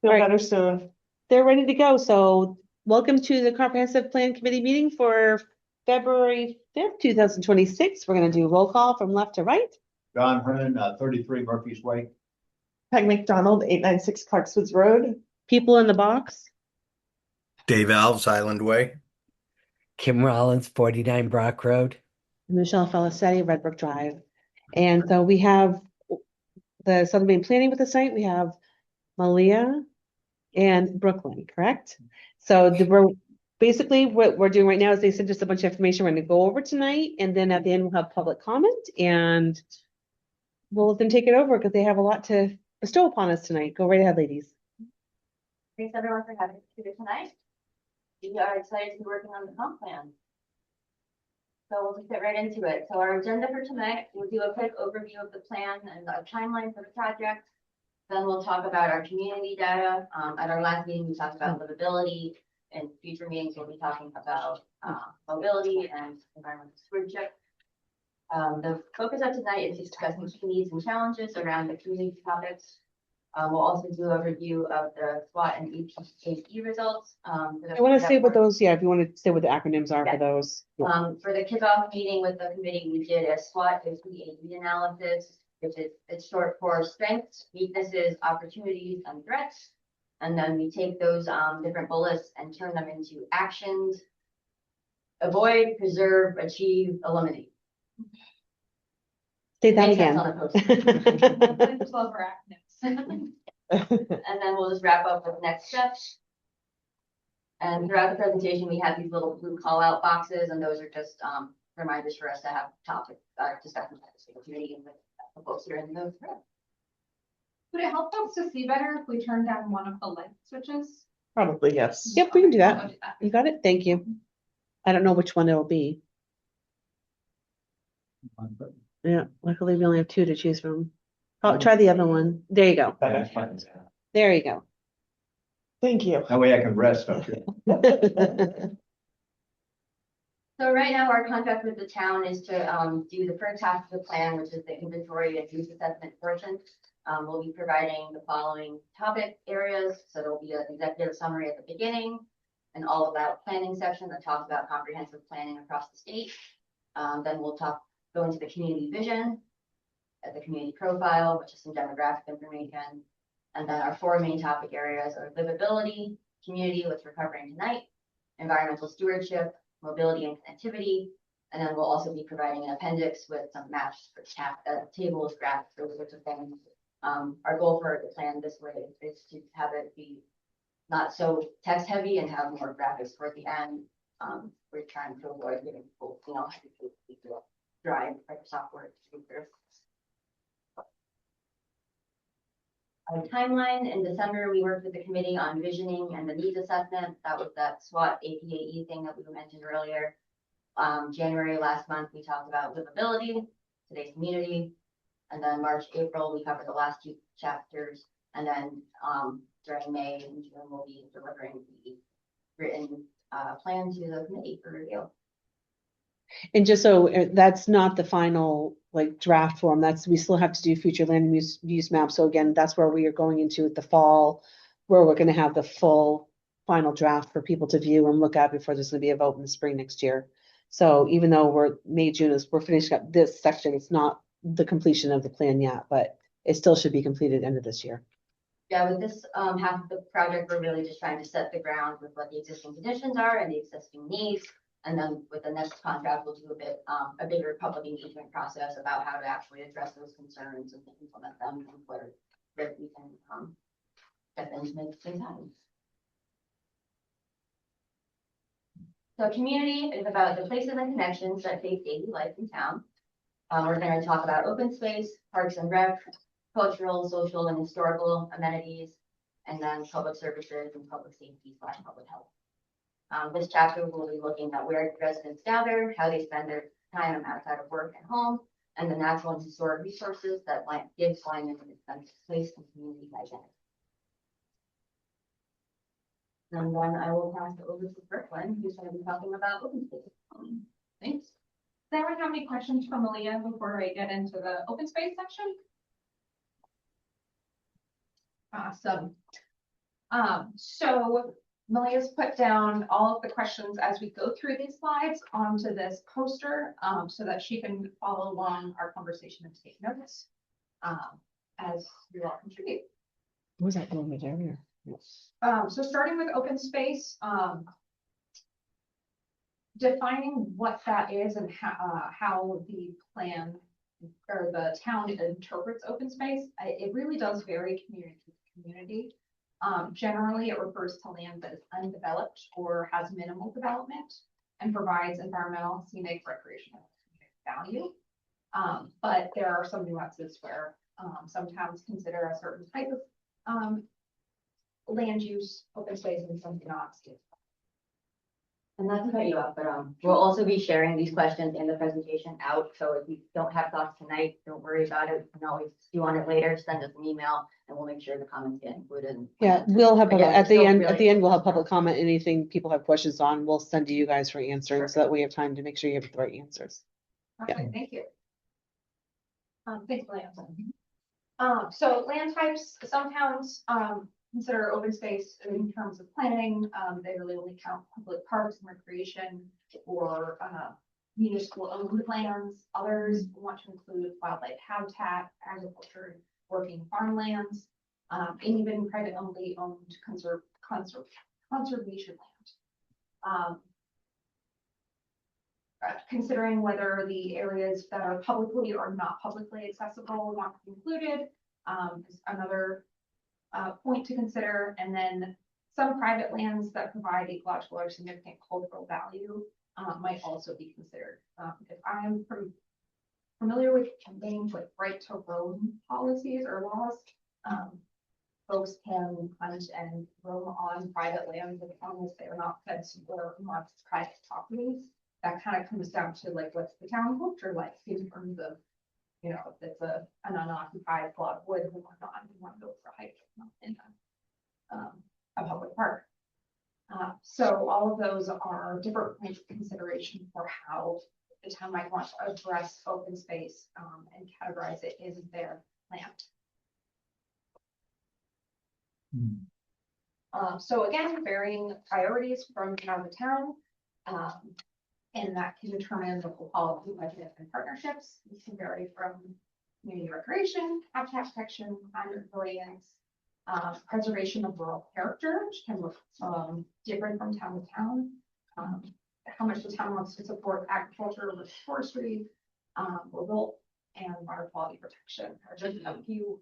Feel All right, better soon. they're ready to go. So welcome to the Comprehensive Plan Committee meeting for February 5th, 2026. We're going to do roll call from left to right. John Hernan, 33 Murphy's Way. Peg McDonald, 896 Clarkswoods Road. People in the box. Dave Alves, Island Way. Kim Rollins, 49 Brock Road. Michelle Felicetti, Red Brook Drive. And so we have the Southern Maine Planning with us tonight. We have Malia and Brooklyn, correct? So basically what we're doing right now is they sent us a bunch of information we're going to go over tonight. And then at the end, we'll have public comment and we'll let them take it over because they have a lot to bestow upon us tonight. Go right ahead, ladies. Thanks everyone for having us here tonight. We are excited to be working on the comp plan. So we'll just get right into it. So our agenda for tonight, we'll do a quick overview of the plan and a timeline for the project. Then we'll talk about our community data. At our last meeting, we talked about livability. In future meetings, we'll be talking about mobility and environmental stewardship. The focus of tonight is discussing key needs and challenges around the community topics. We'll also do a review of the SWOT and EPAE results. I want to say what those, yeah, if you want to say what the acronyms are Yeah. for those. For the kickoff meeting with the committee, we did a SWOT EPAE analysis, which is it's short for strengths, weaknesses, opportunities, and threats. And then we take those different bullets and turn them into actions. Avoid, preserve, achieve, eliminate. Say that Makes sense again. on the post-it. Love our acronyms. And then we'll just wrap up with next steps. And throughout the presentation, we have these little blue call out boxes, and those are just reminders for us to have topic discussions with the community and with the folks here in the room. Would it help us to see better if we turn down one of the light switches? Probably, yes. Yep, we can do I'll that. do that. You got it? Thank you. I don't know which one it'll be. Yeah, luckily we only have two to choose from. Oh, try the other one. There you go. That's fine. There you go. Thank you. That way I can rest up here. So right now, our contract with the town is to do the first half of the plan, which is the inventory and use assessment portion. We'll be providing the following topic areas. So there'll be an executive summary at the beginning, and all of that planning section that talks about comprehensive planning across the state. Then we'll go into the community vision, at the community profile, which is some demographic information. And then our four main topic areas are livability, community, which we're covering tonight, environmental stewardship, mobility and connectivity. And then we'll also be providing an appendix with some maps for tables, graphs, those sorts of things. Our goal for the plan this way is to have it be not so text heavy and have more graphics toward the end. We're trying to avoid giving people, drive Microsoft Word speakers. Our timeline in December, we worked with the committee on visioning and the needs assessment. That was that SWOT APAE thing that we mentioned earlier. January last month, we talked about livability, today's community. And then March, April, we covered the last two chapters. And then during May and June, we'll be delivering the written plan to the committee for review. And just so that's not the final like draft form, we still have to do future land use maps. So again, that's where we are going into the fall, where we're going to have the full final draft for people to view and look at before there's going to be a vote in the spring next year. So even though we're finishing up this section, it's not the completion of the plan yet, but it still should be completed end of this year. Yeah, with this half of the project, we're really just trying to set the ground with what the existing conditions are and the existing needs. And then with the next contract, we'll do a bigger public engagement process about how to actually address those concerns and implement them and where we can get them to make things happen. So community is about the places and connections that shape daily life in town. We're going to talk about open space, parks and rec, cultural, social, and historical amenities, and then public services and public safety / public health. This chapter will be looking at where residents gather, how they spend their time outside of work and home, and the natural and historic resources that might give Lyman its sense of place and community identity. And then I will pass it over to Brooklyn, who's going to be talking about open space. Thanks. Does anyone have any questions for Malia before I get into the open space section? Awesome. So Maria's put down all of the questions as we go through these slides onto this poster, so that she can follow along our conversation and take notes. As you all contribute. What was that moment earlier? So starting with open space, defining what that is and how the plan or the town interprets open space, it really does vary community to community. Generally, it refers to land that is undeveloped or has minimal development and provides environmental, scenic, recreational value. But there are some nuances where some towns consider a certain type of land use open space and some do not. And not to cut you off, but we'll also be sharing these questions in the presentation out. So if you don't have thoughts tonight, don't worry about it. You can always stew on it later, send us an email and we'll make sure the comments get included. Yeah, we'll have, Again, at the still end, really- we'll have public comment, anything people have questions on, we'll send to you guys for answering, so that we have time to make sure you have the right answers. Perfect, thank you. Thanks, Lance. So land types, some towns, consider open space in terms of planning. They really only count public parks and recreation or, municipal owned lands. Others want to include wildlife habitat, agriculture, working farmlands, and even private only owned conservation land. Considering whether the areas that are publicly or not publicly accessible want to be included, is another point to consider. And then some private lands that provide ecological or significant cultural value might also be considered. If I am familiar with things like right to roam policies or laws, folks can hunt and roam on private lands as long as they are not fenced or marked private properties. That kind of comes down to like, what's the town culture like in terms of, you know, if it's an unoccupied plot of wood and whatnot, you want to go for a hike in a public park. So all of those are different points of consideration for how the town might want to address open space and categorize it in their land. So again, varying priorities from town to town. And that can determine local policy, budget, and partnerships. These can vary from community recreation, habitat protection, climate resilience, preservation of rural character, which can look different from town to town. How much the town wants to support agriculture versus forestry, rural, and water quality protection are just a few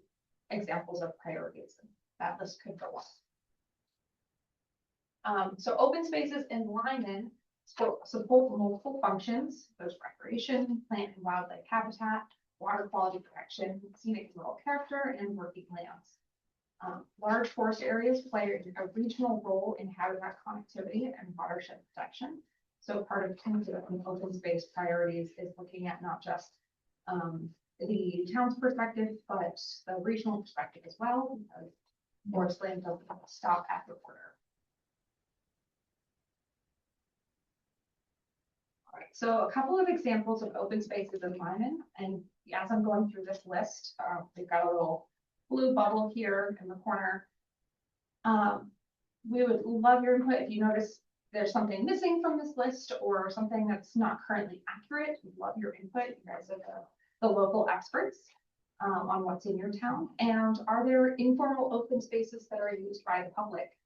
examples of priorities. That list could go on. So open spaces in Lyman support multiple functions, those recreation, plant and wildlife habitat, water quality protection, scenic and rural character, and working lands. Large forest areas play a regional role in habitat connectivity and watershed protection. So part of the open space priorities is looking at not just the town's perspective, but the regional perspective as well, because forest land doesn't stop at the border. All right, so a couple of examples of open spaces in Lyman, and as I'm going through this list, we've got a little blue bubble here in the corner. We would love your input if you notice there's something missing from this list or something that's not currently accurate. We'd love your input. You guys are the local experts on what's in your town. And are there informal open spaces that are used by the public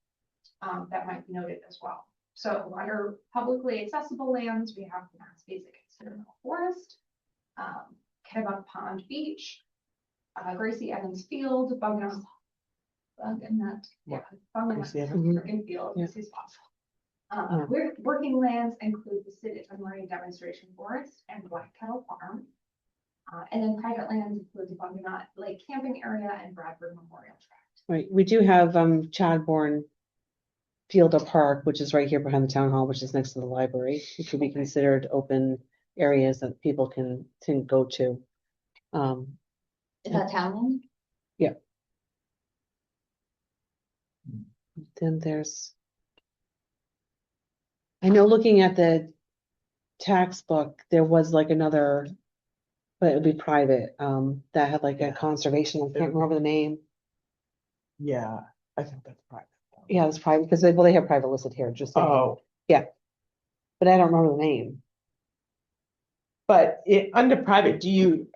that might be noted as well? So under publicly accessible lands, we have the Mass Basic Experimental Forest, Kennebunk Pond Beach, Gracie Evans Field, Bugnut Gracie Evans. Field, Yeah. this is possible. Working lands include the City of Marine Demonstration Forest and Black Kettle Farm. And then private lands include the Bugnut Lake Camping Area and Bradford Memorial Tract. Right, we do have Chadbourne Field or Park, which is right here behind the town hall, which is next to the library, which would be considered open areas that people can go to. Is that town? Then there's, I know looking at the tax book, there was like another, but it would be private, that had like a conservation, I can't remember the name. Yeah, I think that's private. Yeah, it's private, because they have private listed here, just, saying. Oh, But I don't remember the name. but under private, do you,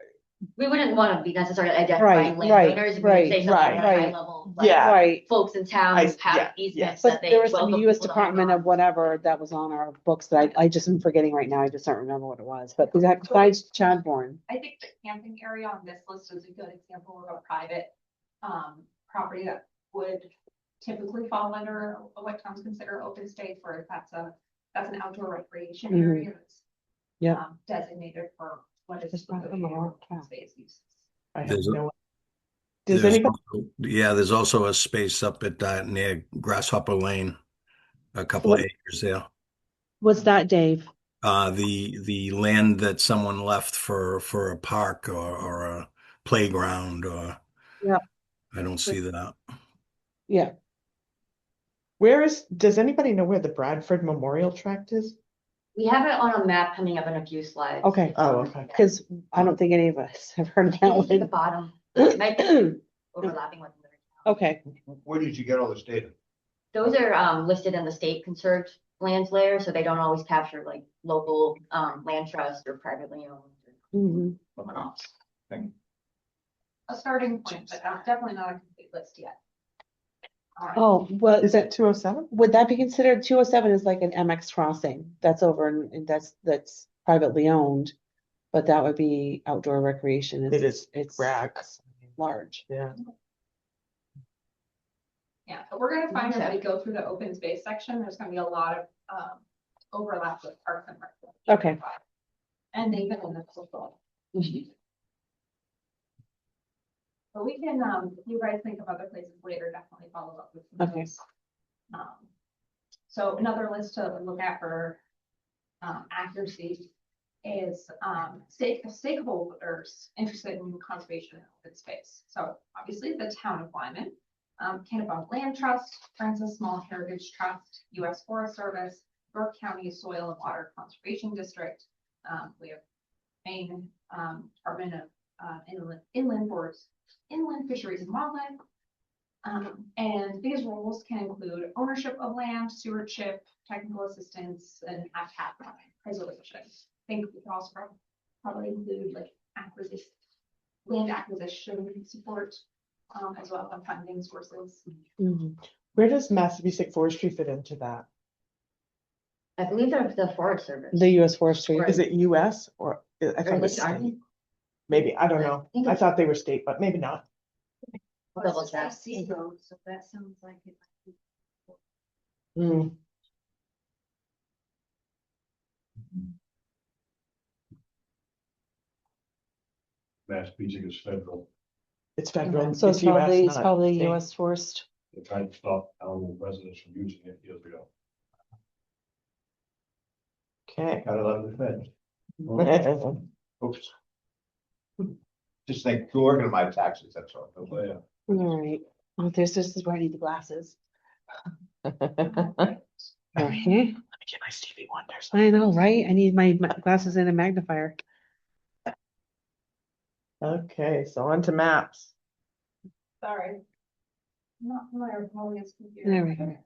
We wouldn't want to be necessarily identifying Right, landowners. We would right, say something right, at a high right. level, like Yeah. Right, folks in town I- have yeah, easements but that they there was some welcome US people to Department hang of on. whatever that was on our books that I just am forgetting right now, I just don't remember what it was, but besides Chadbourne. I think the camping area on this list is a good example of a private property that would typically fall under what towns consider open space, where that's an outdoor recreation Mhm. area that's Yeah. designated for what is Just not the in the law. open space uses. I have There's a- no. Does There's anybody, also- Yeah, there's also a space up at near Grasshopper Lane, a couple of What- acres there. What's that, Dave? The land that someone left for a park or a playground or. Yep. I don't see that. Yeah, does anybody know where the Bradford Memorial Tract is? We have it on a map coming up in a few slides. okay, Oh, okay. because I don't think any of us have heard of I that think it's at the one. bottom, it might be overlapping with another town. Okay, Where did you get all this data? Those are listed in the state conserved lands layer, so they don't always capture like local land trust or privately owned mhm. or one-offs. A starting point, but definitely not a complete list yet. All right. Oh, well, Is that 207? would that be considered, 207 is like an MX crossing, that's over and that's privately owned. But that would be outdoor recreation. It is It's Bragg. large. Yeah. Yeah, but we're gonna find as we go through the open space section, there's gonna be a lot of overlap with parks and rec. Okay. And even in the coastal. But we can, if you guys think of other places later, definitely follow up with some of Okay. those. So another list to look at for accuracy is stakeholders interested in conservation and open space. So obviously the town of Lyman, Kennebunk Land Trust, Francis Small Heritage Trust, U.S. Forest Service, York County Soil and Water Conservation District. We have Maine Department of Inland Fisheries and Wildlife. And these roles can include ownership of land, stewardship, technical assistance, and habitat preservation. I think we could also probably include like acquisition, land acquisition support, as well as funding sources. Mhm. Where does Massapequa Forestry fit into that? I believe they're the Forest Service. The US Forestry. Right. Is it US or? I Or thought it was like, aren't state. they? Maybe, I don't know. think I it's- thought they were state, but maybe not. Double check. So that sounds like it. Hmm. Massapequa is federal. It's federal. So it's US, probably not state. US Forest. They tried to stop Alamo residents from using it years ago. Okay. Gotta love the feds. Oops. Just think, who working on my taxes, that's all. Oh, yeah. All right. Oh, this is where I need the glasses. Let Okay. me get my Stevie Wonders. I know, right? I need my glasses and a magnifier. Okay, so on to maps. Sorry. I'm not familiar with all this computer. There we go.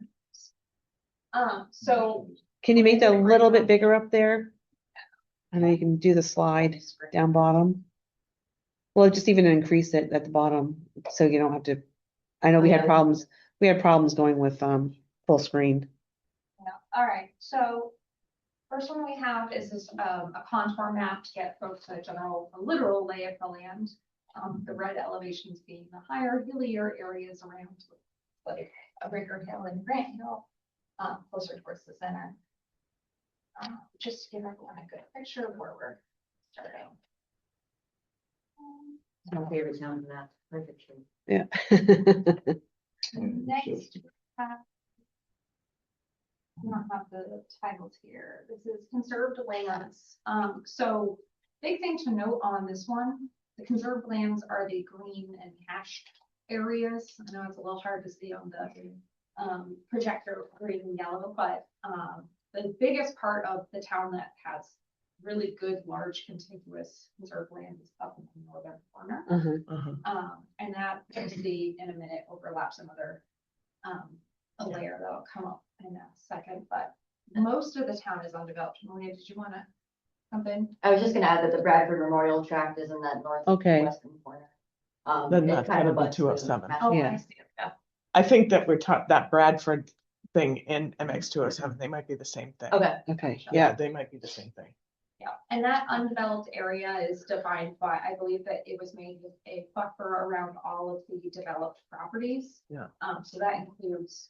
So Can you make that a little bit bigger up there? And then you can do the slide down bottom. Well, just even increase it at the bottom, so you don't have to, I know Oh, we yeah, had we- problems, going with, full screen. yeah, all right, so first one we have is this, a contour map to get folks a literal lay of the land. The red elevations being the higher, hillier areas around, like a Rickard Hill and Grant Hill, closer towards the center. Just to give everyone a good picture of where we're starting. It's my favorite town in that. Perfect. tree. Yeah. Next, I don't have the titles here. This is conserved lands. So big thing to note on this one, the conserved lands are the green and hashed areas. I know it's a little hard to see on the projector, green and yellow, but the biggest part of the town that has really good, large, contiguous conserved land is up in the northern corner. Uh-huh. Uh-huh. And that, you'll see in a minute, overlaps some other a layer that'll come up in a second, but most of the town is undeveloped. Maria, did you wanna jump in? I was just gonna add that the Bradford Memorial Tract is in that Okay. northwestern corner. Then it that's kind of gonna be abuts the 207. Mass- Oh, Yeah. I see. Yeah. I think that we're talking, that Bradford thing in MX 207, they might be the same thing. Okay, Okay, Yeah, yeah, they might be the same thing. Yeah, and that undeveloped area is defined by, I believe that it was made with a buffer around all of the developed properties. Yeah. So that includes,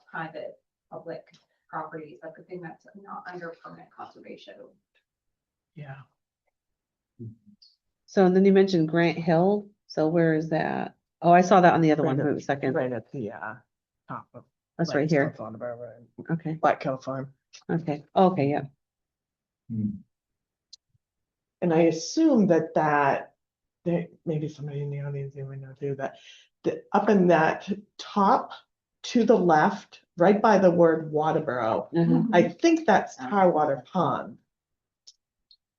private, public properties, everything that's not under permanent conservation. Yeah. so and then you mentioned Grant Hill, so where is that? Oh, I saw that on the other one, Right wait at- a second, Right at the top of. that's right here, okay, Black Hill Farm. okay, okay, yeah. And I assume that maybe somebody in the audience even know too, that up in that top to the left, right by the word Waterboro, Mhm. I think that's Tarwater Pond.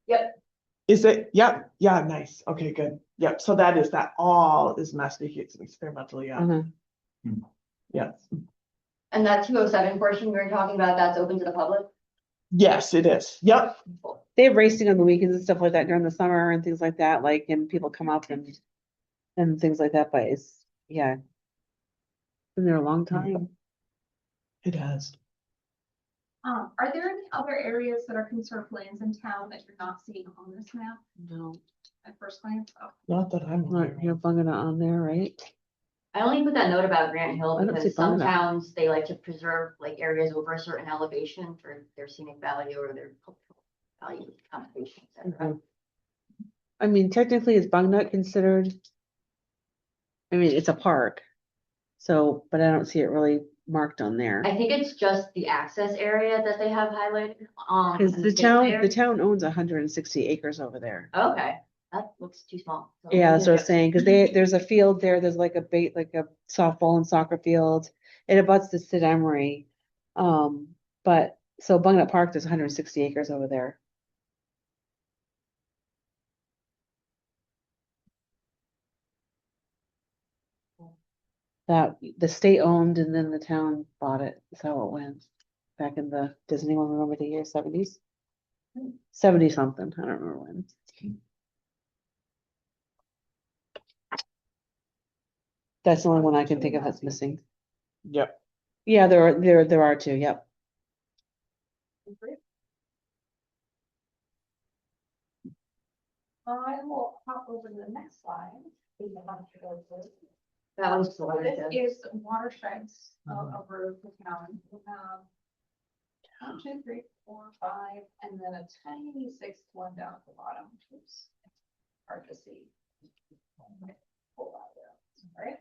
Yep. Is it? Yep. Yeah, nice. Okay, good. Yep. So that all is Massachusetts experimental. Yeah. Mhm. Yeah. and that 207 portion we were talking about, that's open to the public? Yes, it is. Yep. They have racing on the weekends and stuff like that during the summer and things like that, like, and people come up and things like that, but it's, yeah. Been there a long time. It has. Are there any other areas that are conserved lands in town that you're not seeing on this map No, at first glance? Oh, Not that I'm aware you're of. bunging it on there, right? I only put that note about Grant Hill I don't see because some Bungalow. towns, they like to preserve like areas over a certain elevation for their scenic value or their cultural value, conservation, et cetera. Mhm. I mean, technically, is Bungnut considered? I mean, it's a park. So, but I don't see it really marked on there. I think it's just the access area that they have highlighted, Cause in the state town, there. the town owns 160 acres over there. Okay, that looks too small. So Yeah, that's what I was yeah. saying, cause there's a field there, there's like a softball and soccer field. It abuts the Sid Emery. But, so Bungnut Park, there's 160 acres over there. That the state owned and then the town bought it, that's how it went. Back in the, does anyone remember the year 70s? 70 something, I don't remember when. That's the only one I can think of that's missing. Yep. Yeah, there are two, yep. I will hop over to the next slide. That one's So slower this to. is watersheds over the town. 1, 2, 3, 4, 5, and then a tiny sixth one down at the bottom, which is hard to see. Pull out there, all right?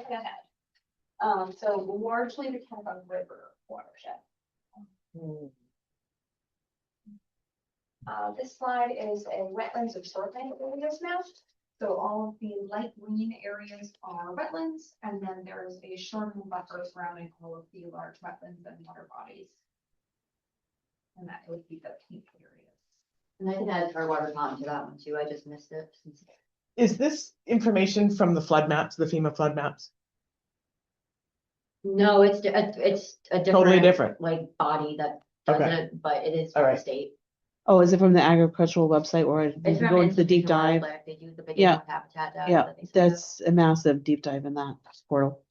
Okay, ahead. So largely the Kennebunk River watershed. This slide is a wetlands absorbent areas map. So all of the light green areas are wetlands, and then there is a shoreline buffer surrounding all of the large wetlands and water bodies. And that would be the pink areas. And I can add Tarwater Pond to that one too, I just missed it. Is this information from the flood maps, the FEMA flood maps? No, it's a Totally different. like body that does Okay. it, but it is All from the right. state. Oh, is it from the agricultural website or did It's you from go into the deep Institutional dive? Wildlife. They do the big Yeah. animal habitat data. Yeah, that they send out. that's a massive deep dive in that portal.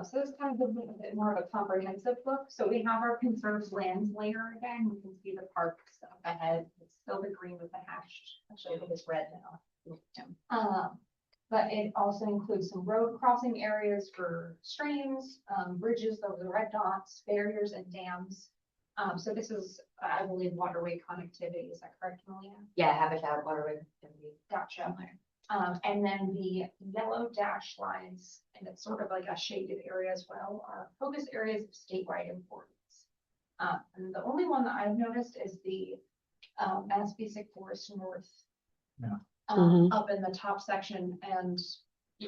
So this kind of gives it a bit more of a comprehensive look. So we have our conserved lands layer again. You can see the parks up ahead. It's still the green with the hash. Actually, I think it's red now. But it also includes some road crossing areas for streams, bridges, those are the red dots, barriers and dams. So this is, I believe, waterway connectivity. Is that correct, Malia? Yeah, habitat, waterway. Gotcha. And then the yellow dash lines, and it's sort of like a shaded area as well, are focus areas of statewide importance. And the only one that I've noticed is the Maspecic Forest North. Yeah. Mhm. Up in the top section, and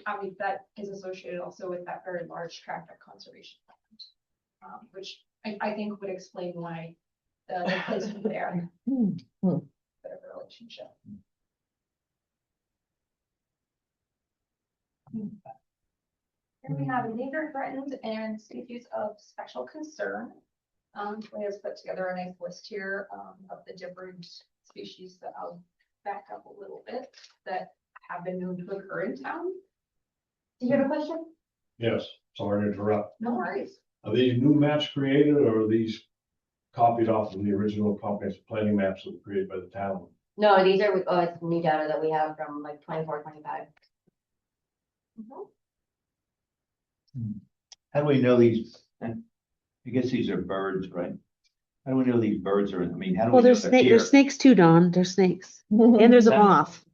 I mean, that is associated also with that very large tract of conservation land. Which I think would explain why the placement there. Bit of a relationship. Here we have endangered, threatened, and species of special concern. We have put together a nice list here, of the different species that I'll back up a little bit that have been known to occur in town. Do you have a question? Yes, sorry to interrupt. No worries. Are these new maps created or are these copied off of the original comprehensive planning maps that were created by the town? No, these are, it's new data that we have from like 24, 25. How do we know these? I guess these are birds, right? How do we know these birds are, I mean, how do we? Well, know there's they're snake, here? there's snakes too, Dawn. There's snakes. And there's a That- moth.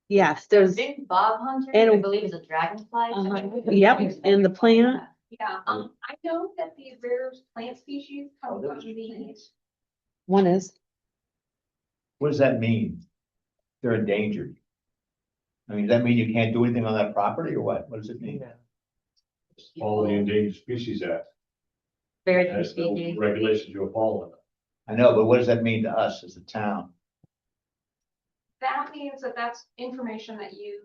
Yes, there's, Big bob hunter, And- I believe is a dragonfly. yep, and the plant. Yeah, I know that the rare plant species come Oh, from those- the, One is, What does that mean? They're endangered. I mean, does that mean you can't do anything on that property or what? What does it mean? All the Endangered Species Act. Very That's the species. regulations you're following. I know, but what does that mean to us as a town? that means that that's information that you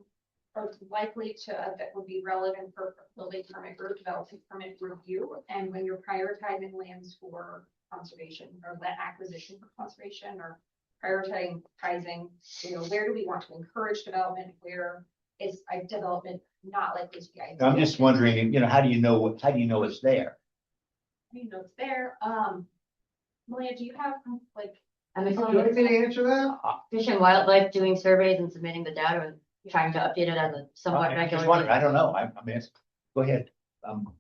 are likely to, that would be relevant for building permit or development permit review. And when you're prioritizing lands for conservation or land acquisition for conservation or prioritizing, where do we want to encourage development? Where is a development not likely to be ideal? I'm just wondering, how do you know how do you know it's there? You know, it's there. Malia, do you have like? I'm answer that? Fish and Wildlife doing surveys and submitting the data and trying to update it as a somewhat I'm just regular. wondering, I don't know, I'm asking. Go ahead,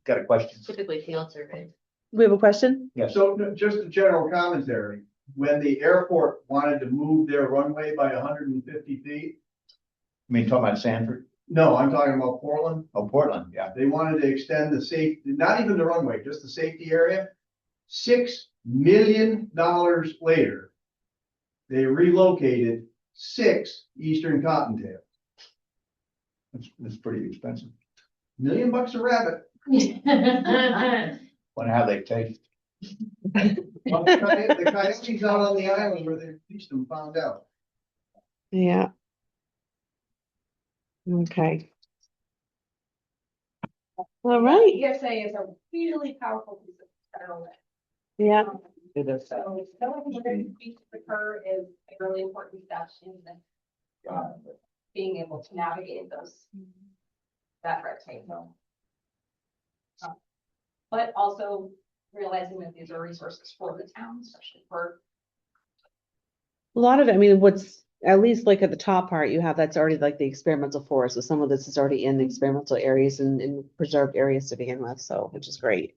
got a question. Typically field surveys. we have a question? Yes, So no, just a general commentary, when the airport wanted to move their runway by 150 feet, I mean, talking about Sanford, no, I'm talking about Portland. oh, Portland, yeah. They wanted to extend the safety, not even the runway, just the safety area. $6 million later, they relocated 6 eastern cottontails. It's pretty expensive. $1 million a rabbit. Wonder how they taste. Well, the coyotes out on the island where they released them found out. Yeah. Okay. All right, ESA is a really powerful piece of federal land. yeah, It is. So knowing where the species occur is a really important step in being able to navigate that red tape. But also realizing that these are resources for the town, especially for, a lot of it, I mean, what's, at least like at the top part, you have, that's already like the experimental forest, so some of this is already in the experimental areas and preserved areas to begin with, so, which is great.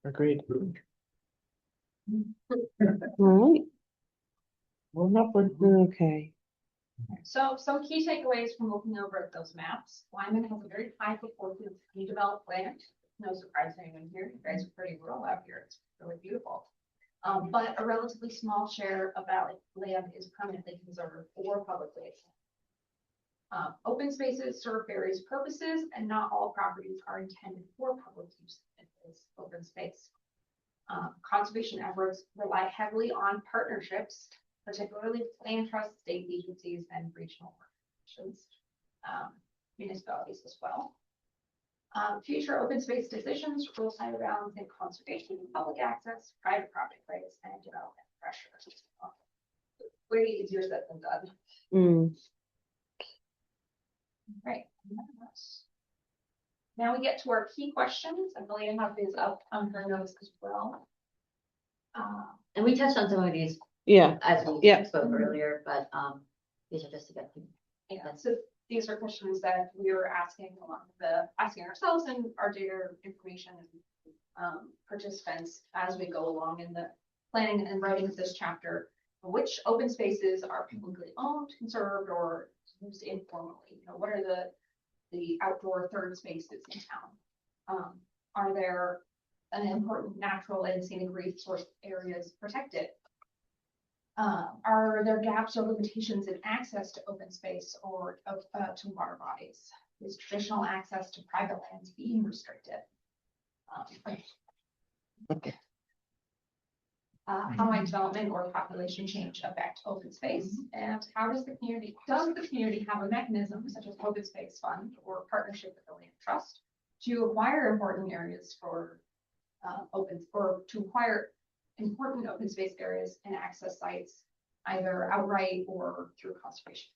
Agreed. All right. Okay, so some key takeaways from looking over at those maps. Lyman has a very high proportion of undeveloped land. No surprise to anyone here. You guys are pretty rural out here. It's really beautiful. But a relatively small share of that land is permanently conserved or publicly accessible. Open spaces serve various purposes and not all properties are intended for public use as open space. Conservation efforts rely heavily on partnerships, particularly land trust, state agencies, and regional organizations, municipalities as well. Future open space decisions will center around the conservation, public access, private property rights, and development pressure. Way easier said than done. Right. Now we get to our key questions. I believe I have these up on her notes as well. And we touched on some of these yeah, as we Yeah. spoke earlier, but these are just to get. Yeah, so these are questions that we were asking asking ourselves and our data information participants as we go along in the planning and writing of this chapter. Which open spaces are publicly owned, conserved, or used informally? What are the outdoor third spaces in town? Are there an important natural and scenic resource areas protected? Are there gaps or limitations in access to open space or to water bodies? Is traditional access to private lands being restricted? How might development or population change affect open space? And how does the community have a mechanism such as open space fund or partnership with the land trust to acquire important areas for to acquire important open space areas and access sites either outright or through conservation?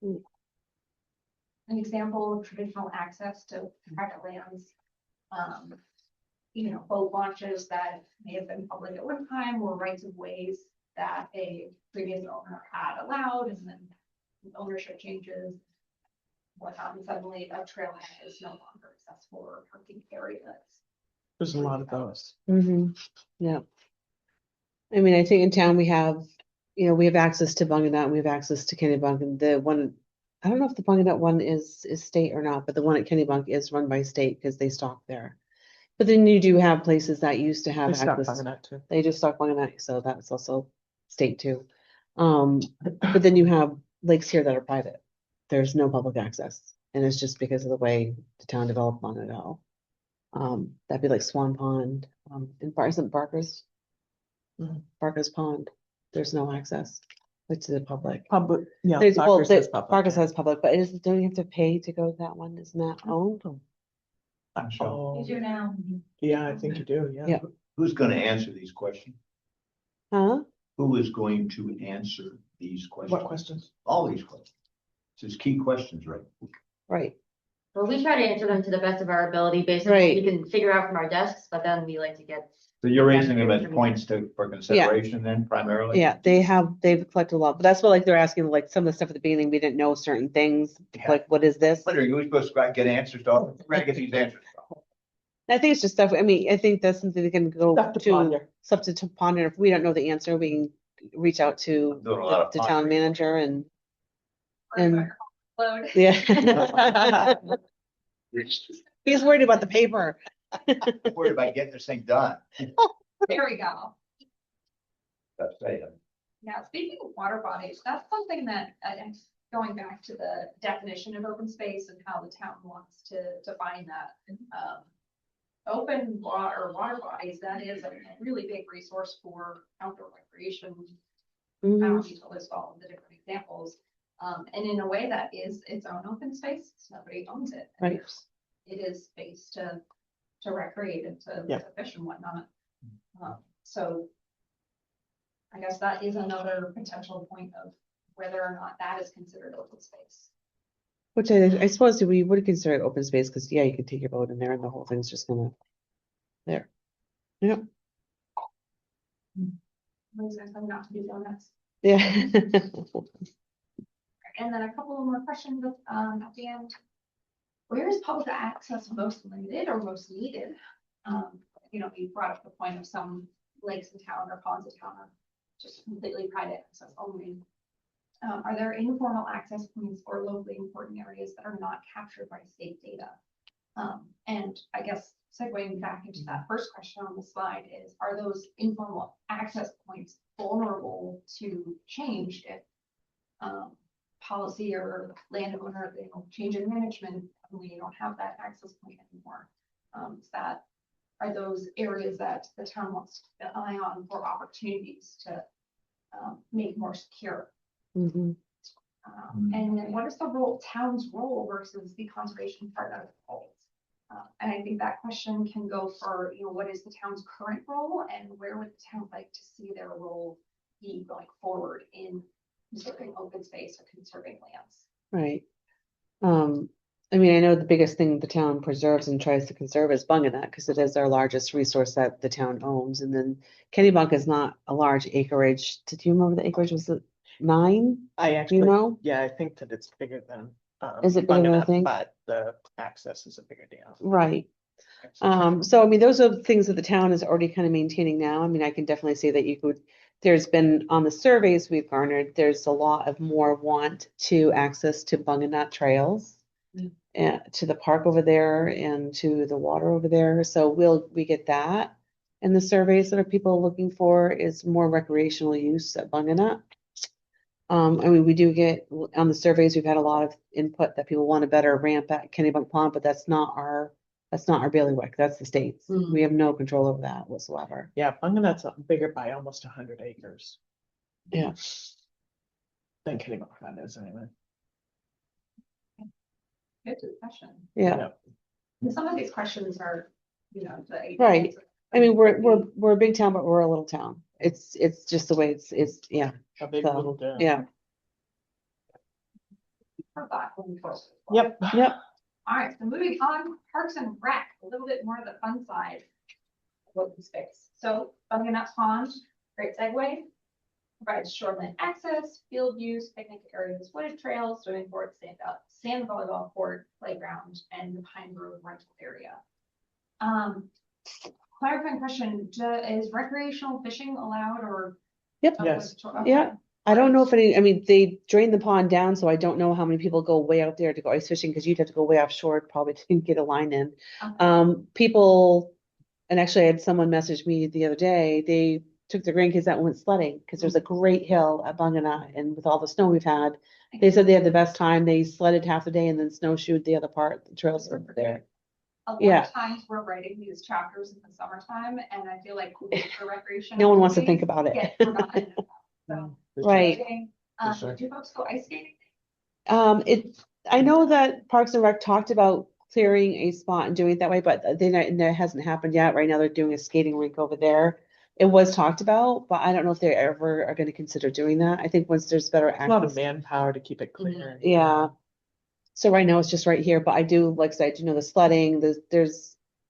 An example of traditional access to private lands, boat launches that may have been public at one time or rights of ways that a previous owner had allowed, and then ownership changes. Whatnot, and suddenly a trailhead is no longer accessible or parking areas. There's a lot of those. Yeah. I mean, I think in town we have, we have access to Bunganut and we have access to Kennebunk, and the one, I don't know if the Bunganut one is state or not, but the one at Kennebunk is run by state because they stock there. But then you do have places that used to have They stock access. Bunganut too. They just stock Bunganut, so that's also state too. But then you have lakes here that are private. There's no public access, and it's just because of the way the town developed long ago. That'd be like Swan Pond, in Barker's Pond. There's no access to the public. Public, yeah. There's, well, Barker's is public, Barker's yeah. has public, but don't you have to pay to go to that one? Isn't that owned? Oh, You do now. yeah, I think you do, yeah. Yeah. Who's gonna answer these questions? Huh? Who is going to answer these questions? What questions? All these questions. This is key questions, right? Right. Well, we try to answer them to the best of our ability based on what we can figure out from our desks, but then we like to get. So you're raising them as points for consideration then primarily? Yeah, they've collected a lot, but that's what, like, they're asking, like, some of the stuff at the beginning, we didn't know certain things, Yeah. like, what is this? What are you supposed to get answers to? We're gonna get these answers. I think it's just stuff, I mean, I think that's something they can go Stuff to to, ponder. something to ponder. If we don't know the answer, we can reach out to I'm doing a lot of the town pondering. manager and, Load. yeah. He's worried about the paper. I'm worried about getting this thing done. There we go. That's it. Now, speaking of water bodies, that's something that, going back to the definition of open space and how the town wants to define that. Open water bodies, that is a really big resource for outdoor recreation. I Mhm. don't need to list all of the different examples. And in a way that is its own open space, nobody owns it. And Right. It is space to recreate and Yeah. to fish and whatnot. So I guess that is another potential point of whether or not that is considered open space. Which I suppose we would consider it open space, because, yeah, you can take your boat in there and the whole thing's just gonna, there. Yep, Reasons I'm not to do donuts. yeah. And then a couple of more questions at the end. Where is public access most limited or most needed? You brought up the point of some lakes in town or ponds in town are just completely private access only. Are there informal access points or locally important areas that are not captured by state data? And I guess segueing back into that first question on the slide is, are those informal access points vulnerable to change if policy or landowner, change in management, we don't have that access point anymore? Are those areas that the town wants to keep an eye on for opportunities to make more secure? Mhm. And then what is the town's role versus the conservation part of it? And I think that question can go for, what is the town's current role and where would the town like to see their role be going forward in conserving open space or conserving lands? Right. I mean, I know the biggest thing the town preserves and tries to conserve is Bunganut, because it is our largest resource that the town owns. And then Kennebunk is not a large acreage. Did you remember the acreage? Was it 9? I Do actually, you know? yeah, I think that it's bigger than. Is it bigger than I Bunganut, think? But the access is a bigger deal. Right. So I mean, those are the things that the town is already kind of maintaining now. I mean, I can definitely say that there's been on the surveys we've garnered, there's a lot of more want to access to Bunganut trails. And to the park over there and to the water over there. So we get that. And the surveys that are people looking for is more recreational use at Bunganut. I mean, we do get on the surveys, we've had a lot of input that people want a better ramp at Kennebunk Pond, but that's not our That's not our bailiwick, that's the state's. Mhm. We have no control over that whatsoever. Yeah, Bunganut's bigger by almost 100 acres. Yeah. Than Kennebunk is anyway. Good discussion. Yeah, And some of these questions are, the. Right. I mean, we're a big town, but we're a little town. It's just the way yeah, A big so, little town. yeah, For that going forward. Yep. yep. All right, so moving on, Parks and Rec, a little bit more of the fun side of open space. So Bunganut Pond, great segue, provides shoreline access, field use, picnic areas, wooded trails, swimming court, sand volleyball court, playground, and the Pine Grove rental area. Clarifying question, is recreational fishing allowed or? Yep. Yes. Okay. Yeah. I don't know if I mean, they drained the pond down, so I don't know how many people go way out there to go ice fishing, because you'd have to go way offshore probably to get a line in. Okay. People, and actually I had someone message me the other day, they took their grandkids out and went sledding, because there's a great hill at Bunganut, and with all the snow we've had, they said they had the best time. They sledded half the day and then snowshoed the other part, the trails are there. A lot Yeah. of times we're writing these chapters in the summertime, and I feel like for recreation. No one wants to think about it. Get forgotten. So, Right. Sure. do folks go ice skating? I know that Parks and Rec talked about clearing a spot and doing it that way, but that hasn't happened yet. Right now, they're doing a skating rink over there. It was talked about, but I don't know if they ever are going to consider doing that. I think once there's better A lot of access. manpower to keep it clear. Yeah. So right now it's just right here, but I do, like I said, I do know the sledding,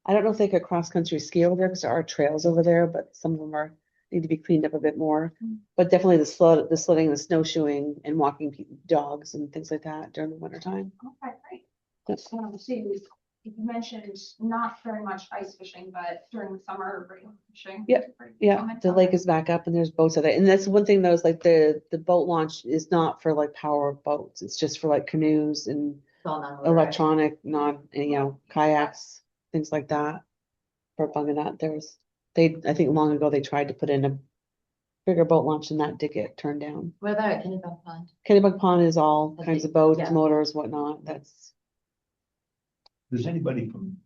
I don't know if they could cross-country ski over there, because there are trails over there, but some of them need to be cleaned up a bit more. But definitely the sledding, the snowshoeing, and walking dogs and things like that during the winter time. Okay, great. So you mentioned not very much ice fishing, but during the summer, regular fishing. Yep, Yeah, the lake is back up and there's boats out there. And that's one thing that was like the boat launch is not for like power boats. It's just for like canoes and It's all non-motorized. electronic, kayaks, things like that. For Bunganut, I think long ago they tried to put in a bigger boat launch and that did get turned down. What about at Kennebunk Pond? Kennebunk Pond is all kinds of boats, Yeah. motors, whatnot. That's, Does anybody from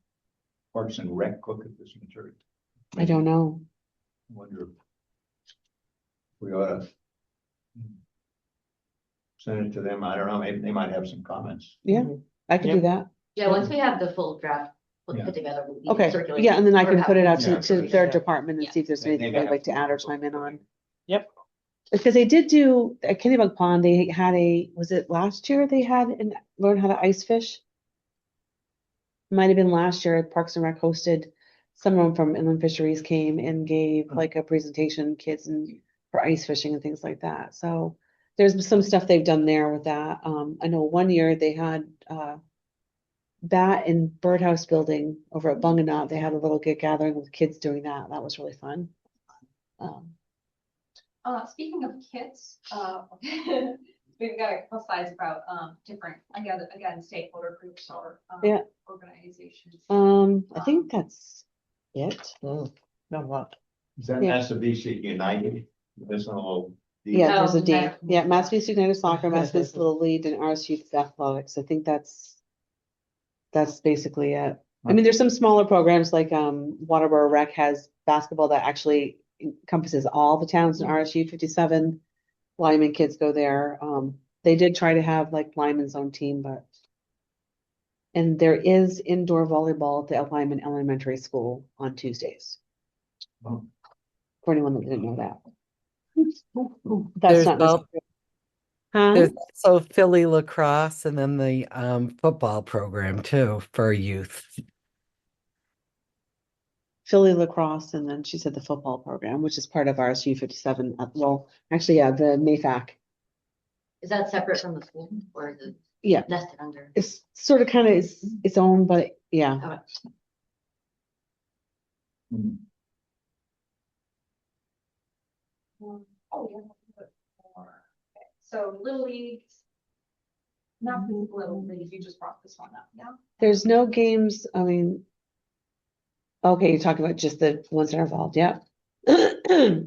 Parks and Rec cook at this material? I don't know. I wonder if we ought to send it to them. I don't know, maybe they might have some comments. Yeah, I could do Yep. that. Yeah, once we have the full draft Yeah. put together. we can Okay, circulate yeah, and then I or can have put it out Yeah. to their Yeah. department and Yeah. see if there's They- anything they they'd have like to some add or also. chime in on. Yep. Because they did do at Kennebunk Pond, they had was it last year they had learn how to ice fish? Might have been last year, Parks and Rec hosted, someone from Inland Fisheries came and gave like a presentation, kids and for ice fishing and things like that. So there's some stuff they've done there with that. I know one year they had Bat and Birdhouse building over at Bunganut. They had a little get gathering with kids doing that. That was really fun. Speaking of kits, we've got a couple slides about, different, again, stakeholder groups or, Yeah. organizations. I think that's it. No, what? Is that Yeah. Massabesic United? There's no. Yeah, there's a Oh, D. Mass- Yeah, Mass United Soccer, Mass Little League, and RS Youth Athletics. I think that's basically it. I mean, there's some smaller programs like Waterboro Rec has basketball that actually encompasses all the towns in RSU 57. Lyman kids go there. They did try to have like Lyman's own team, and there is indoor volleyball at the Lyman Elementary School on Tuesdays. Oh. For anyone that didn't know that. That's There's not both. necessarily. Huh? There's also Philly lacrosse and then the football program too for youth. Philly lacrosse, and then she said the football program, which is part of RSU 57. Well, actually, yeah, the MAFAC. Is that separate from the school or is it Yeah, nested under? it's sort of kind of its own, but yeah. Okay. Hmm. Oh, yeah. Okay, so Little Leagues. Not the Little League, you just brought this one up, yeah? There's no games, I mean. Okay, you're talking about just the ones that are involved, yeah. Yeah,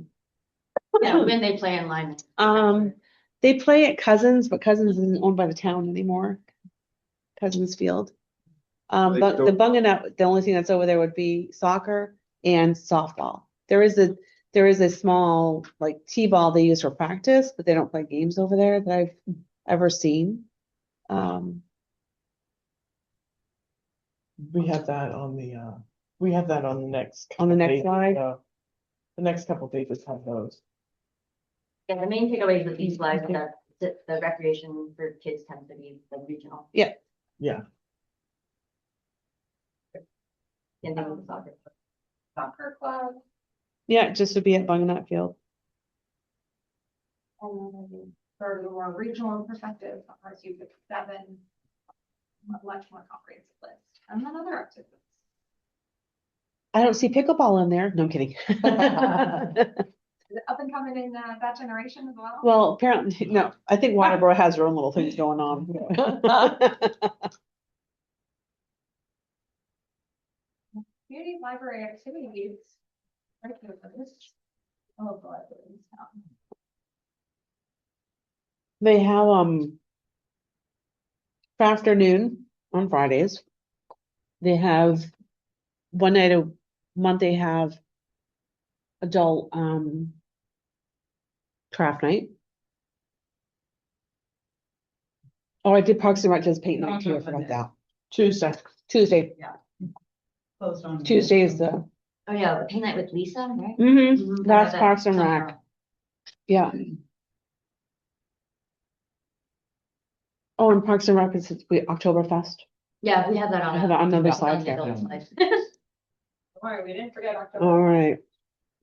when they play in Lyman. They play at Cousins, but Cousins isn't owned by the town anymore. Cousins Field. They But the don't- Bunganut, the only thing that's over there would be soccer and softball. There is a small like T-ball they use for practice, but they don't play games over there that I've ever seen. We have that on we have that on the next. On the couple next pages, slide? The next couple pages have those. Yeah, the main takeaways with these slides is that the recreation for kids tends to be like regional. Yeah, And then with soccer. Soccer club, Yeah, just to be at Bunganut Field. and then for the more regional perspective, RSU 57, much more comprehensive list, and then other activities. I don't see pickleball in there. No, I'm kidding. Is it up and coming in that generation as well? Well, apparently, no, I think Waterboro has their own little things going on. Community library activities. Right here for this. Oh, the libraries. They have, for afternoon on Fridays. They have one night a month, they have adult, craft night. Oh, I did Parks and Rec does paint night too, I forgot that. Tuesday. Tuesday, Closed on. Tuesday is the, Oh, yeah, the paint night with Lisa, right? mm-hmm, that's That Parks and tomorrow. Rec, yeah. Oh, and Parks and Rec is Oktoberfest. Yeah, we have that on. I have it on another yeah, slide the here. adult slide. Sorry, we didn't forget October. All right.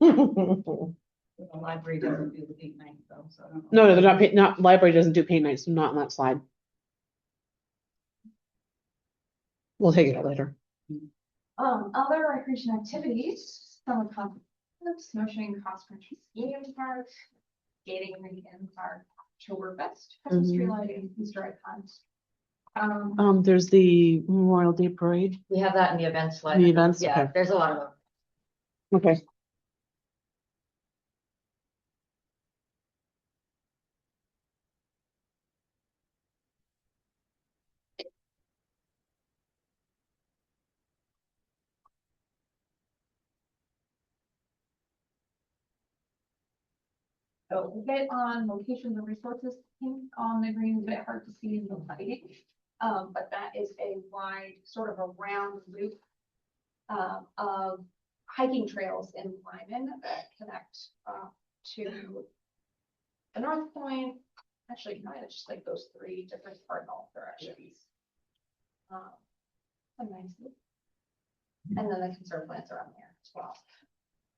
The library doesn't do the date night though, so. I don't know. No, they're not, library doesn't do paint nights, not on that slide. We'll take it out later. Other recreation activities, summer conference, snowshoeing, cross country skiing park, skating rink and park, Oktoberfest, Christmas tree lighting, Easter egg hunt. There's the Memorial Day Parade. We have that in the events slide. The events, Yeah, okay. there's a lot of them. Okay. So a bit on locations and resources on the green, a bit hard to see in the lighting. But that is a wide, sort of a round loop of hiking trails in Lyman that connect to the North Point. Actually, kind of just like those three different cardinal directions. And nicely. And then the conserve plants around there as well.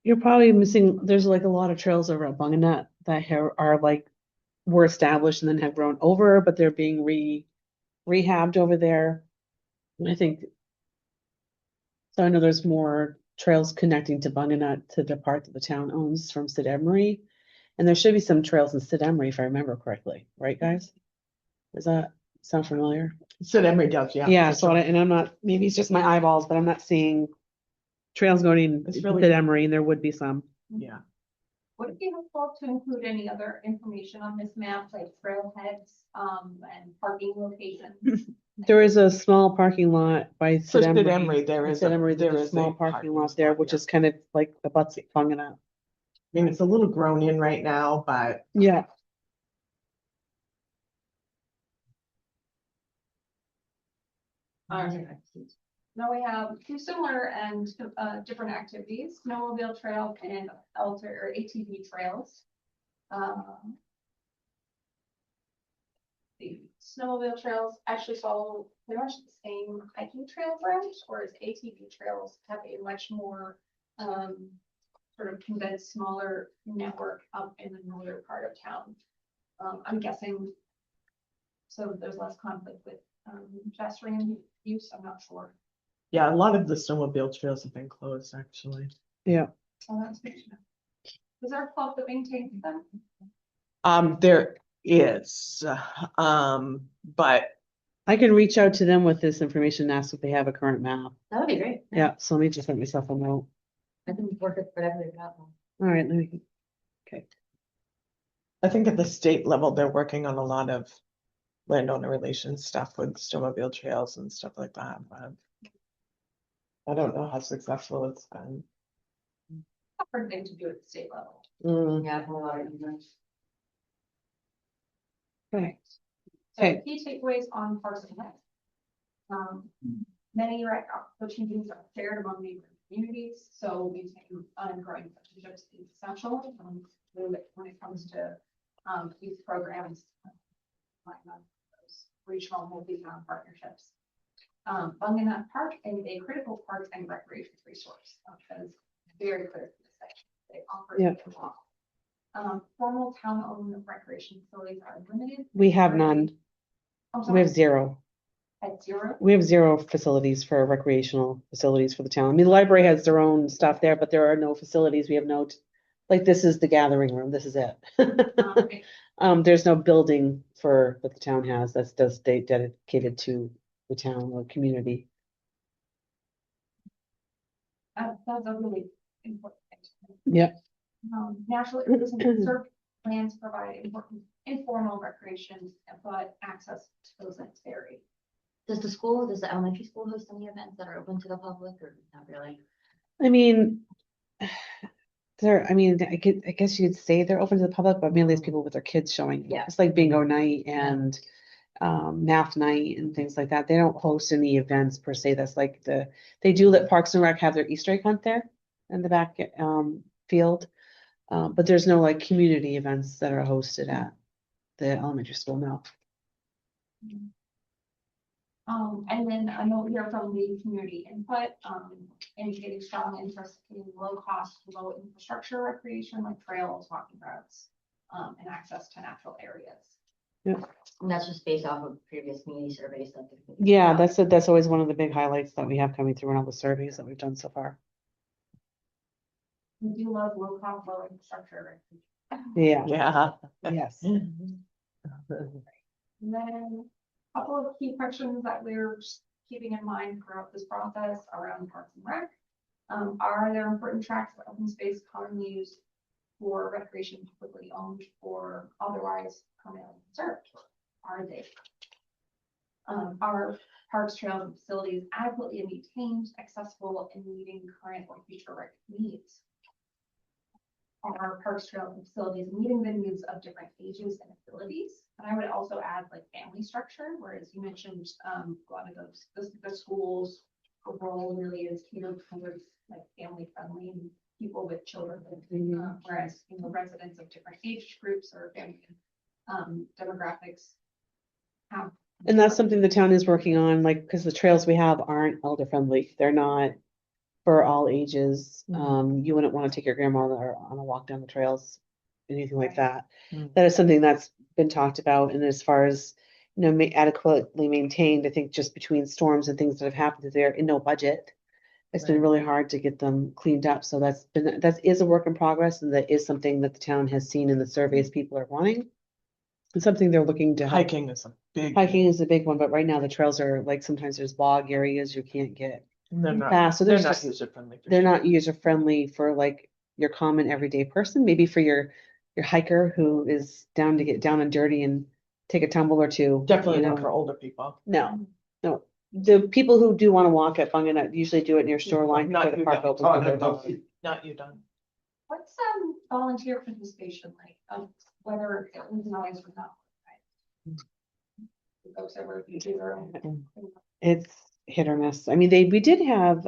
You're probably missing, there's like a lot of trails over at Bunganut that are like, were established and then have grown over, but they're being rehabbed over there. I think. So I know there's more trails connecting to Bunganut to the part that the town owns from Sid Emery. And there should be some trails in Sid Emery, if I remember correctly, right, guys? Does that sound familiar? Sid Emery does, yeah. Yeah, for so sure. and I'm not, maybe it's just my eyeballs, but I'm not seeing trails going in It's to really- Emery, and there would be some. Yeah. Would it be helpful to include any other information on this map, like trailheads, and parking locations? There is a small parking lot by For Sid Sid Emery. Emery, there is. Sid Emery, there there's a is small parking lot there, which yeah. is kind of like the butts of Bunganut. I mean, it's a little grown in right now, but Yeah. Now we have two similar and different activities, snowmobile trail and or ATV trails. The snowmobile trails actually follow pretty much the same hiking trail route, whereas ATV trails have a much more sort of condensed, smaller network up in the northern part of town. I'm guessing so there's less conflict with pedestrian use, I'm not sure. yeah, a lot of the snowmobile trails have been closed, actually. Yeah. Oh, that's good to know. Is there a club that maintains them? There is, but I can reach out to them with this information and ask if they have a current map. That would be great. Yeah, so let me just let myself a note. I can work with whatever they've got. All right, let me, I think at the state level, they're working on a lot of landowner relations stuff with snowmobile trails and stuff like that, but I don't know how successful it's been. Hard thing to do at the state level. Yeah, a lot of them. Right. So Okay. key takeaways on Parks and Rec. Many rec opportunities are shared among neighboring communities, so maintaining growing relationships is essential. When it comes to youth programs, like those regional multi-town partnerships. Bunganut Park is a critical parks and recreation resource. That is very clear from this section. They offer Yeah. it all. Formal town-owned recreation facilities are limited. We have none. I'm We sorry, have zero. at zero. We have zero facilities for recreational facilities for the town. I mean, the library has their own stuff there, but there are no facilities. We have no, like, this is the gathering room. This is it. Okay. There's no building for what the town has that's dedicated to the town or community. That's a really important thing. Yep. Natural areas and conserved lands provide important informal recreation, but access to those lands vary. Does the elementary school host any events that are open to the public or not really? I mean, I guess you'd say they're open to the public, but mainly it's people with their kids showing. Yeah. It's like bingo night and math night and things like that. They don't host any events per se. That's like they do let Parks and Rec have their Easter egg hunt there in the back field. But there's no like community events that are hosted at the elementary school now. And then a note here from the community input, indicating strong interest in low cost, low infrastructure recreation like trails, walking routes, and access to natural areas. And that's just based off of previous community surveys. Yeah, that's always one of the big highlights that we have coming through in all the surveys that we've done so far. We do love low cost, low infrastructure. Yeah. Yeah. Yes. And then a couple of key questions that we're keeping in mind throughout this process around Parks and Rec. Are there important tracts of open space commonly used for recreation publicly owned or otherwise permanently conserved? Are they? Are parks, trails, and facilities adequately maintained, accessible, and meeting current or future rec needs? Are parks, trails, and facilities meeting the needs of different ages and abilities? And I would also add like family structure, whereas you mentioned a lot of the schools role really is catered towards like family friendly and people with children. Whereas residents of different age groups or family demographics have. And that's something the town is working on, like, because the trails we have aren't elder friendly. They're not for all ages. You wouldn't want to take your grandmother on a walk down the trails, anything like that. That is something that's been talked about. And as far as, adequately maintained, I think just between storms and things that have happened there in no budget, it's been really hard to get them cleaned up. So that is a work in progress, and that is something that the town has seen in the surveys people are wanting. It's something they're looking to help. Hiking is a big. Hiking is a big one, but right now the trails are like, sometimes there's bog areas you can't get They're not, past. So they're there's not just, user friendly. they're not user friendly for like your common everyday person, maybe for your hiker who is down to get down and dirty and take a tumble or two. Definitely not for older people. No. The people who do want to walk at Bunganut usually do it near shoreline Not before the you park don't. opens. with their dogs. Not you done. What's volunteer participation like? Whether it was noise or not? The folks that were do their own. It's hit or miss. I mean, we did have,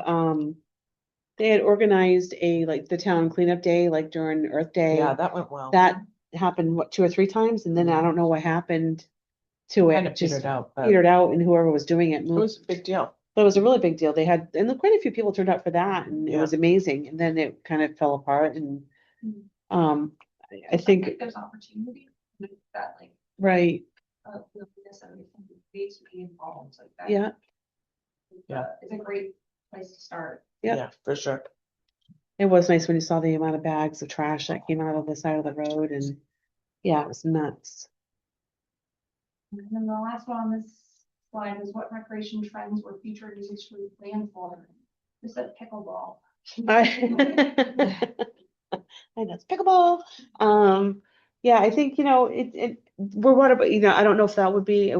they had organized the town cleanup day, like during Earth Day. Yeah, that went well. That happened, 2 or 3 times, and then I don't know what happened to it. Kind of Just petered out, but petered out, and whoever was doing it it moved. was a big deal. But it was a really big deal. They had, and quite a few people turned out for that, and it Yeah. was amazing. And then it kind of fell apart, and I think, There's opportunity that like, right, willingness and needs to be involved like that. yeah, It's a great place to start. Yep. Yeah, for sure. it was nice when you saw the amount of bags of trash that came out of the side of the road, and yeah, it was nuts. And then the last one on this slide is what recreation trends or future uses should we plan for? This said pickleball. I know it's pickleball. Yeah, I think, we're what about, I don't know if that would be,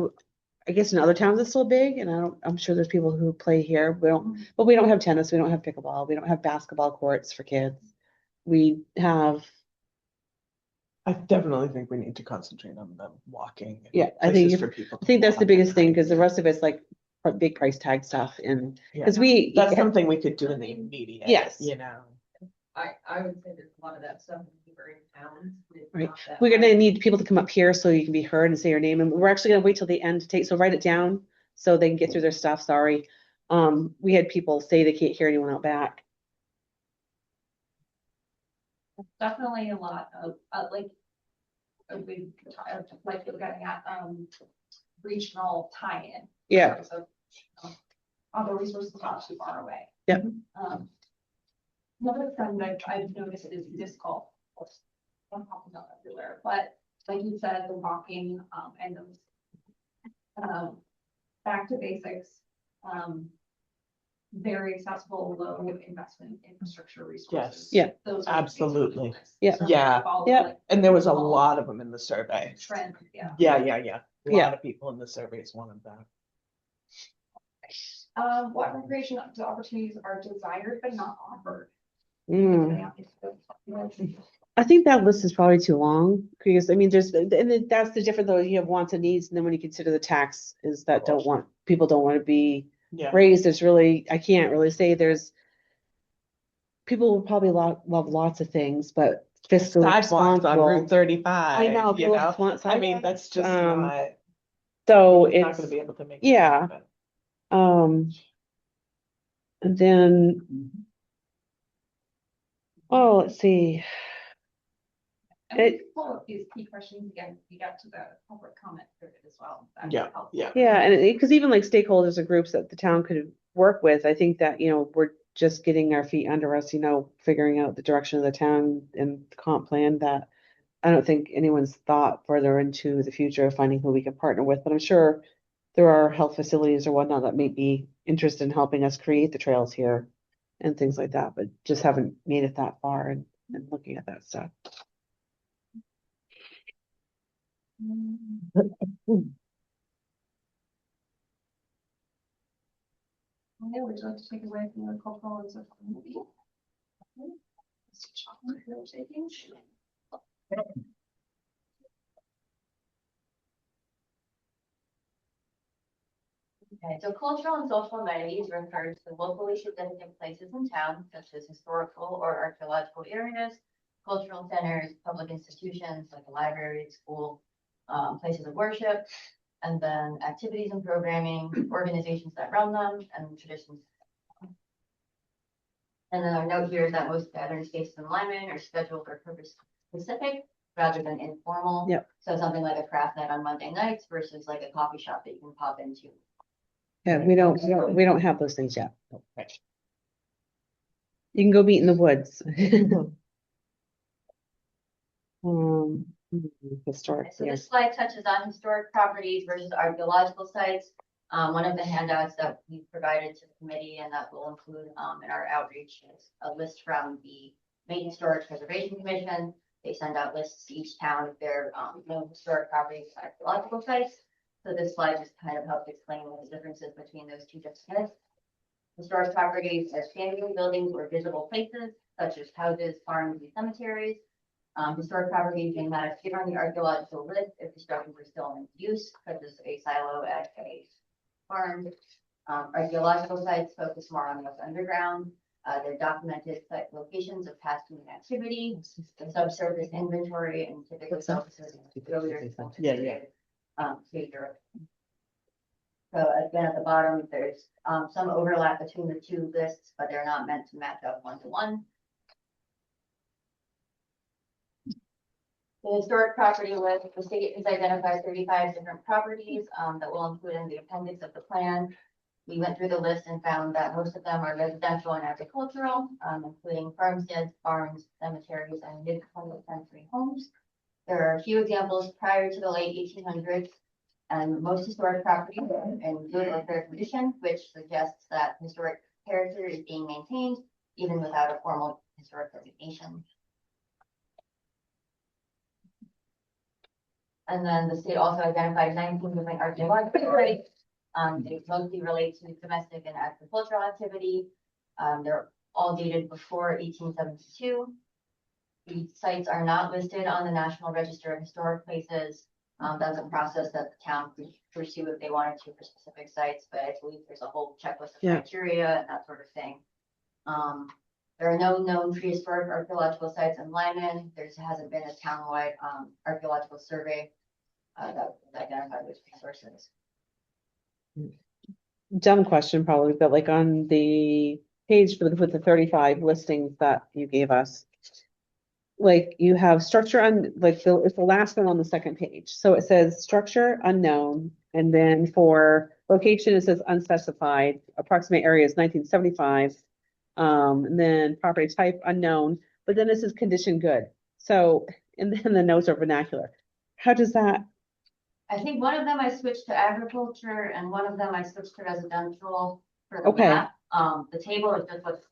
I guess in other towns it's still big, and I'm sure there's people who play here. But we don't have tennis, we don't have pickleball, we don't have basketball courts for kids. We have, I definitely think we need to concentrate on the walking. and Yeah, I think places if- for people I to think that's the walk biggest and thing, hike. because the rest of it's like big price tag stuff, and, Yeah. because we. That's something we could do in the immediate. Yes. You know. I would say there's a lot of that stuff in neighboring towns. It's Right. not that We're gonna hard. need people to come up here so you can be heard and say your name, and we're actually gonna wait till the end to take, so write it down so they can get through their stuff, sorry. We had people say they can't hear anyone out back. Definitely a lot of, like you're getting at, regional tie-in. Yeah. in terms of, other resources not too far away. Yep. Another trend I've noticed is disc golf. Of course, I'm probably not everywhere, but like you said, the walking, and those, back to basics, very accessible, low investment infrastructure resources. Yeah. Those are the things we Absolutely. list. Yeah. So Yeah. follow, Yeah. like, And there was a all lot of them in the survey. Trend, yeah. Yeah. A Yeah. lot of people in the surveys wanted that. What recreation opportunities are desired but not offered? Mm. I think that list is probably too long, because, I mean, there's, and then that's the difference, though, you have wants and needs, and then when you consider the tax is that people don't want to be Yeah. raised, there's really, I can't really say there's. People will probably love lots of things, but fiscally Sidewalks on responsible. Route 35. I know, You people know, want I mean, that's just sidewalks, not, So it's not it's, gonna be able to make. yeah. It happen. And then, oh, let's see. And we can pull up these key questions again, we got to the public comment period as well. That Yeah, would help. yeah. Yeah, and because even like stakeholders or groups that the town could work with, I think that, we're just getting our feet under us, figuring out the direction of the town and the comp plan, that I don't think anyone's thought further into the future of finding who we can partner with, but I'm sure there are health facilities or whatnot that may be interested in helping us create the trails here and things like that, but just haven't made it that far and looking at that stuff. Okay, would you like to take away from the cultural and social community? Okay. Mr. Chapman, you're taking. Okay, so cultural and social amenities refer to locally significant places in town, such as historical or archaeological areas, cultural centers, public institutions like a library, school, places of worship, and then activities and programming, organizations that run them, and traditions. And then our note here is that most gathering spaces in Lyman are scheduled for purpose specific rather than informal. Yep. So something like a craft night on Monday nights versus like a coffee shop that you can pop into. Yeah, we don't have those things yet. You can go meet in the woods. Historic, So yeah. this slide touches on historic properties versus archaeological sites. One of the handouts that we provided to the committee and that will include in our outreach is a list from the Maine Historic Preservation Commission. They send out lists to each town if they're known historic properties and archaeological sites. So this slide just kind of helps explain what the differences between those two definitions. Historic properties are standing buildings or visible places such as houses, farms, and cemeteries. Historic properties may not appear on the archaeological list if the structures are still in use, such as a silo at a farm. Archaeological sites focus more on what's underground. They're documented site locations of past human activity, the subsurface inventory, and typically focuses on Yeah. figure. So again, at the bottom, there's some overlap between the two lists, but they're not meant to match up one-to-one. The historic property list, the state has identified 35 different properties that will include in the appendix of the plan. We went through the list and found that most of them are residential and agricultural, including farmsteads, farms, cemeteries, and mid-20th century homes. There are a few examples prior to the late 1800s, and most historic properties are in good or fair condition, which suggests that historic character is being maintained even without a formal historic designation. And then the state also identified 19 different archaeological sites. They mostly relate to domestic and agricultural activity. They're all dated before 1872. These sites are not listed on the National Register of Historic Places. That's a process that the town could pursue if they wanted to for specific sites, but I believe there's a whole checklist of Yeah. criteria and that sort of thing. There are no known prehistoric archaeological sites in Lyman. There hasn't been a townwide archaeological survey that would identify those resources. Dumb question probably, but like on the page with the 35 listings that you gave us. Like you have structure on, like it's the last one on the second page. So it says structure unknown. And then for location, it says unspecified, approximate area is 1975. And then property type unknown, but then this is condition good. So, and then the notes are vernacular. How does that? I think one of them I switched to agriculture and one of them I switched to residential for the Okay. map. The table is just what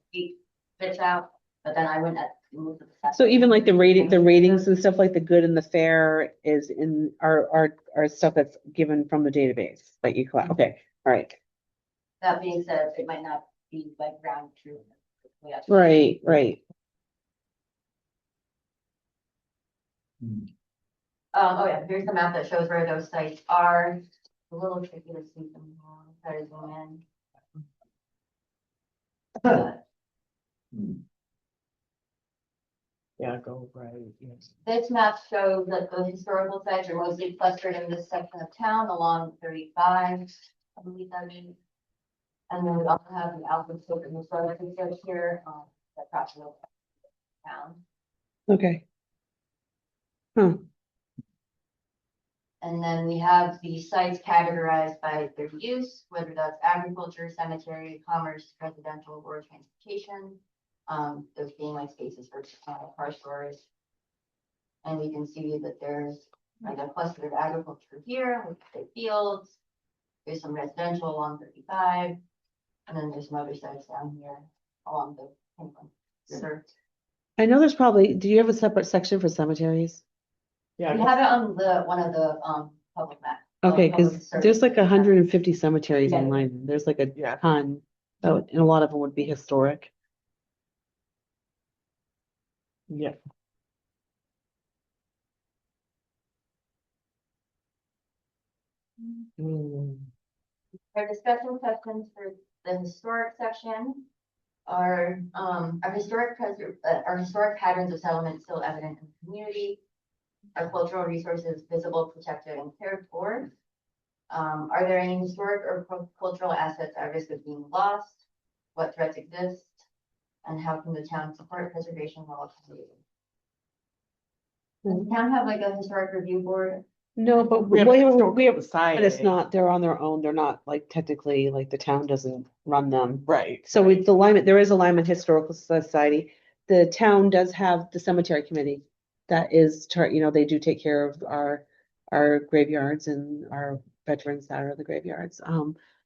spits out, but then I went at. moved to the So even like the section. ratings and stuff like the good and the fair is in are stuff that's given from the database that you collect. Okay, all right. That being said, it might not be like ground true. Right, right. Oh yeah, here's the map that shows where those sites are. A little tricky to see them. Try to zoom in. Yeah, go right, yes. This map shows that the historical sites are mostly clustered in this section of town along 35, I believe that is. And then we also have the Alfred Slope and the Historic Research here, that crosses over town. Okay. Huh. And then we have the sites categorized by their use, whether that's agriculture, cemetery, commerce, residential, or transportation. Those being like spaces for car storage. And we can see that there's like a cluster of agriculture here with the fields. There's some residential along 35. And then there's some other sites down here along the Pinklin River. I know there's probably, do you have a separate section for cemeteries? We Yeah, have it on one of the public maps. Okay, public because survey. there's like 150 cemeteries Yeah. in Lyman. There's like a Yeah. ton, and a lot of them would be historic. yeah. Mm. Our discussion questions for the historic section are historic patterns of settlement still evident in the community? Are cultural resources visible, protected, and cared for? Are there any historic or cultural assets at risk of being lost? What threats exist? And how can the town support preservation while community? Does the town have like a historic review board? No, but We have a historical but it's society. not, they're on their own. They're not like technically, like the town doesn't run them. Right. So with the Lyman, there is a Lyman Historical Society. The town does have the cemetery committee. That is, they do take care of our graveyards and our veterans that are in the graveyards.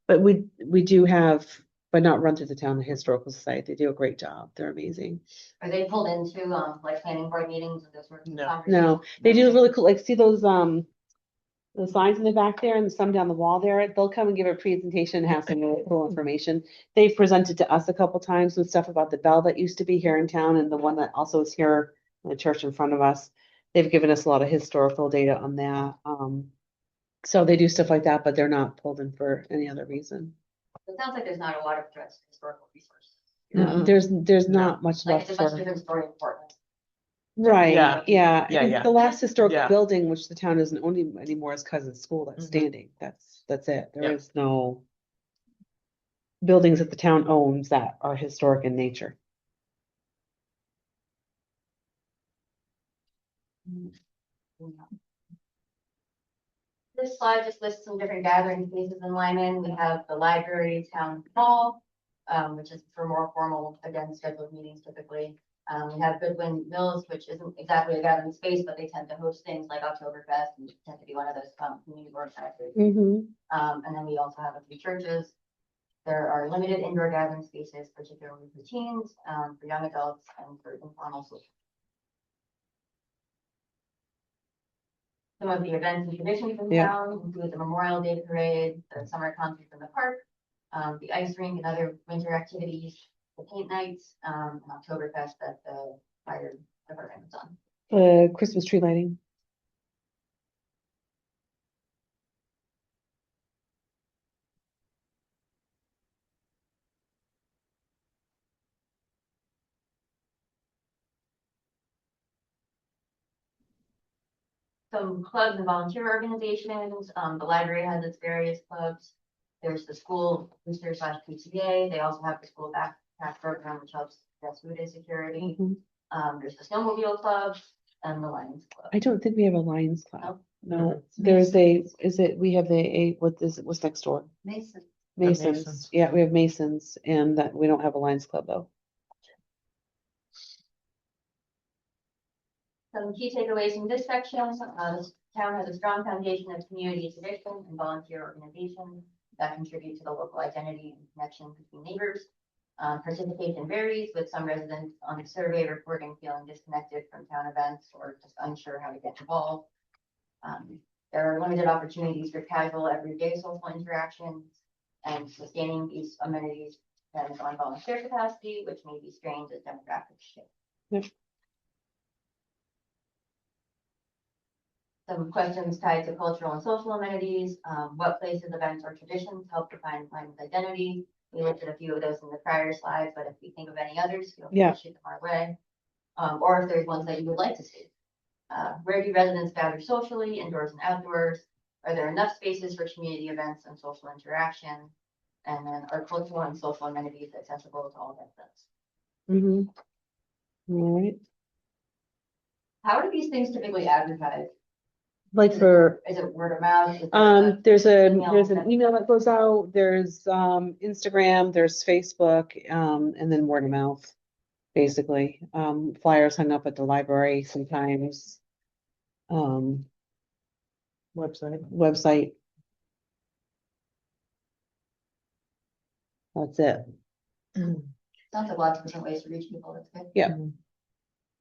But we do have, but not run through the town, the Historical Society. They do a great job. They're amazing. Are they pulled into like planning board meetings and those sorts of No. conversations? No, they do really cool, like see those the signs in the back there and some down the wall there, they'll come and give a presentation and have some really cool information. They've presented to us a couple times with stuff about the bell that used to be here in town and the one that also is here in the church in front of us. They've given us a lot of historical data on that. So they do stuff like that, but they're not pulled in for any other reason. It sounds like there's not a lot of threats to historical resources. There's not much Like left it's a much for. different story in Portland. Right, Yeah. yeah. Yeah, And yeah. the last historical Yeah. building, which the town doesn't own anymore, is Cousins School that's Mhm. standing. That's it. There Yeah. is no buildings that the town owns that are historic in nature. This slide just lists some different gathering spaces in Lyman. We have the library, town hall, which is for more formal, again, scheduled meetings typically. We have Goodwin Mills, which isn't exactly a gathering space, but they tend to host things like Oktoberfest and tend to be one of those community organizers. And then we also have a few churches. There are limited indoor gathering spaces, particularly for teens, for young adults, and for informal social. Some of the events and traditions in Yeah. town include the Memorial Day Parade, the summer concert in the park, the ice rink and other winter activities, the paint nights, and Oktoberfest that the fire department is on. Christmas tree lighting. Some clubs and volunteer organizations, the library has its various clubs. There's the school booster / PTA, they also have the school backpack program, which helps address food insecurity. Mhm. There's the snowmobile club and the Lions Club. I don't think we have a Lions Club. No? No, there's we have what's next door? Mason. Masons. Masons. Yeah, we have Masons and that we don't have a Lions Club though. Some key takeaways from this section, this town has a strong foundation of community tradition and volunteer organizations that contribute to the local identity and connection between neighbors. Participation varies, with some residents on the survey reporting feeling disconnected from town events or just unsure how to get involved. There are limited opportunities for casual, everyday social interactions, and sustaining these amenities depends on volunteer capacity, which may be strained as demographics shift. Yep. Some questions tied to cultural and social amenities, what places, events, or traditions help define Lyman's identity? We looked at a few of those in the prior slide, but if we think of any others, feel free Yeah. to shoot them our way. Or if there's ones that you would like to see. Where do residents gather socially, indoors and outdoors? Are there enough spaces for community events and social interaction? And then are cultural and social amenities accessible to all residents? Mm-hmm. All right. How are these things typically advertised? Like for Is it word of mouth? Is it, there's email an that- email that goes out, there's Instagram, there's Facebook, and then word of mouth, basically. Flyers hung up at the library sometimes. Website. That's it. Sounds like lots of different ways to reach people. That's good. Yeah.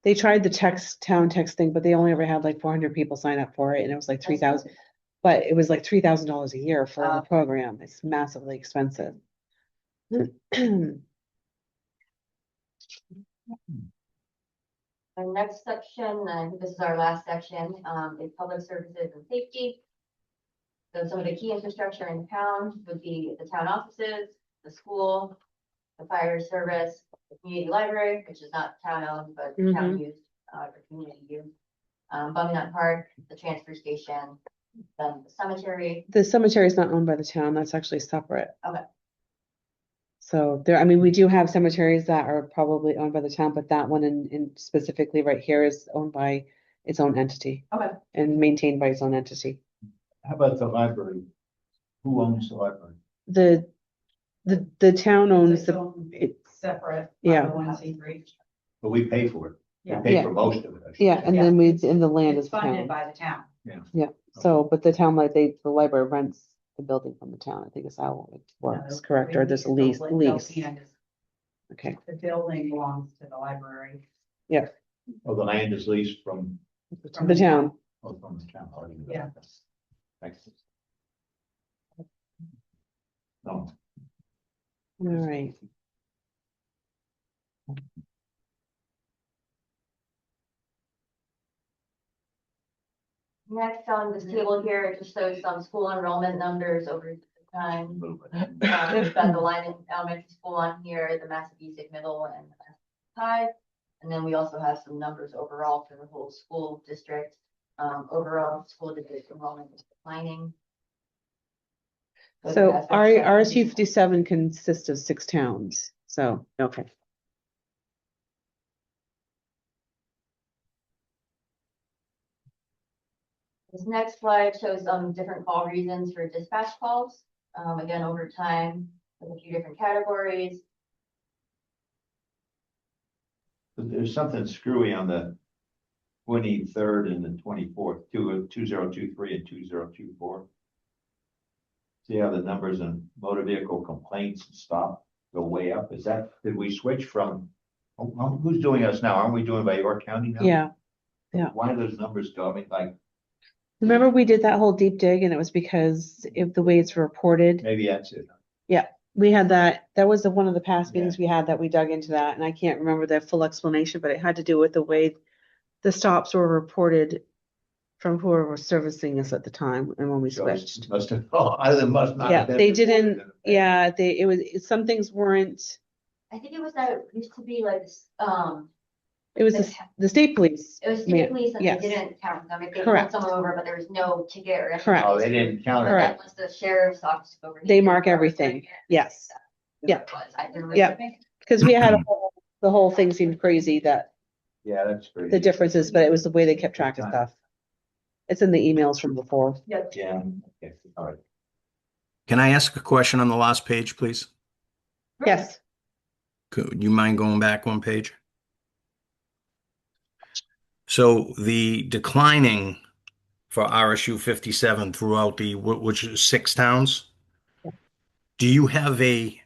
They tried the town text thing, but they only ever had like 400 people sign up for it, and it was like 3,000. But it was like $3,000 a year for the Wow. program. It's massively expensive. Our next section, I think this is our last section, is public services and safety. So some of the key infrastructure in town would be the town offices, the school, the fire service, the community library, which is not town owned, but town used, for community use. Bumming Park, the transfer station, then the cemetery. The cemetery is not owned by the town. That's actually separate. Okay. So there, I mean, we do have cemeteries that are probably owned by the town, but that one in specifically right here is owned by its own entity. Okay. And maintained by its own entity. How about the library? Who owns the library? The town owns it. Separate. Yeah. 501(c)(3). But we pay for it. We Yeah. pay Yeah. for most of it. I should Yeah, say. and then in the land It's is the funded town. by the town. So, but the town, like the library rents the building from the town, I think is how it works, correct? Or there's a lease. Okay, The building belongs to the library. Oh, the land is leased from, the town. oh, from the town. Oh, I didn't know Yeah. that. Thanks. No, All right. Next on this table here, it just shows some school enrollment numbers over time. a little bit. We've got the Lyman Elementary School on here, the Massabesic Middle and the High. And then we also have some numbers overall for the whole school district. Overall school district enrollment is declining. So that's our section. RSU 57 consists of 6 towns, so, okay. This next slide shows different call reasons for dispatch calls. Again, over time, with a few different categories. But there's something screwy on the 23rd and the 24th, 2023 and 2024. See how the numbers on motor vehicle complaints and stop go way up? Is that, did we switch from, who's doing us now? Aren't we doing by York County now? Yeah, yeah. Why do those numbers go? I mean, like, Remember we did that whole deep dig and it was because if the way it's reported, Maybe that's it. we had that was one of the past Yeah. meetings we had that we dug into that, and I can't remember the full explanation, but it had to do with the way the stops were reported from whoever was servicing us at the time and when we So switched. Must have, either must not Yeah, have been they reported didn't, in the past. yeah, some things weren't, I think it was that, it used to be like, it was the state police. it was man- state police and yes. they didn't count them, if they Correct. pulled someone over, but there was no ticket or anything. Correct. Oh, they didn't count it. But then Correct. once the sheriff's office took over. They mark everything. Yes. Yeah. Yeah. Because we had the whole thing seemed crazy that Yeah, that's crazy. the differences, but it was the way they kept track of stuff. It's in the emails from before. Yeah, okay, all right. Can I ask a question on the last page, please? Yes. Could you mind going back one page? So the declining for RSU 57 throughout which is 6 towns? Do you have a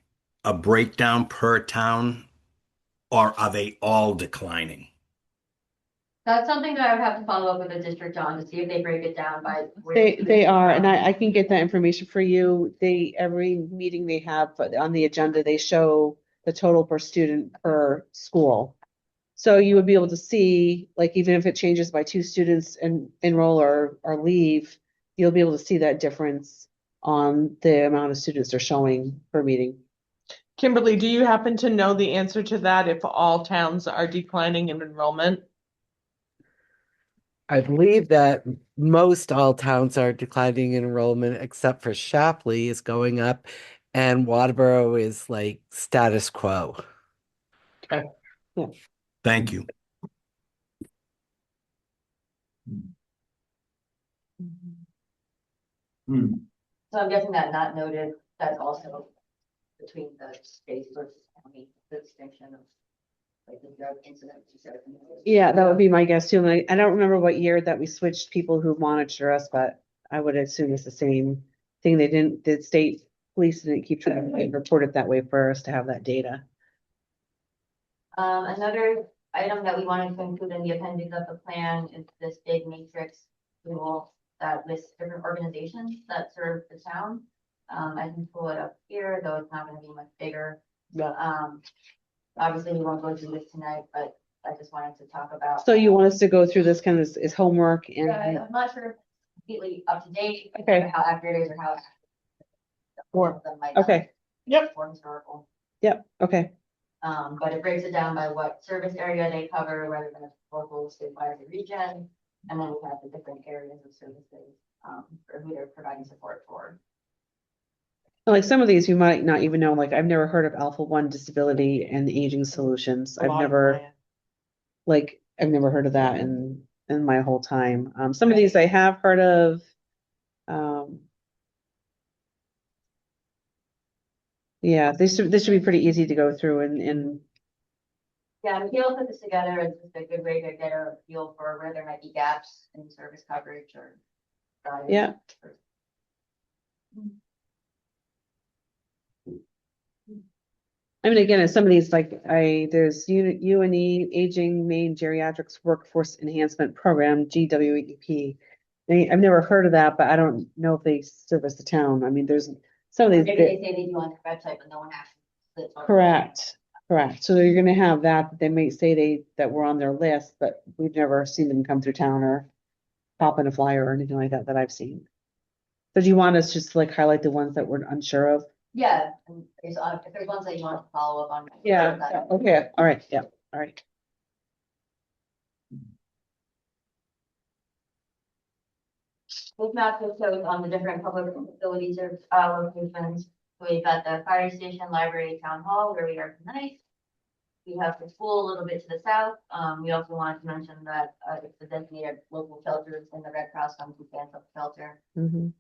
breakdown per town, or are they all declining? That's something that I would have to follow up with the district on to see if they break it down by. They are, and I can get that information for you. Every meeting they have on the agenda, they show the total per student per school. So you would be able to see, like, even if it changes by 2 students and enroll or leave, you'll be able to see that difference on the amount of students they're showing per meeting. Kimberly, do you happen to know the answer to that if all towns are declining in enrollment? I believe that most all towns are declining in enrollment except for Shapley is going up and Waterboro is like status quo. Okay. Yeah. Thank you. Hmm. So I'm guessing that not noted, that's also between the state versus county, the distinction of like the drug incident. You said. Yeah, that would be my guess too. And I don't remember what year that we switched people who monitor us, but I would assume it's the same thing. The state police didn't keep trying to report it that way for us to have that data. Another item that we wanted to include in the appendix of the plan is this big matrix tool that lists different organizations that serve the town. I can pull it up here, though it's not gonna be much bigger. Yeah. Obviously, we won't go through this tonight, but I just wanted to talk about. So you want us to go through this kind of as homework and Yeah, I'm not sure if it's completely up to date. Okay. Or how accurate it is or how. Or- Them might okay. Yep. Or historical. Yep, okay. But it breaks it down by what service area they cover, whether it's local, statewide, or region. And then we have the different areas of services, for who they're providing support for. Like some of these you might not even know, like I've never heard of Alpha One Disability and Aging Solutions. A lot of I've never heard of that in my whole time. Some of these I have heard of. Yeah, this should be pretty easy to go through and Yeah, Michaela put this together as just a good way to get a feel for where there might be gaps in service coverage or. Yeah. I mean, again, some of these, like there's UNE Aging Maine Geriatrics Workforce Enhancement Program, GWEP. I've never heard of that, but I don't know if they service the town. I mean, there's some of these. Maybe they say they do on their website, but no one actually. sits on it. Correct. So you're gonna have that they may say that we're on their list, but we've never seen them come through town or pop in a flyer or anything like that I've seen. So do you want us just to like highlight the ones that we're unsure of? Yeah, and if there's ones that you want to follow up on. Yeah, okay, all right, yeah, all right. This map just shows on the different public facilities or locations. So we've got the fire station, library, town hall, where we are tonight. We have the school a little bit to the south. We also wanted to mention that it's the designated local shelters in the Red Cross comes to stand up shelter. Mhm.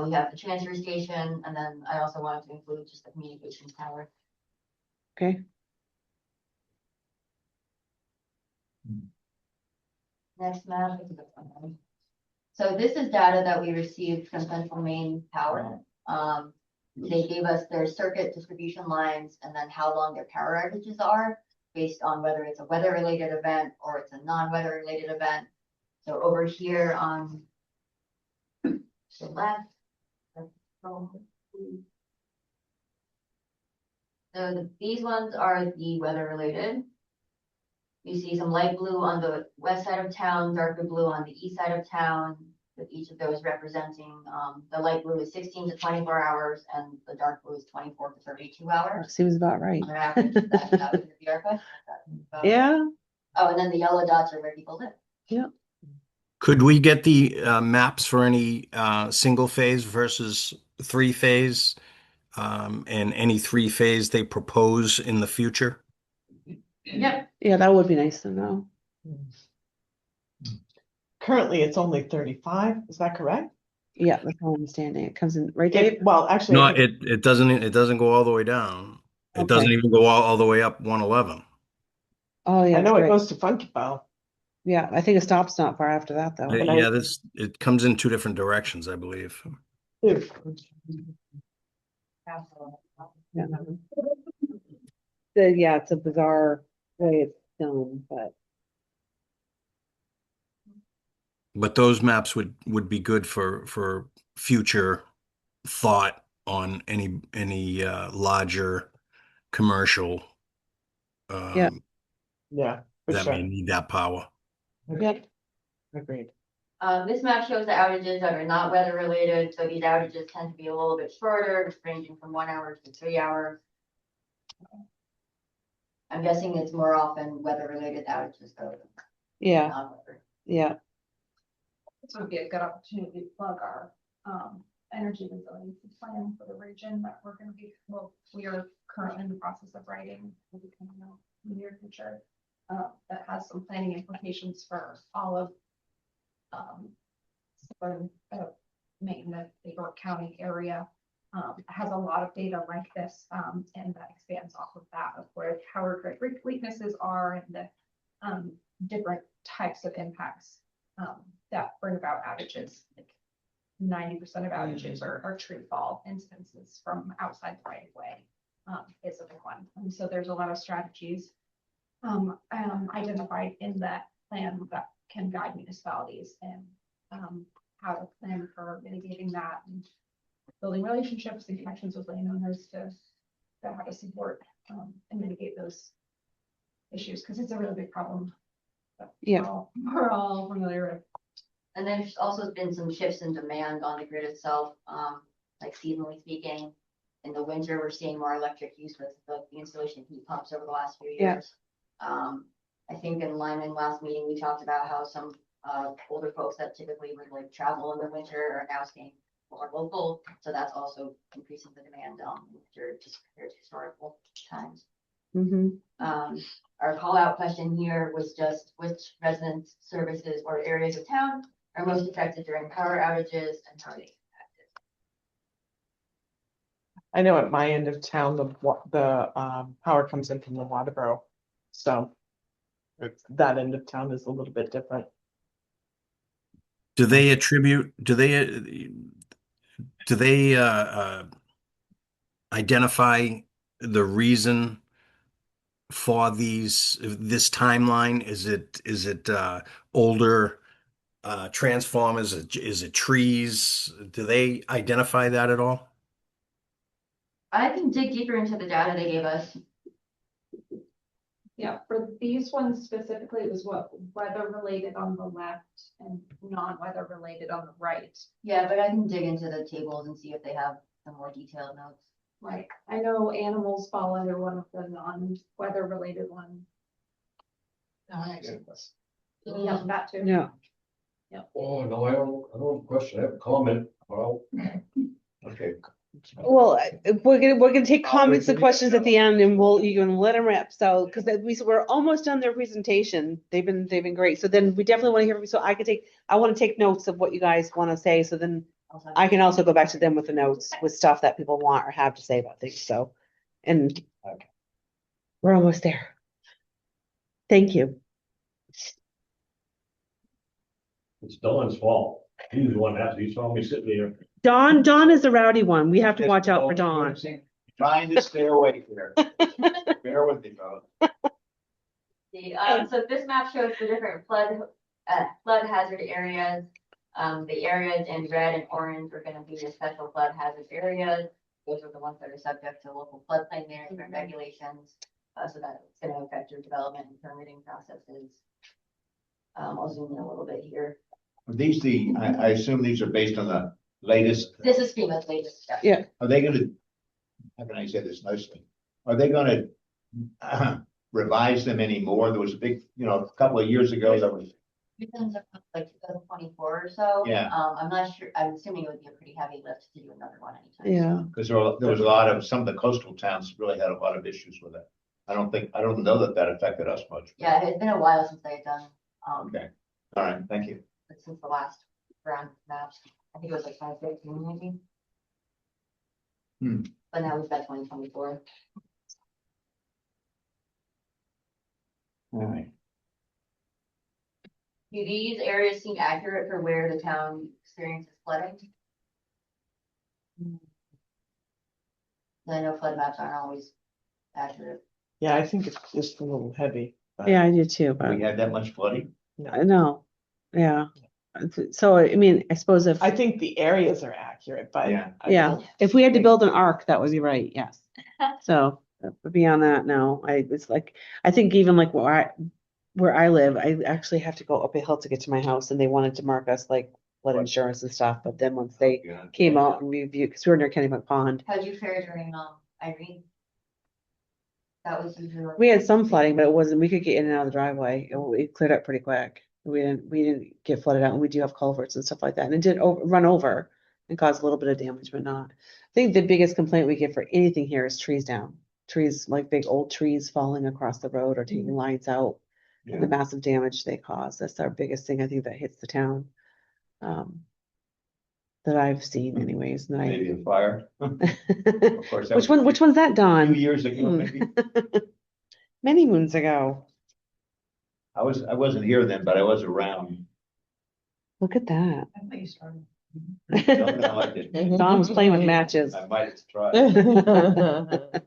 We have the transfer station, and then I also wanted to include just the communications tower. Okay, Next map is this one. So this is data that we received from Central Maine Power. They gave us their circuit distribution lines and then how long their power outages are based on whether it's a weather-related event or it's a non-weather related event. So over here on the left. So these ones are the weather related. You see some light blue on the west side of town, darker blue on the east side of town, with each of those representing, the light blue is 16 to 24 hours and the dark blue is 24 to 32 hours. Seems about right. On average, that was in the ARPA. Yeah, Oh, and then the yellow dots are where people live. Could we get the maps for any single phase versus three phase, and any three phase they propose in the future? Yep. yeah, that would be nice to know. Currently, it's only 35, is that correct? Yeah, that's my understanding. It comes in, right, Dave? Well, actually, No, I think- it doesn't go all the way down. It doesn't Okay. even go all the way up 111. Oh, yeah. I know that's it right. goes to Funky Bow. Yeah, I think it stops not far after that, though. And I- Yeah, it comes in two different directions, I believe. Yeah. Yeah, it's a bizarre way it's done, but But those maps would be good for future thought on any larger commercial Yeah. Yeah, for that may sure. need that power. Yep. Agreed. This map shows the outages that are not weather related, so these outages tend to be a little bit shorter, ranging from 1 hour to 3 hours. I'm guessing it's more often weather related outages though. than Yeah, non-weather. yeah, This would be a good opportunity to plug our energy resiliency plan for the region that we're gonna be, well, we are currently in the process of writing, will be coming out in the near future. That has some planning implications for all of southern Maine, the York County area. Has a lot of data like this, and that expands off of that, of where our great weaknesses are and the different types of impacts that bring about outages. Like 90% of outages are tree fall instances from outside the right of way. Is a big one, and so there's a lot of strategies identified in that plan that can guide municipalities and how to plan for mitigating that and building relationships and connections with landowners to how to support and mitigate those issues, because it's a really big problem. that Yeah. we're all familiar with. And there's also been some shifts in demand on the grid itself, like seasonally speaking. In the winter, we're seeing more electric use with the installation of heat pumps over the last few Yeah. years. I think in Lyman last meeting, we talked about how some older folks that typically would like travel in the winter are now staying more local. So that's also increasing the demand in winter just compared to historical times. hmm Our call out question here was just which residents, services, or areas of town are most affected during power outages and how they impacted. I know at my end of town, the power comes in from the Waterboro, so that end of town is a little bit different. Do they identify the reason for this timeline? Is it older transformers? Is it trees? Do they identify that at all? I can dig deeper into the data they gave us. Yeah, for these ones specifically, it was what weather related on the left and non-weather related on the right. Yeah, but I can dig into the tables and see if they have some more detailed notes. Like, I know animals fall under one of the non-weather related ones. Yeah, that too. Yeah. Oh, no, I don't question, I have a comment, well, okay. Well, we're gonna take comments and questions at the end, and you can let them rip. So, because we're almost done their presentation, they've been great. So then we definitely want to hear from you. So I want to take notes of what you guys want to say. So then I can also go back to them with the notes with stuff that people want or have to say about things. So, and we're almost there. Thank you. It's Don's fault, he's the one that, he saw me sitting there. Dawn is the rowdy one. We have to watch out for Dawn. Trying to stay awake here. Bear with me, folks. So this map shows the different flood hazard areas. The areas in red and orange are gonna be the special flood hazard areas. Those are the ones that are subject to local floodplain management regulations. So that's gonna affect your development and permitting processes. I'll zoom in a little bit here. Are these I assume these are based on the latest, This is FEMA's latest stuff. Yeah. are they gonna, how can I say this nicely? Are they gonna revise them anymore? There was a big, a couple of years ago, that was, Like 2024 or so. Yeah. I'm not sure, I'm assuming it would be a pretty heavy lift to do another one anytime. Yeah. because there was a lot of, some of the coastal towns really had a lot of issues with it. I don't know that affected us much. Yeah, it's been a while since I've done, Okay, all right, thank you. since the last round of maps. I think it was like 2015 maybe. Hmm. But now we've got 2024. All right. Do these areas seem accurate for where the town experiences flooding? I know flood maps aren't always accurate. Yeah, I think it's just a little heavy. but- Yeah, I do too, We but had that much flooding? I know, yeah. So, I mean, I suppose if, I think the areas are accurate, but. Yeah. I yeah, don't if we had to think- build an arc, that would be right, yes. So, but beyond that, no, it's like, I think even like where I live, I actually have to go up a hill to get to my house, and they wanted to mark us like flood insurance and stuff, but then once they Yeah. came out and reviewed, because we were near Kennybunk Pond, How'd you fare during, Irene? That was usually. we had some flooding, but it wasn't, we could get in and out of the driveway, it cleared up pretty quick. We didn't get flooded out, and we do have culverts and stuff like that, and it did run over and cause a little bit of damage, but not. I think the biggest complaint we get for anything here is trees down. Trees, like big old trees falling across the road or taking lines out, Yeah. the massive damage they cause. That's our biggest thing, I think, that hits the town. That I've seen anyways, and Maybe a fire. Of course. that Which was one, which one's that, A Don? few years ago, maybe. Many moons ago. I wasn't here then, but I was around. Look at that. I thought you started. No, I didn't. Don was playing with matches. I might have tried.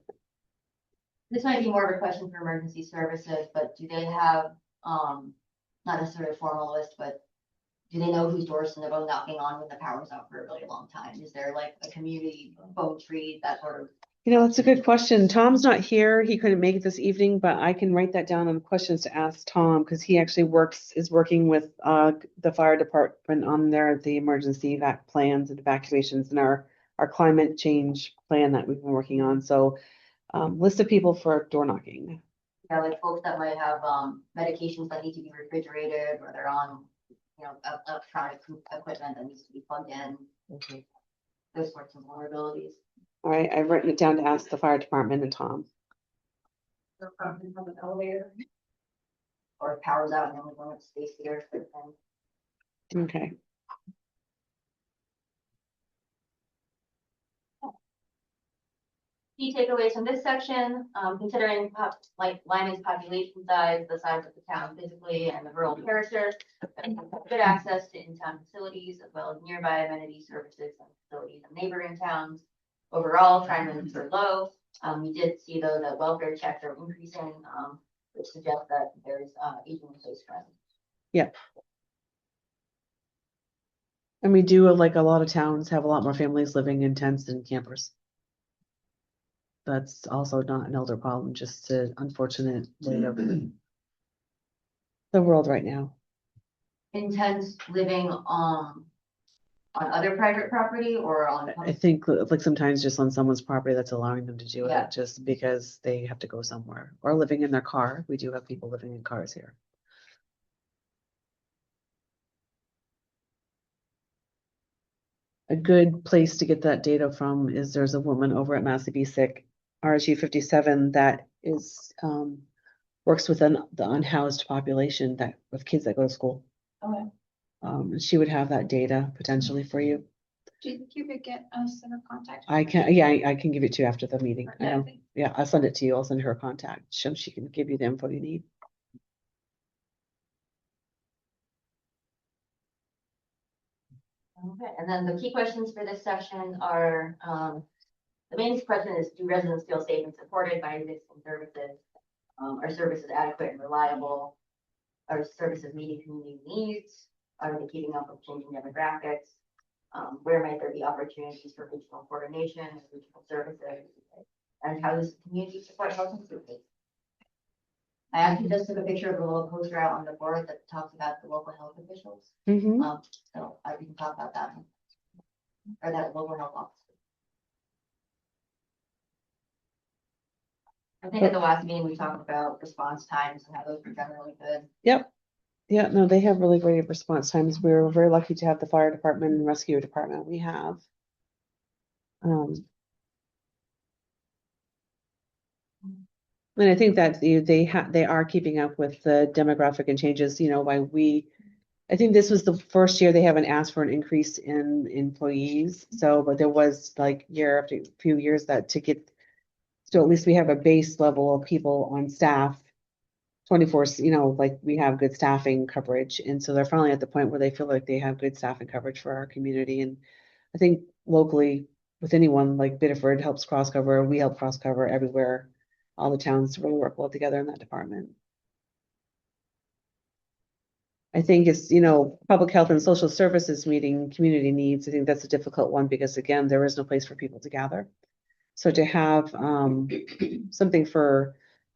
This might be more of a question for emergency services, but do they have, not necessarily a formal list, but do they know whose doors to go knocking on when the power's out for a really long time? Is there like a community phone tree, that sort of? That's a good question. Tom's not here. He couldn't make it this evening, but I can write that down on questions to ask Tom, because he actually is working with the fire department on the emergency plans and evacuations and our climate change plan that we've been working on. So list of people for door knocking. Yeah, like folks that might have medications that need to be refrigerated, or they're on, electronic equipment that needs to be plugged in. Those sorts of vulnerabilities. All right, I've written it down to ask the fire department and Tom. Or from an elevator. Or if power's out and then we're going to space heaters, but then. Okay. Key takeaways from this section, considering Lyman's population size, the size of the town physically, and the rural character, good access to in-town facilities as well as nearby amenity services and facilities in neighboring towns. Overall, crime rates are low. We did see though that welfare checks are increasing, which suggests that there's aging in place trend. Yep. And we do, like a lot of towns, have a lot more families living in tents than campers. That's also not an elder problem, just an unfortunate way of the world right now. Intense living on other private property or on. I think like sometimes just on someone's property that's allowing them to do Yeah. it just because they have to go somewhere, or living in their car. We do have people living in cars here. A good place to get that data from is there's a woman over at Massey BSIC, RSU 57, that is works with the unhoused population of kids that go to school. Okay. She would have that data potentially for you. Do you think you could get us in a contact? I can, yeah, I can give it to you after the meeting. I know. Okay. Yeah, I'll send it to you. I'll send her a contact. She can give you the info you need. Okay, and then the key questions for this section are, the main question is, do residents feel safe and supported by existing services? Are services adequate and reliable? Are services meeting community needs? Are they keeping up with changing demographics? Where might there be opportunities for regional coordination and regional services? And how does the community support health and safety? I actually just took a picture of a little poster out on the board that talks about the local health officials. Mhm. So we can talk about that. Or that local health officer. I think at the last meeting, we talked about response times and how those were generally good. Yep. Yeah, no, they have really great response times. We're very lucky to have the fire department and rescue department we have. And I think that they are keeping up with the demographic and changes, you know, I think this was the first year they haven't asked for an increase in employees. So, but there was like year after few years that to get, so at least we have a base level of people on staff. 24, you know, like we have good staffing coverage. And so they're finally at the point where they feel like they have good staffing coverage for our community. And I think locally with anyone like Biddeford helps cross cover, we help cross cover everywhere. All the towns really work well together in that department. I think it's, you know, public health and social services meeting community needs. I think that's a difficult one because again, there is no place for people to gather. So to have something for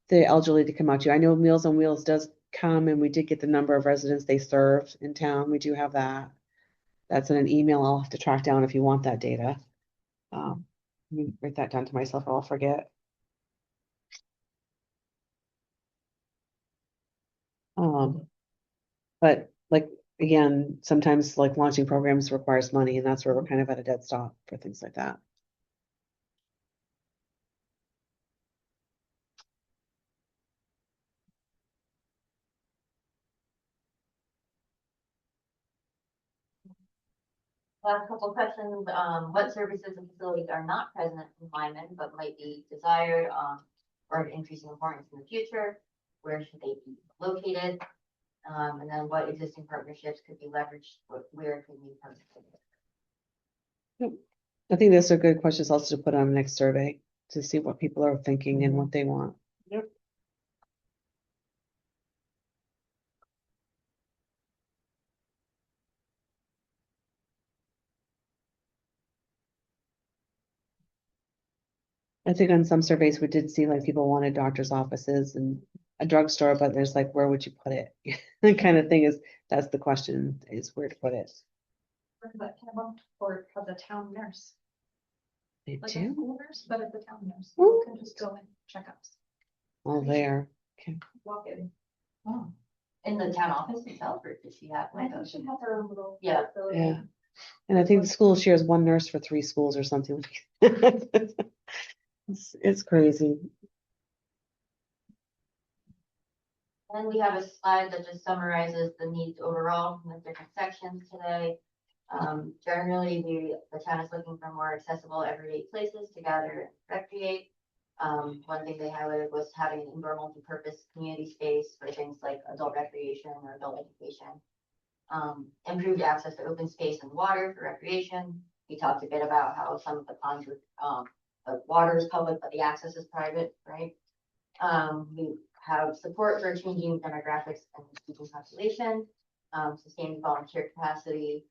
the elderly to come out to, I know Meals on Wheels does come and we did get the number of residents they serve in town. We do have that. That's in an email. I'll have to track down if you want that data. Let me write that down to myself or I'll forget. But like, again, sometimes like launching programs requires money and that's where we're kind of at a dead stop for things like that. Last couple of questions, what services and facilities are not present in Lyman, but might be desired, or of increasing importance in the future? Where should they be located? And then what existing partnerships could be leveraged, where could new partnerships? I think those are good questions also to put on the next survey to see what people are thinking and what they want. Yep. I think on some surveys, we did see like people wanted doctor's offices and a drugstore, but there's like, where would you put it? The kind of thing is, that's the question, is where to put it. Or of the town nurse, They like a do? school nurse, but it's a town nurse. Ooh. You can just go in checkups, Oh, there. Okay. walk in. Oh. In the town office itself, or does she have I like think a? she has her own little. Yeah. facility. Yeah. And I think the school shares one nurse for 3 schools or something. It's crazy. And we have a slide that just summarizes the needs overall from the different sections today. Generally, the town is looking for more accessible everyday places to gather and recreate. One thing they highlighted was having an indoor multi-purpose community space for things like adult recreation or adult education. Improved access to open space and water for recreation. We talked a bit about how some of the ponds are, the water is public, but the access is private, right? We have support for changing demographics and student population, sustained volunteer capacity,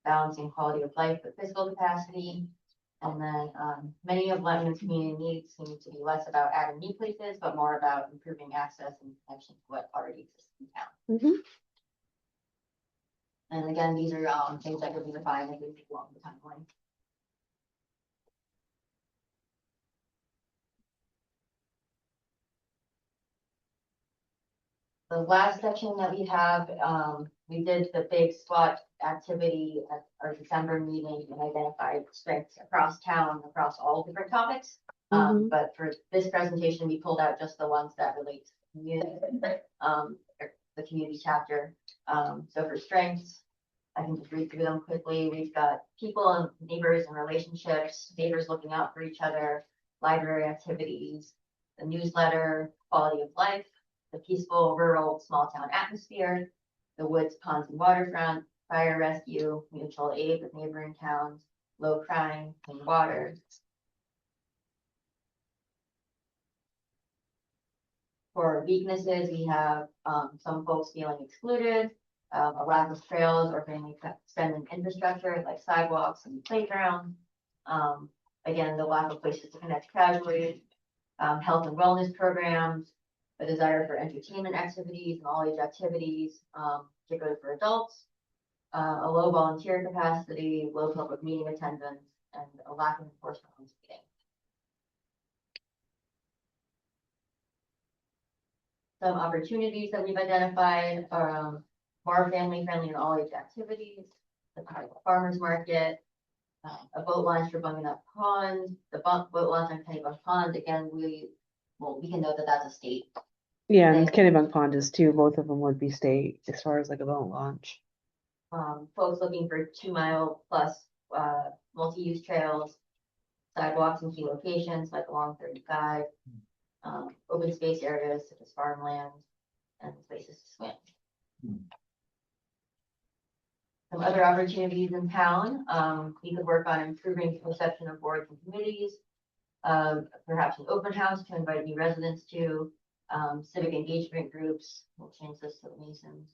balancing quality of life with physical capacity. And then many of Lebanon's community needs seem to be less about adding new places, but more about improving access and connection to what already exists in town. Mhm. And again, these are things that could be refined as we move along the timeline. The last section that we have, we did the big SWOT activity at our December meeting and identified strengths across town, across all different topics. Mhm. But for this presentation, we pulled out just the ones that relate to the community, the community chapter. So for strengths, I can just read through them quickly. We've got people and neighbors and relationships, neighbors looking out for each other, library activities, the newsletter, quality of life, the peaceful rural small town atmosphere, the woods, ponds and waterfront, fire rescue, mutual aid with neighboring towns, low crime, clean water. For weaknesses, we have some folks feeling excluded, A lack of trails or family-friendly infrastructure like sidewalks and playgrounds. Again, the lack of places to connect casually, health and wellness programs, a desire for entertainment activities and all age activities, particularly for adults, a low volunteer capacity, low public meeting attendance, and a lack of enforcement on speeding. Some opportunities that we've identified are more family-friendly and all age activities, the farmers market, a boat launch for Bunganuck Pond, the boat launch on Kennybunk Pond. Again, we can note that that's a state. Yeah, and Kennebunk Pond is too. Both of them would be state as far as like a boat launch. Folks looking for 2 mile plus multi-use trails, sidewalks in key locations like along 35, open space areas such as farmland, and places to swim. Some other opportunities in town, we could work on improving perception of boards and committees, perhaps an open house to invite new residents to, civic engagement groups. We'll change this to the Masons.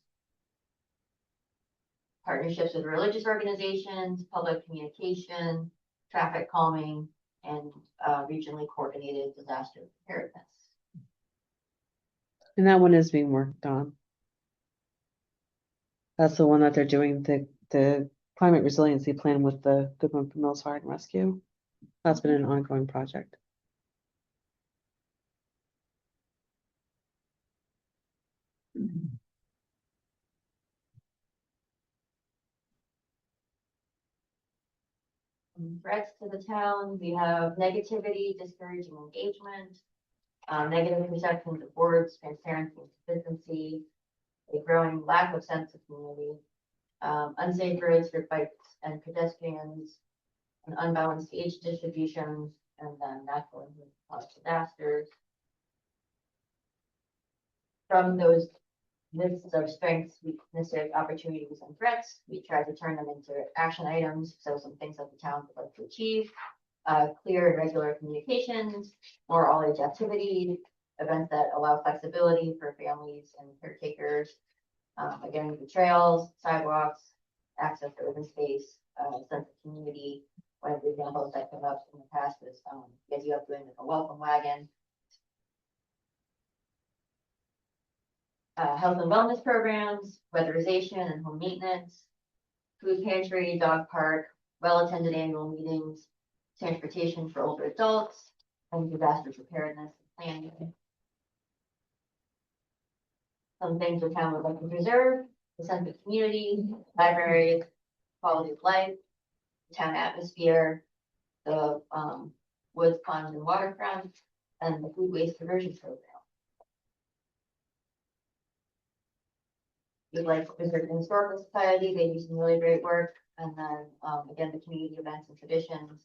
Partnerships with religious organizations, public communication, traffic calming, and regionally coordinated disaster preparedness. And that one is being worked on. That's the one that they're doing the climate resiliency plan with the Goodwin Mills Fire and Rescue. That's been an ongoing project. Threats to the town, we have negativity, discouraging engagement, negative perceptions of boards, transparency and consistency, a growing lack of sense of community, unsafe roads for bikes and pedestrians, an unbalanced age distribution, and then natural and caused disasters. From those lists of strengths, weaknesses, opportunities, and threats, we try to turn them into action items. So some things that the town would like to achieve: clear and regular communications, more all-age activities, events that allow flexibility for families and caretakers. Again, the trails, sidewalks, access to open space, sense of community. One of the examples that came up in the past was the idea of doing like a welcome wagon. Health and wellness programs, weatherization and home maintenance, food pantry, dog park, well-attended annual meetings, transportation for older adults, and disaster preparedness and planning. Some things the town would like to preserve: the sense of community, libraries, quality of life, the town atmosphere, the woods, ponds, and waterfront, and the food waste diversion program. We'd like to preserve the Historical Society. They do some really great work. And then again, the community events and traditions.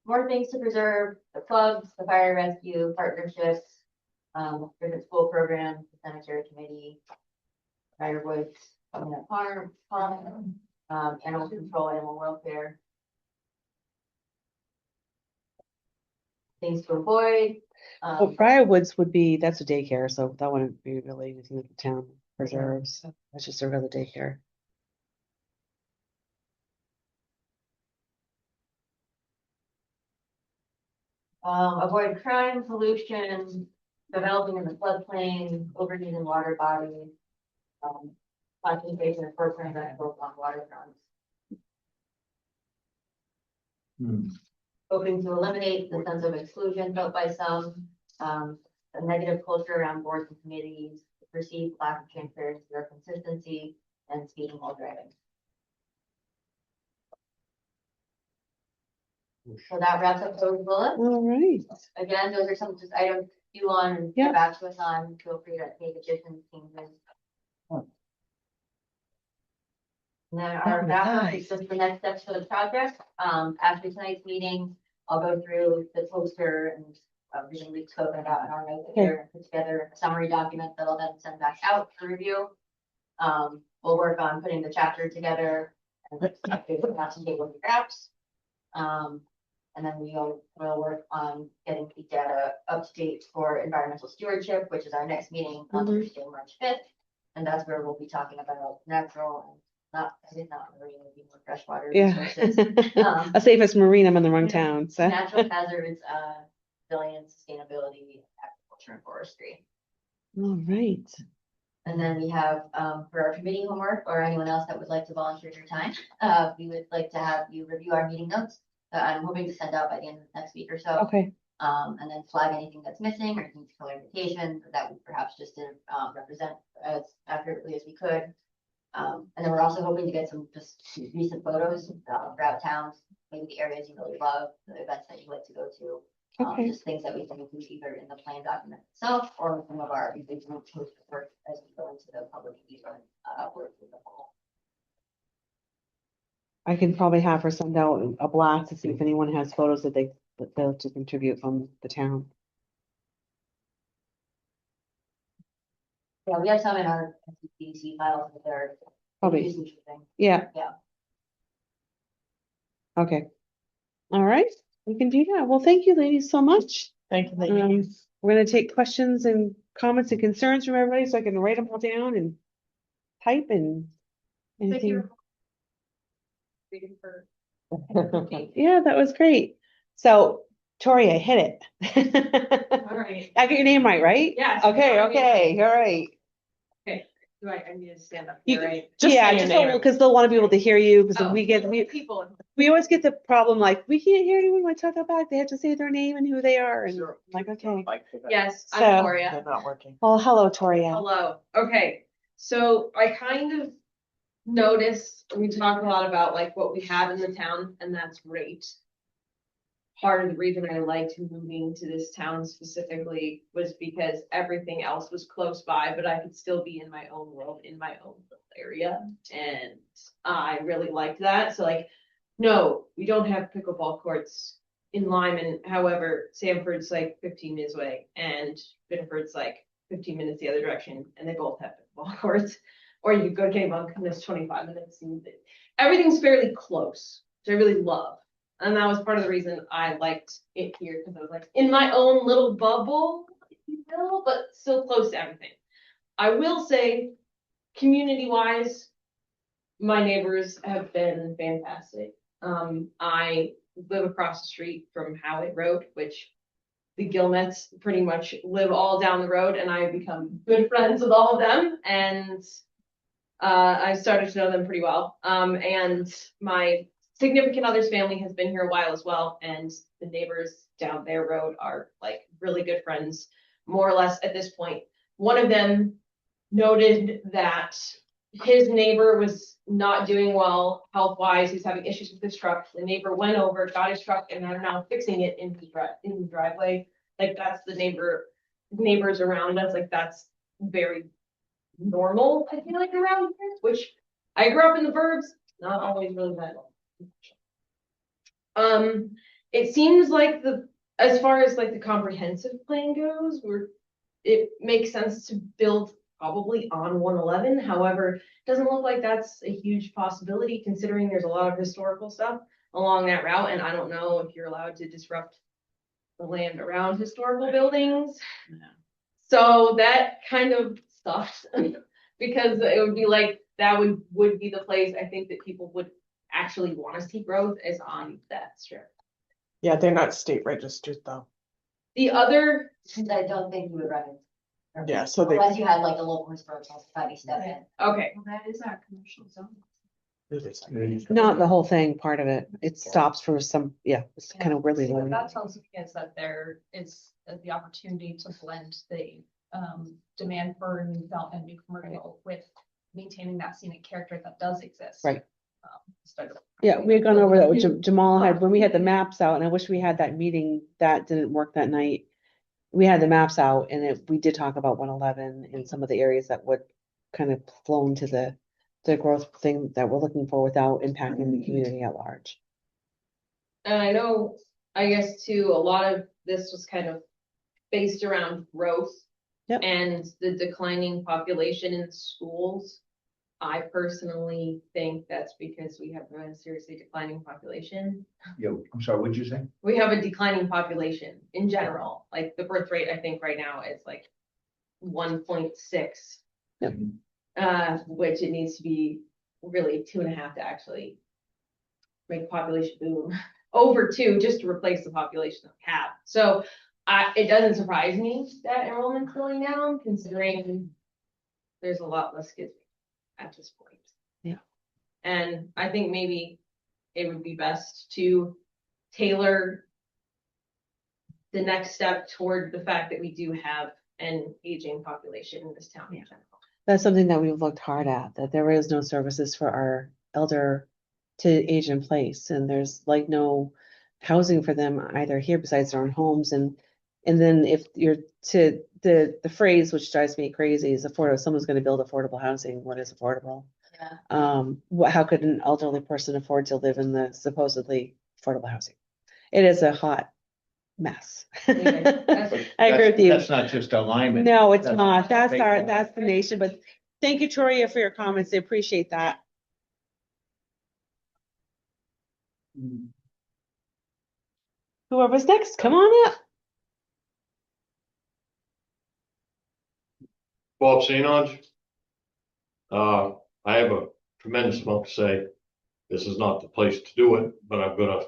More things to preserve: the clubs, the fire rescue, partnerships, different school programs, the cemetery committee, Firewoods, farm, animal control, animal welfare. Things to avoid. Well, Briarwoods would be, that's a daycare, so that wouldn't be really anything that the town preserves. That's just a regular daycare. Avoid crime, pollution, developing in the floodplain, overusing water bodies, concentration of programs that focus on waterfronts. Hoping to eliminate the sense of exclusion felt by some, a negative culture around boards and committees, perceived lack of transparency or consistency, and speeding while driving. So that wraps up those bullets. All right. Again, those are some just items you want and Yeah. get back to us on. Feel free to make additions, changes. And then our backup is just the next steps for the project. After tonight's meeting, I'll go through the poster and everything we've spoken about in our notes here and put together a summary document that I'll then send back out for review. We'll work on putting the chapter together and update the table drafts. And then will work on getting the data up to date for environmental stewardship, which is our next meeting on Mhm. Thursday, March 5th. And that's where we'll be talking about natural and not marine, would be more freshwater Yeah. resources. A safest marine, I'm in the wrong town, so. Natural hazards, resilience, sustainability, agriculture and forestry. All right. And then we have, for our committee homework or anyone else that would like to volunteer their time, we would like to have you review our meeting notes. I'm hoping to send out by the end of next week or so. Okay. And then flag anything that's missing or anything to color invitation that we perhaps just didn't represent as accurately as we could. And then we're also hoping to get some just recent photos throughout towns, maybe the areas you really love, the events that you like to go to. Okay. Just things that we can include either in the plan document itself or some of our individual post work as we go into the public meeting work with the whole. I can probably have her send out a blast to see if anyone has photos that they'll to contribute from the town. Yeah, we have some in our SCPC files that they're Probably. interesting. Yeah. Yeah. Okay. All right, we can do that. Well, thank you, ladies, so much. Thank you, ladies. We're gonna take questions and comments and concerns from everybody so I can write them all down and type and Thank anything. you. Waiting for. Yeah, that was great. So, Tori, I hit it. All right. I got your name right? Yes. Okay, okay, all right. Do I need to stand up You- here, right? Just Yeah, say your just so, name. because they'll want to be able to hear you, because Oh, people. we always get the problem, like, we can't hear anyone when I talk about, they have to say their name and who they are, and I'm like, okay. Yes, So- I'm Gloria. They're not working. Well, hello, Toria. Hello. Okay, so I kind of noticed, we talk a lot about like what we have in the town, and that's great. Part of the reason I liked moving to this town specifically was because everything else was close by, but I could still be in my own world, in my own little area. And I really liked that. So like, no, we don't have pickleball courts in Lyman. However, Sanford's like 15 minutes away and Biddeford's like 15 minutes the other direction, and they both have pickleball courts. Or you could go to Kennebunk and it's 25 minutes. And everything's fairly close, which I really love. And that was part of the reason I liked it here, because I was like in my own little bubble, if you will, but still close to everything. I will say, community-wise, my neighbors have been fantastic. I live across the street from Howitt Road, which the Gilmets pretty much live all down the road, and I've become good friends with all of them. And I started to know them pretty well. And my significant other's family has been here a while as well, and the neighbors down their road are like really good friends, more or less at this point. One of them noted that his neighbor was not doing well health-wise. He's having issues with his truck. The neighbor went over, got his truck, and they're now fixing it in the driveway. Like, that's the neighbors around us. Like, that's very normal, I feel like, around here, which I grew up in the burbs, not always really bad. It seems like as far as like the comprehensive plan goes, it makes sense to build probably on 111. However, it doesn't look like that's a huge possibility, considering there's a lot of historical stuff along that route, and I don't know if you're allowed to disrupt the land around historical buildings. So that kind of sucks, because it would be like, that would be the place I think that people would actually want to see growth, is on that strip. Yeah, they're not state registered though. The other, I don't think you would run it. Yeah, so they. Unless you had like a local historical society step in. okay, Well, that is our commercial zone. Not the whole thing, part of it. It stops for some, yeah, it's kind of really What low. that tells me is that there is the opportunity to blend the demand for new development, new commercial, with maintaining that scenic character that does exist. Right. Instead of- Yeah, we had gone over that with Jamal had, when we had the maps out, and I wish we had that meeting, that didn't work that night. We had the maps out, and we did talk about 111 and some of the areas that would kind of flow into the growth thing that we're looking for without impacting the community at large. and I know, I guess too, a lot of this was kind of based around growth. Yep. And the declining population in schools. I personally think that's because we have a seriously declining population. Yo, I'm sorry, what'd you say? We have a declining population in general, like the birth rate, I think right now is like 1.6. Yep. Which it needs to be really 2.5 to actually make population boom over 2 just to replace the population that we have. So it doesn't surprise me that enrollment's going down considering there's a lot less kids at this point. Yeah. And I think maybe it would be best to tailor the next step toward the fact that we do have an aging population in this town in general. That's something that we've looked hard at, that there is no services for our elder to age in place, and there's like no housing for them either here besides their own homes. And then if you're to the phrase which drives me crazy is affordable, someone's going to build affordable housing. What is affordable? Yeah. How could an elderly person afford to live in the supposedly affordable housing? It is a hot mess. That's- I agree with you. That's not just alignment. No, it's That's not. That's big our, one. that's the nation, but thank you, Toria, for your comments. I appreciate that. Whoever's next, come on up. Bob St. Ange. I have a tremendous amount to say. This is not the place to do it, but I'm gonna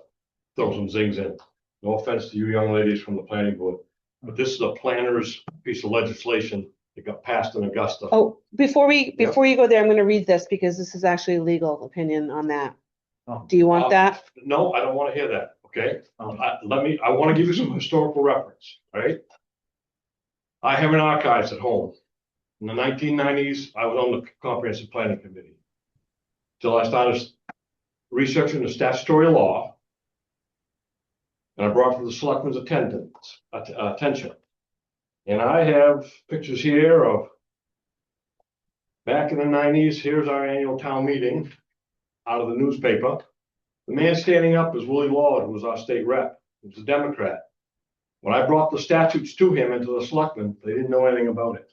throw some zings in. No offense to you young ladies from the planning board, but this is a planner's piece of legislation that got passed in Augusta. Oh, before you go there, I'm gonna read this because this is actually a legal opinion on that. Oh. Do you want that? No, I don't wanna hear that, okay? I wanna give you some historical reference, right? I have an archives at home. In the 1990s, I was on the comprehensive planning committee. Till I started researching the statutory law. And I brought it to the selectmen's attention. And I have pictures here of back in the 90s. Here's our annual town meeting out of the newspaper. The man standing up is Willie Lawler, who was our state rep. He was a Democrat. When I brought the statutes to him and to the selectmen, they didn't know anything about it.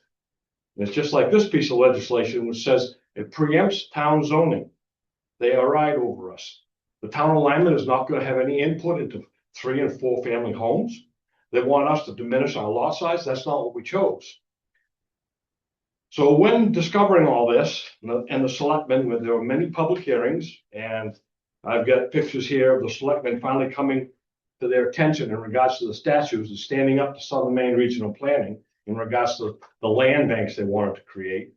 And it's just like this piece of legislation, which says it preempts town zoning. They are right over us. The town alignment is not going to have any input into 3 and 4 family homes. They want us to diminish our lot size. That's not what we chose. So when discovering all this and the selectmen, there were many public hearings, and I've got pictures here of the selectmen finally coming to their attention in regards to the statutes and standing up to Southern Maine Regional Planning in regards to the land banks they wanted to create.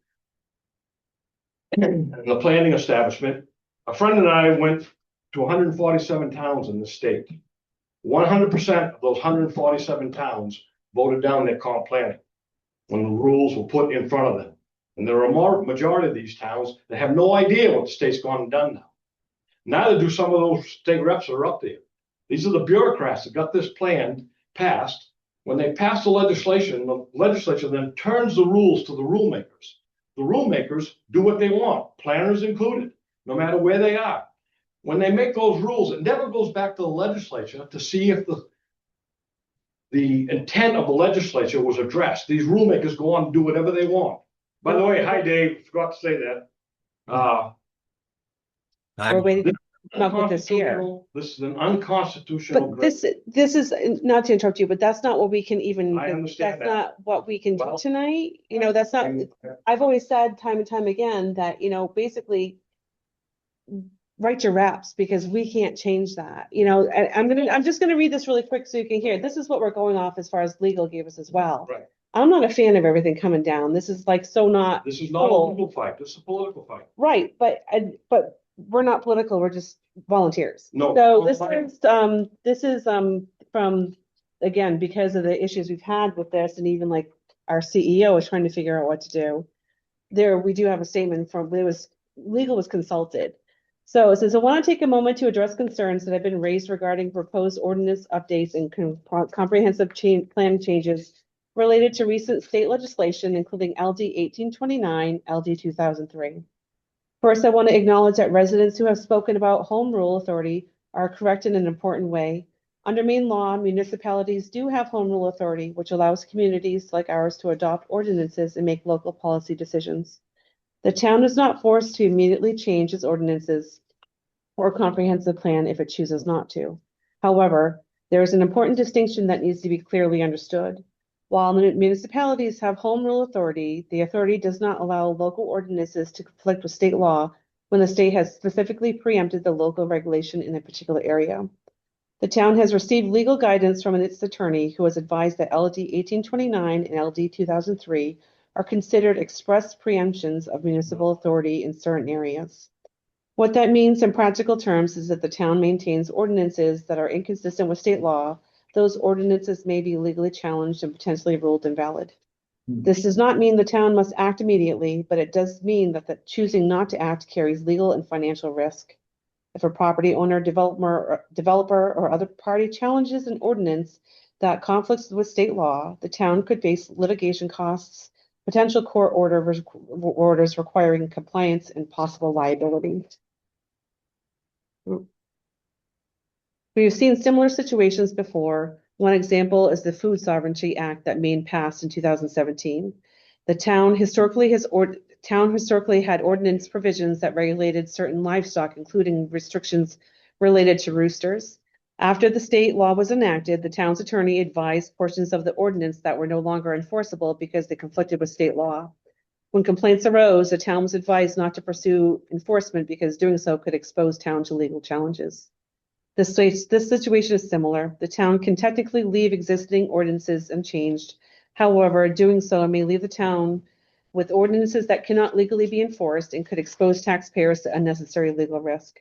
And the planning establishment, a friend and I went to 147 towns in the state. 100% of those 147 towns voted down their comp planning when the rules were put in front of them. And there are a majority of these towns that have no idea what the state's gone and done now. Neither do some of those state reps that are up there. These are the bureaucrats that got this plan passed. When they pass the legislation, the legislature then turns the rules to the rule makers. The rule makers do what they want, planners included, no matter where they are. When they make those rules, it never goes back to the legislature to see if the intent of the legislature was addressed. These rule makers go on and do whatever they want. By the way, hi Dave, forgot to say that. We're waiting to come up with this here. This is an unconstitutional. But this is, not to interrupt you, but that's not what we can even, I understand that's not what we can do Well, tonight. You know, that's not, I've always said time and time again that, you know, basically write your reps because we can't change that. You know, I'm just gonna read this really quick so you can hear. This is what we're going off as far as legal gave us as well. Right. I'm not a fan of everything coming down. This is like so not. This is not a cool. legal fight. This is a political fight. Right, but we're not political, we're just volunteers. No, So no, this is from, again, because of the issues we've had with this and even like our CEO is trying to figure out what to do. There, we do have a statement from, legal was consulted. So it says, I want to take a moment to address concerns that have been raised regarding proposed ordinance updates and comprehensive plan changes related to recent state legislation, including LD 1829, LD 2003. First, I want to acknowledge that residents who have spoken about home rule authority are correct in an important way. Under Maine law, municipalities do have home rule authority, which allows communities like ours to adopt ordinances and make local policy decisions. The town is not forced to immediately change its ordinances or comprehensive plan if it chooses not to. However, there is an important distinction that needs to be clearly understood. While municipalities have home rule authority, the authority does not allow local ordinances to conflict with state law when the state has specifically preempted the local regulation in a particular area. The town has received legal guidance from its attorney, who has advised that LD 1829 and LD 2003 are considered express preemptions of municipal authority in certain areas. What that means in practical terms is that the town maintains ordinances that are inconsistent with state law. Those ordinances may be legally challenged and potentially ruled invalid. This does not mean the town must act immediately, but it does mean that the choosing not to act carries legal and financial risk. If a property owner, developer, or other party challenges an ordinance that conflicts with state law, the town could face litigation costs, potential court orders requiring compliance, and possible liability. We've seen similar situations before. One example is the Food Sovereignty Act that Maine passed in 2017. The town historically had ordinance provisions that regulated certain livestock, including restrictions related to roosters. After the state law was enacted, the town's attorney advised portions of the ordinance that were no longer enforceable because they conflicted with state law. When complaints arose, the town was advised not to pursue enforcement because doing so could expose town to legal challenges. This situation is similar. The town can technically leave existing ordinances unchanged. However, doing so may leave the town with ordinances that cannot legally be enforced and could expose taxpayers to unnecessary legal risk.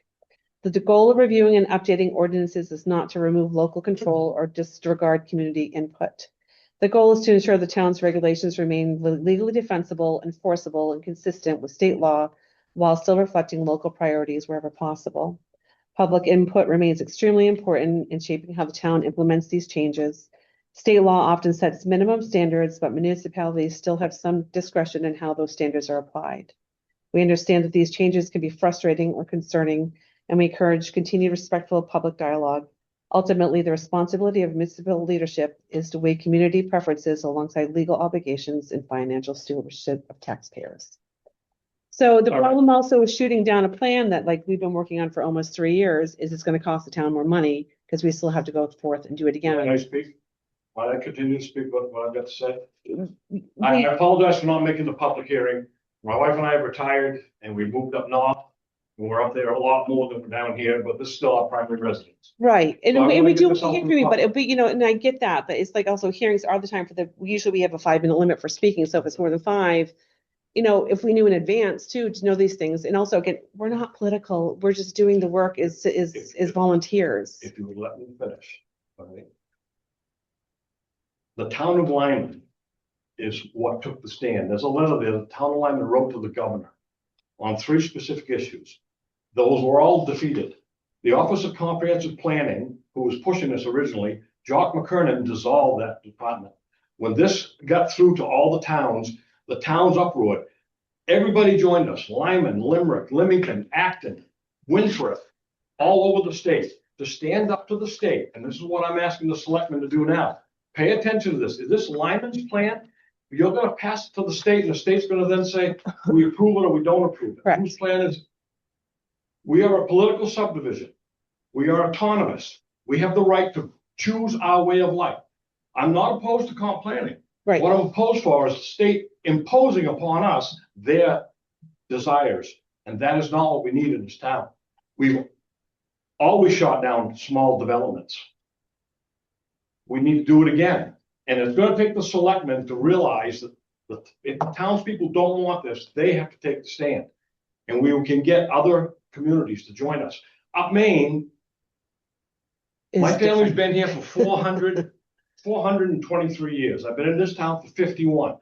The goal of reviewing and updating ordinances is not to remove local control or disregard community input. The goal is to ensure the town's regulations remain legally defensible, enforceable, and consistent with state law while still reflecting local priorities wherever possible. Public input remains extremely important in shaping how the town implements these changes. State law often sets minimum standards, but municipalities still have some discretion in how those standards are applied. We understand that these changes can be frustrating or concerning, and we encourage continued respectful public dialogue. Ultimately, the responsibility of municipal leadership is to weigh community preferences alongside legal obligations and financial stewardship of taxpayers. So the problem also with shooting down a plan that we've been working on for almost 3 years is it's going to cost the town more money because we still have to go forth and do it again. Can I speak? Why I continue to speak what I've got to say? I apologize for not making the public hearing. My wife and I have retired and we moved up north. And we're up there a lot more than we're down here, but this is still our primary residence. Right. And So we do this hear open from you, public. but and I get that, but it's also hearings are the time usually we have a 5-minute limit for speaking. So if it's more than 5, if we knew in advance too, to know these things. And also again, we're not political. We're just doing the work as volunteers. If you would let me finish, all right? The town of Lyman is what took the stand. There's a letter there, the town of Lyman wrote to the governor on 3 specific issues. Those were all defeated. The Office of Comprehensive Planning, who was pushing this originally, Jock McKernan dissolved that department. When this got through to all the towns uproared. Everybody joined us, Lyman, Limerick, Leamington, Acton, Winthrop, all over the state, to stand up to the state. And this is what I'm asking the selectmen to do now. Pay attention to this. Is this Lyman's plan? You're going to pass it to the state, and the state's going to then say, we approve it or we don't approve it. Correct. Whose plan is? We are a political subdivision. We are autonomous. We have the right to choose our way of life. I'm not opposed to comp planning. Right. What I'm opposed for is the state imposing upon us their desires. And that is not what we need in this town. We've always shot down small developments. We need to do it again. And it's going to take the selectmen to realize that if the townspeople don't want this, they have to take the stand. And we can get other communities to join us. Up Maine, my family's been here for 423 years. I've been in this town for 51.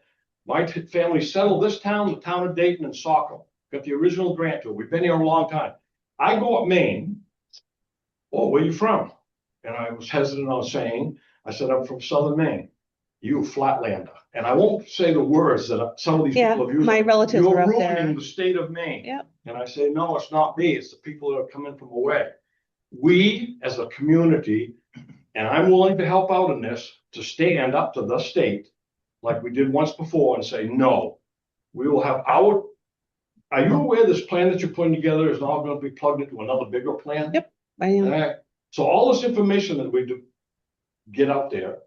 My family settled this town, the town of Dayton and Saco. Got the original grant to it. We've been here a long time. I go up Maine. Oh, where are you from? And I was hesitant on saying, I said, I'm from Southern Maine. You Flatlander. And I won't say the words that some of these people have used. My relatives were up You're there. ruining the state of Maine. Yep. And I say, no, it's not me. It's the people that are coming from away. We, as a community, and I'm willing to help out in this, to stand up to the state like we did once before and say, no, we will have our Are you aware this plan that you're putting together is now gonna be plugged into another bigger plan? Yep. I am. Alright, so all this information that we do get out there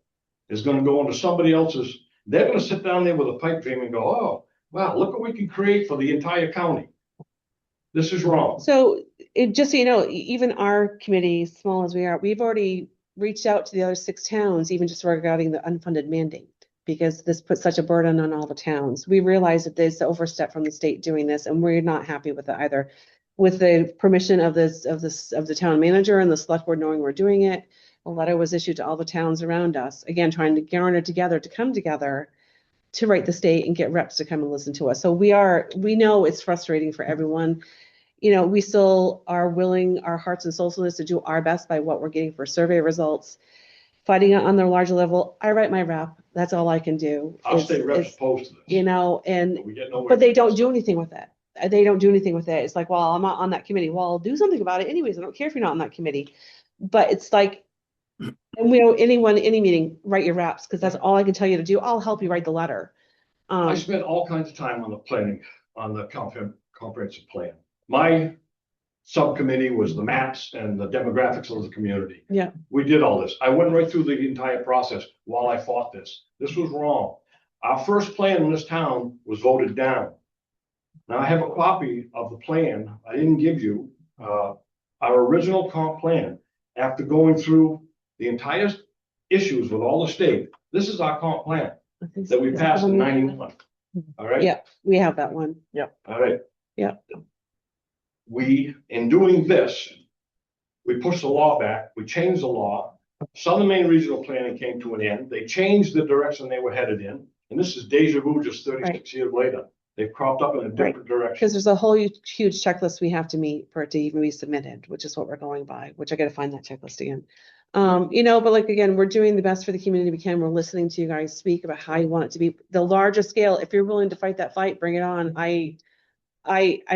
is gonna go into somebody else's, they're gonna sit down there with a pipe dream and go, oh, wow, look what we can create for the entire county. This is wrong. So just so you know, even our committee, small as we are, we've already reached out to the other 6 towns, even just regarding the unfunded mandate. Because this puts such a burden on all the towns. We realize that there's overstep from the state doing this, and we're not happy with it either. With the permission of the town manager and the select board knowing we're doing it, a letter was issued to all the towns around us, again, trying to garner together to come together to write the state and get reps to come and listen to us. So we know it's frustrating for everyone. You know, we still are willing, our hearts and souls in this, to do our best by what we're getting for survey results. Fighting it on the larger level, I write my rep. That's all I can do. Our state reps opposed to this. You know, and But we get nowhere. but they don't do anything with it. They don't do anything with it. It's like, well, I'm not on that committee. Well, I'll do something about it anyways. I don't care if you're not on that committee. But it's like, and we know anyone, any meeting, write your reps, because that's all I can tell you to do. I'll help you write the letter. I spent all kinds of time on the planning, on the comprehensive plan. My subcommittee was the maps and the demographics of the community. Yeah. We did all this. I went right through the entire process while I fought this. This was wrong. Our first plan in this town was voted down. Now I have a copy of the plan. I didn't give you, our original comp plan. After going through the entire issues with all the state, this is our comp plan that we passed in 91. All right? Yeah, we have that one. All right. Yeah. We, in doing this, we pushed the law back, we changed the law. Southern Maine Regional Planning came to an end. They changed the direction they were headed in. And this is deja vu just 36 years later. They've cropped up in a different direction. Because there's a whole huge checklist we have to meet for it to even be submitted, which is what we're going by, which I gotta find that checklist again. You know, but like, again, we're doing the best for the community we can. We're listening to you guys speak about how you want it to be. The larger scale, if you're willing to fight that fight, bring it on. I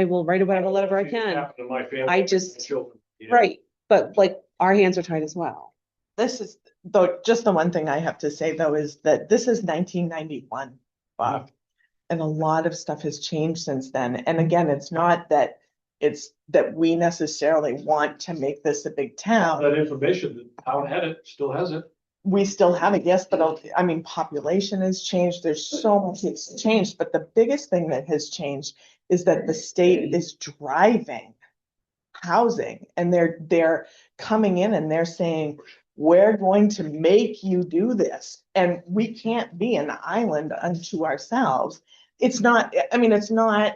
will write whatever letter I can. Happened to my family, I just- my children, you know. Right, but like, our hands are tied as well. This is, though, just the one thing I have to say though, is that this is 1991, Bob. And a lot of stuff has changed since then. And again, it's not that we necessarily want to make this a big town. That information, the town had it, still has it. We still have it, yes, but I mean, population has changed. There's so much that's changed, but the biggest thing that has changed is that the state is driving housing, and they're coming in and they're saying, we're going to make you do this, and we can't be an island unto ourselves. It's not, I mean, it's not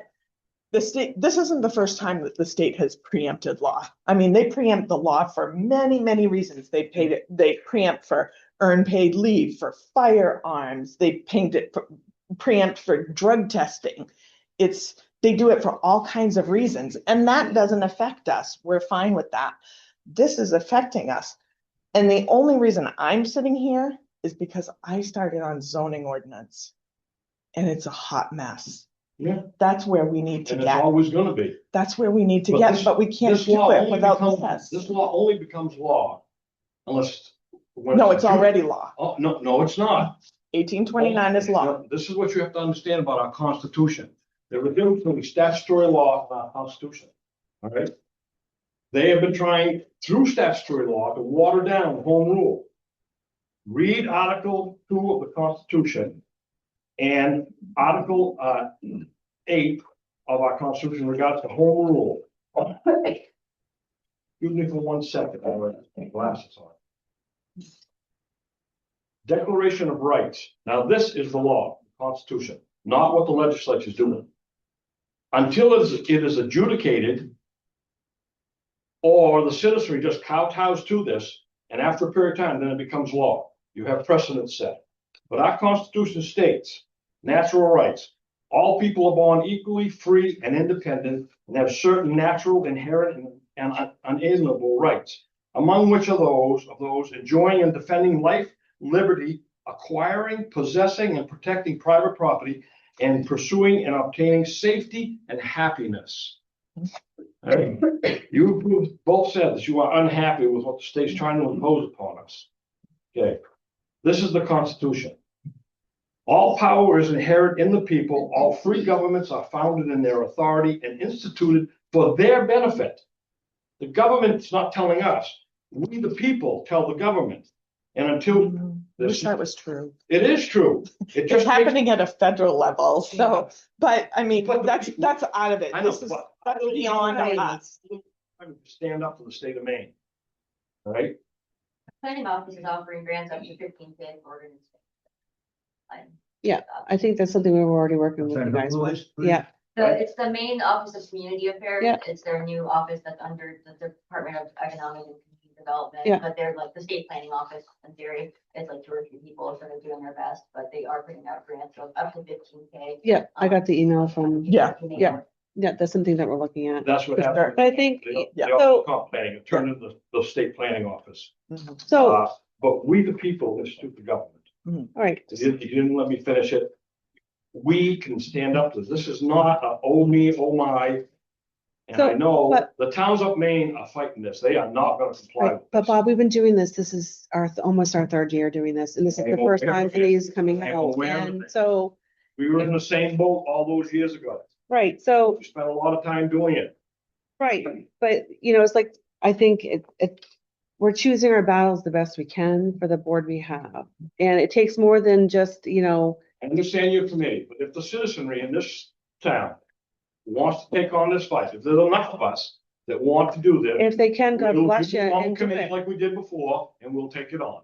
the state. This isn't the first time that the state has preempted law. I mean, they preempt the law for many, many reasons. They preempt for earned paid leave, for firearms. They preempt for drug testing. They do it for all kinds of reasons, and that doesn't affect us. We're fine with that. This is affecting us. And the only reason I'm sitting here is because I started on zoning ordinance, and it's a hot mess. Yeah. That's where we need to And it's get. always gonna be. That's where we need to But get, this- but we can't This do law it only without becomes, this. this law only becomes law unless. No, it's already law. Oh, no, it's not. 1829 is law. No, this is what you have to understand about our Constitution. There's a difference between statutory law and our Constitution. All right? They have been trying through statutory law to water down home rule. Read Article 2 of the Constitution and Article 8 of our Constitution in regards to home rule. Excuse me for 1 second. I have my glasses on. Declaration of Rights. Now, this is the law, the Constitution, not what the legislature is doing. Until it is adjudicated, or the citizenry just kowtows to this, and after a period of time, then it becomes law. You have precedent set. But our Constitution states natural rights. All people are born equally free and independent and have certain natural, inherent, and unalienable rights, among which are those enjoying and defending life, liberty, acquiring, possessing, and protecting private property, and pursuing and obtaining safety and happiness. You both said that you are unhappy with what the state's trying to impose upon us. Okay, this is the Constitution. All power is inherent in the people. All free governments are founded in their authority and instituted for their benefit. The government's not telling us. We, the people, tell the government. And until I wish that was true. it is true, it It's just makes, happening at a federal level, so, but I mean, But the that's, people- that's out of it. I know, This is, but- that's beyond us. stand up for the state of Maine. All right? Planning office is offering grants up to 15K for ordinance. I think that's something we were already working with you guys with. Yeah, It's the main office of community affairs. Yeah. It's their new office that's under the Department of Economic and Community Development. Yeah. But they're like the state planning office in theory. It's like 2 or 3 people, so they're doing their best, but they are putting out grants of up to 15K. yeah, I got the email from, Yeah, yeah. Yeah, that's something that we're looking at. That's what For sure. happened. But I think, They so- also comp planning, it turned into the state planning office. Mhm. so, But we, the people, is stupid government. all right, You didn't let me finish it. We can stand up to this. This is not a oh me, oh my. And I So, know but- the towns of Maine are fighting this. They are not gonna comply right, with but this. Bob, we've been doing this, this is almost our 3rd year doing this, and this is I'm the first aware time of it. these coming I'm out, aware of and it. so, We were in the same boat all those years ago. right, so, We spent a lot of time doing it. right, but, you know, it's like, I think we're choosing our battles the best we can for the board we have, and it takes more than just, you know, I understand your committee, but if the citizenry in this town wants to take on this fight, if there's enough of us that want to do this. if they can, God we'll bless do you, one and do committee it. like we did before, and we'll take it on.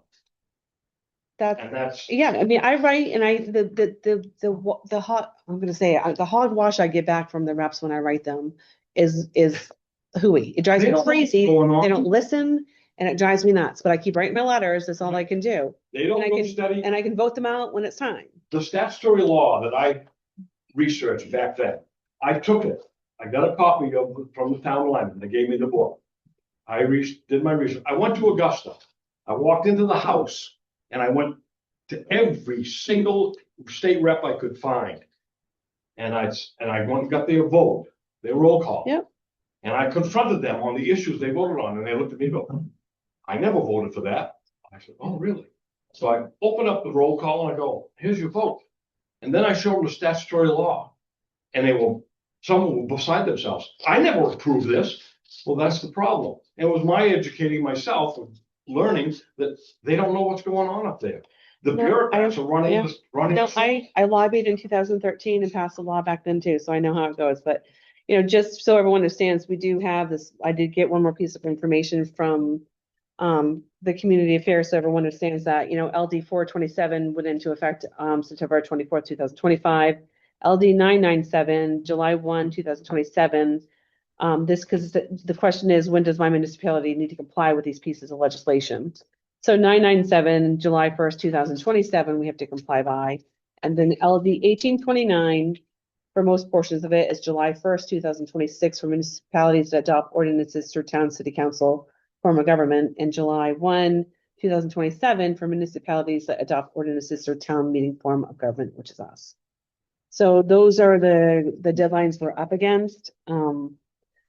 That's, And that's, yeah, I mean, I write and the hot, I'm gonna say, the hogwash I get back from the reps when I write them is hooey. It drives They me don't know what's crazy. going on. They don't listen and it drives me nuts, but I keep writing my letters. That's all I can do. they don't And I go can, study. and I can vote them out when it's time. The statutory law that I researched back then, I took it. I got a copy of it from the town of Lyman. They gave me the book. I did my research. I went to Augusta. I walked into the house and I went to every single state rep I could find. And I went and got their vote, their roll call. Yep. And I confronted them on the issues they voted on, and they looked at me and go, I never voted for that. I said, oh, really? So I open up the roll call and I go, here's your vote. And then I showed them the statutory law. And some were beside themselves. I never approved this. Well, that's the problem. And it was my educating myself of learning that they don't know what's going on up there. The No, bureaucrats are running, yeah. running. No, I lobbied in 2013 and passed a law back then too, so I know how it goes, but, you know, just so everyone understands, we do have this, I did get one more piece of information from the community affairs, so everyone understands that, you know, LD 427 went into effect, September 24th, 2025. LD 997, July 1, 2027. This, because the question is, when does my municipality need to comply with these pieces of legislation? So 997, July 1st, 2027, we have to comply by. And then LD 1829, for most portions of it, is July 1st, 2026 for municipalities that adopt ordinances through town city council form of government, and July 1, 2027 for municipalities that adopt ordinances through town meeting form of government, which is us. So those are the deadlines we're up against.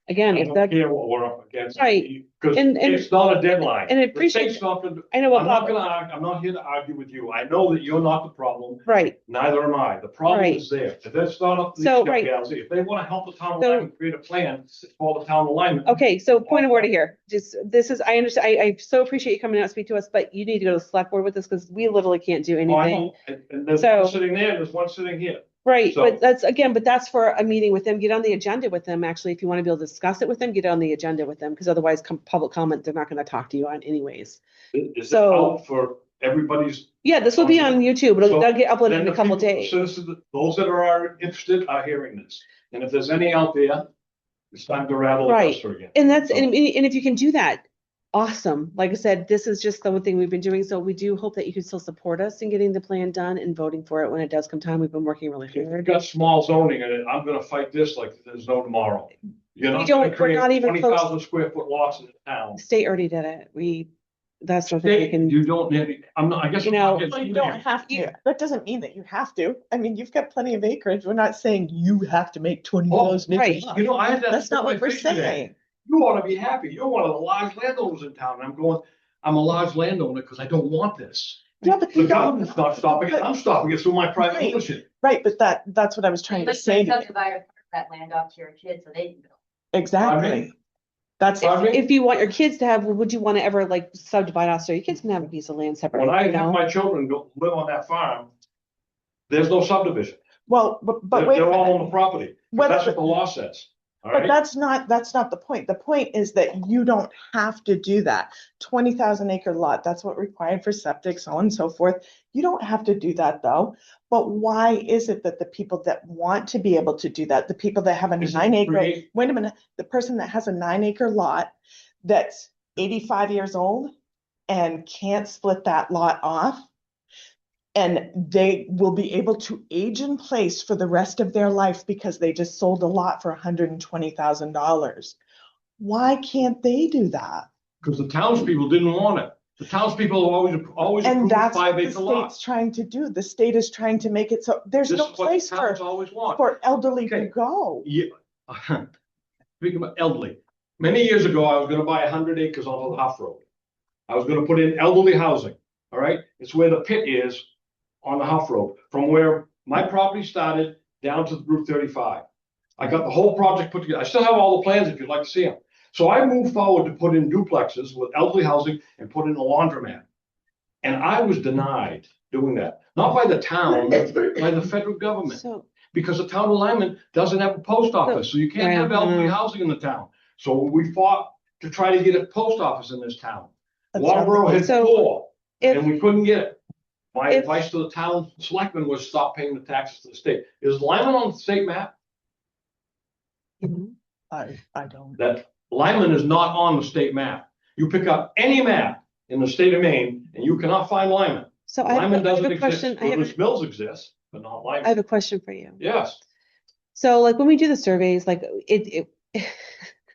Again, I if don't that, care what we're up against. Right. Because And- it's not a deadline. and I The appreciate- state's not gonna- I know what I'm not Bob, gonna argue, I'm not here to argue with you. I know that you're not the problem, right, neither am I. The problem Right. is there. If that's not up to So, these right. gals, if they wanna help the town So- alignment, create a plan for the town alignment. okay, so point of order here, just, this is, I understand, I so appreciate you coming out and speak to us, but you need to go to the select board with this, because we literally can't do Oh, I anything. know. And there's So- one sitting there, and there's one sitting here. Right, So- but that's, again, but that's for a meeting with them, get on the agenda with them, actually, if you want to be able to discuss it with them, get on the agenda with them, because otherwise, public comment, they're not gonna talk to you on anyways. Is it So- out for everybody's? Yeah, this will be on YouTube, So it'll get uploaded then in a the couple people- days. Citizens, those that are interested are hearing this. And if there's any out there, it's time to rattle the Right. duster again. And that's, So- and if you can do that, awesome. Like I said, this is just the one thing we've been doing, so we do hope that you can still support us in getting the plan done and voting for it when it does come time. We've been working really If you've hard. got small zoning in it, I'm gonna fight this like there's no tomorrow. You're We not don't- gonna we're create not even 20,000 square foot lots in the town. The state already did it. That's something we They, can, you don't, need- I'm not, I guess. You I'm not know- getting Well, you you don't there. have to. That doesn't mean that you have to. I mean, you've got plenty of acreage. We're not saying you have to make 20 of Oh, those new right. You know, I had that. That's not what we're conversation today. saying. You ought to be happy. You're one of the large landowners in town. And I'm going, I'm a large landowner because I don't want this. Yeah, but The you don't, government's not stopping it, I'm stopping it through my private Right. ownership. right, but that's what I was trying to But say to you. subdivide a part of that land off to your kids so they can build. Exactly. That's, Pardon me? If you want your kids to have, would you want to ever like subdivide off so your kids can have a piece of land separate? When I you have know? my children go live on that farm, there's no subdivision. well, but wait a They're all on minute. the property. Whether- That's what the law says. All But right? that's not the point. The point is that you don't have to do that. 20,000 acre lot, that's what required for septic, so on and so forth. You don't have to do that though. But why is it that the people that want to be able to do that, the people that have a Is it 9 acre, create- wait a minute, the person that has a 9 acre lot that's 85 years old and can't split that lot off, and they will be able to age in place for the rest of their life because they just sold a lot for $120,000. Why can't they do that? Because the townspeople didn't want it. The townspeople always And approved that's what 5 the acre lots. state's trying to do. The state is trying to make it so there's This no is what the place towns for, always want. for elderly to Okay. go. Yeah. Speaking about elderly, many years ago, I was gonna buy 100 acres on the Huff Road. I was gonna put in elderly housing, all right? It's where the pit is on the Huff Road, from where my property started down to Route 35. I got the whole project put together. I still have all the plans if you'd like to see them. So I moved forward to put in duplexes with elderly housing and put in a laundromat. And I was denied doing that, not by the town, but by the federal government. So, Because the town of Lyman doesn't have a post office, so you can't have elderly housing in the town. So we fought to try to get a post office in this town. That's not the Waterboro had So, 4, if, and we couldn't get it. My if- advice to the town selectmen was stop paying the taxes to the state. Is Lyman on the state map? I don't. That Lyman is not on the state map. You pick up any map in the state of Maine and you cannot find Lyman. so I have Lyman a doesn't exist. question, Lewis Mills exists, but not I have Lyman. a question for you. Yes. So like when we do the surveys, like it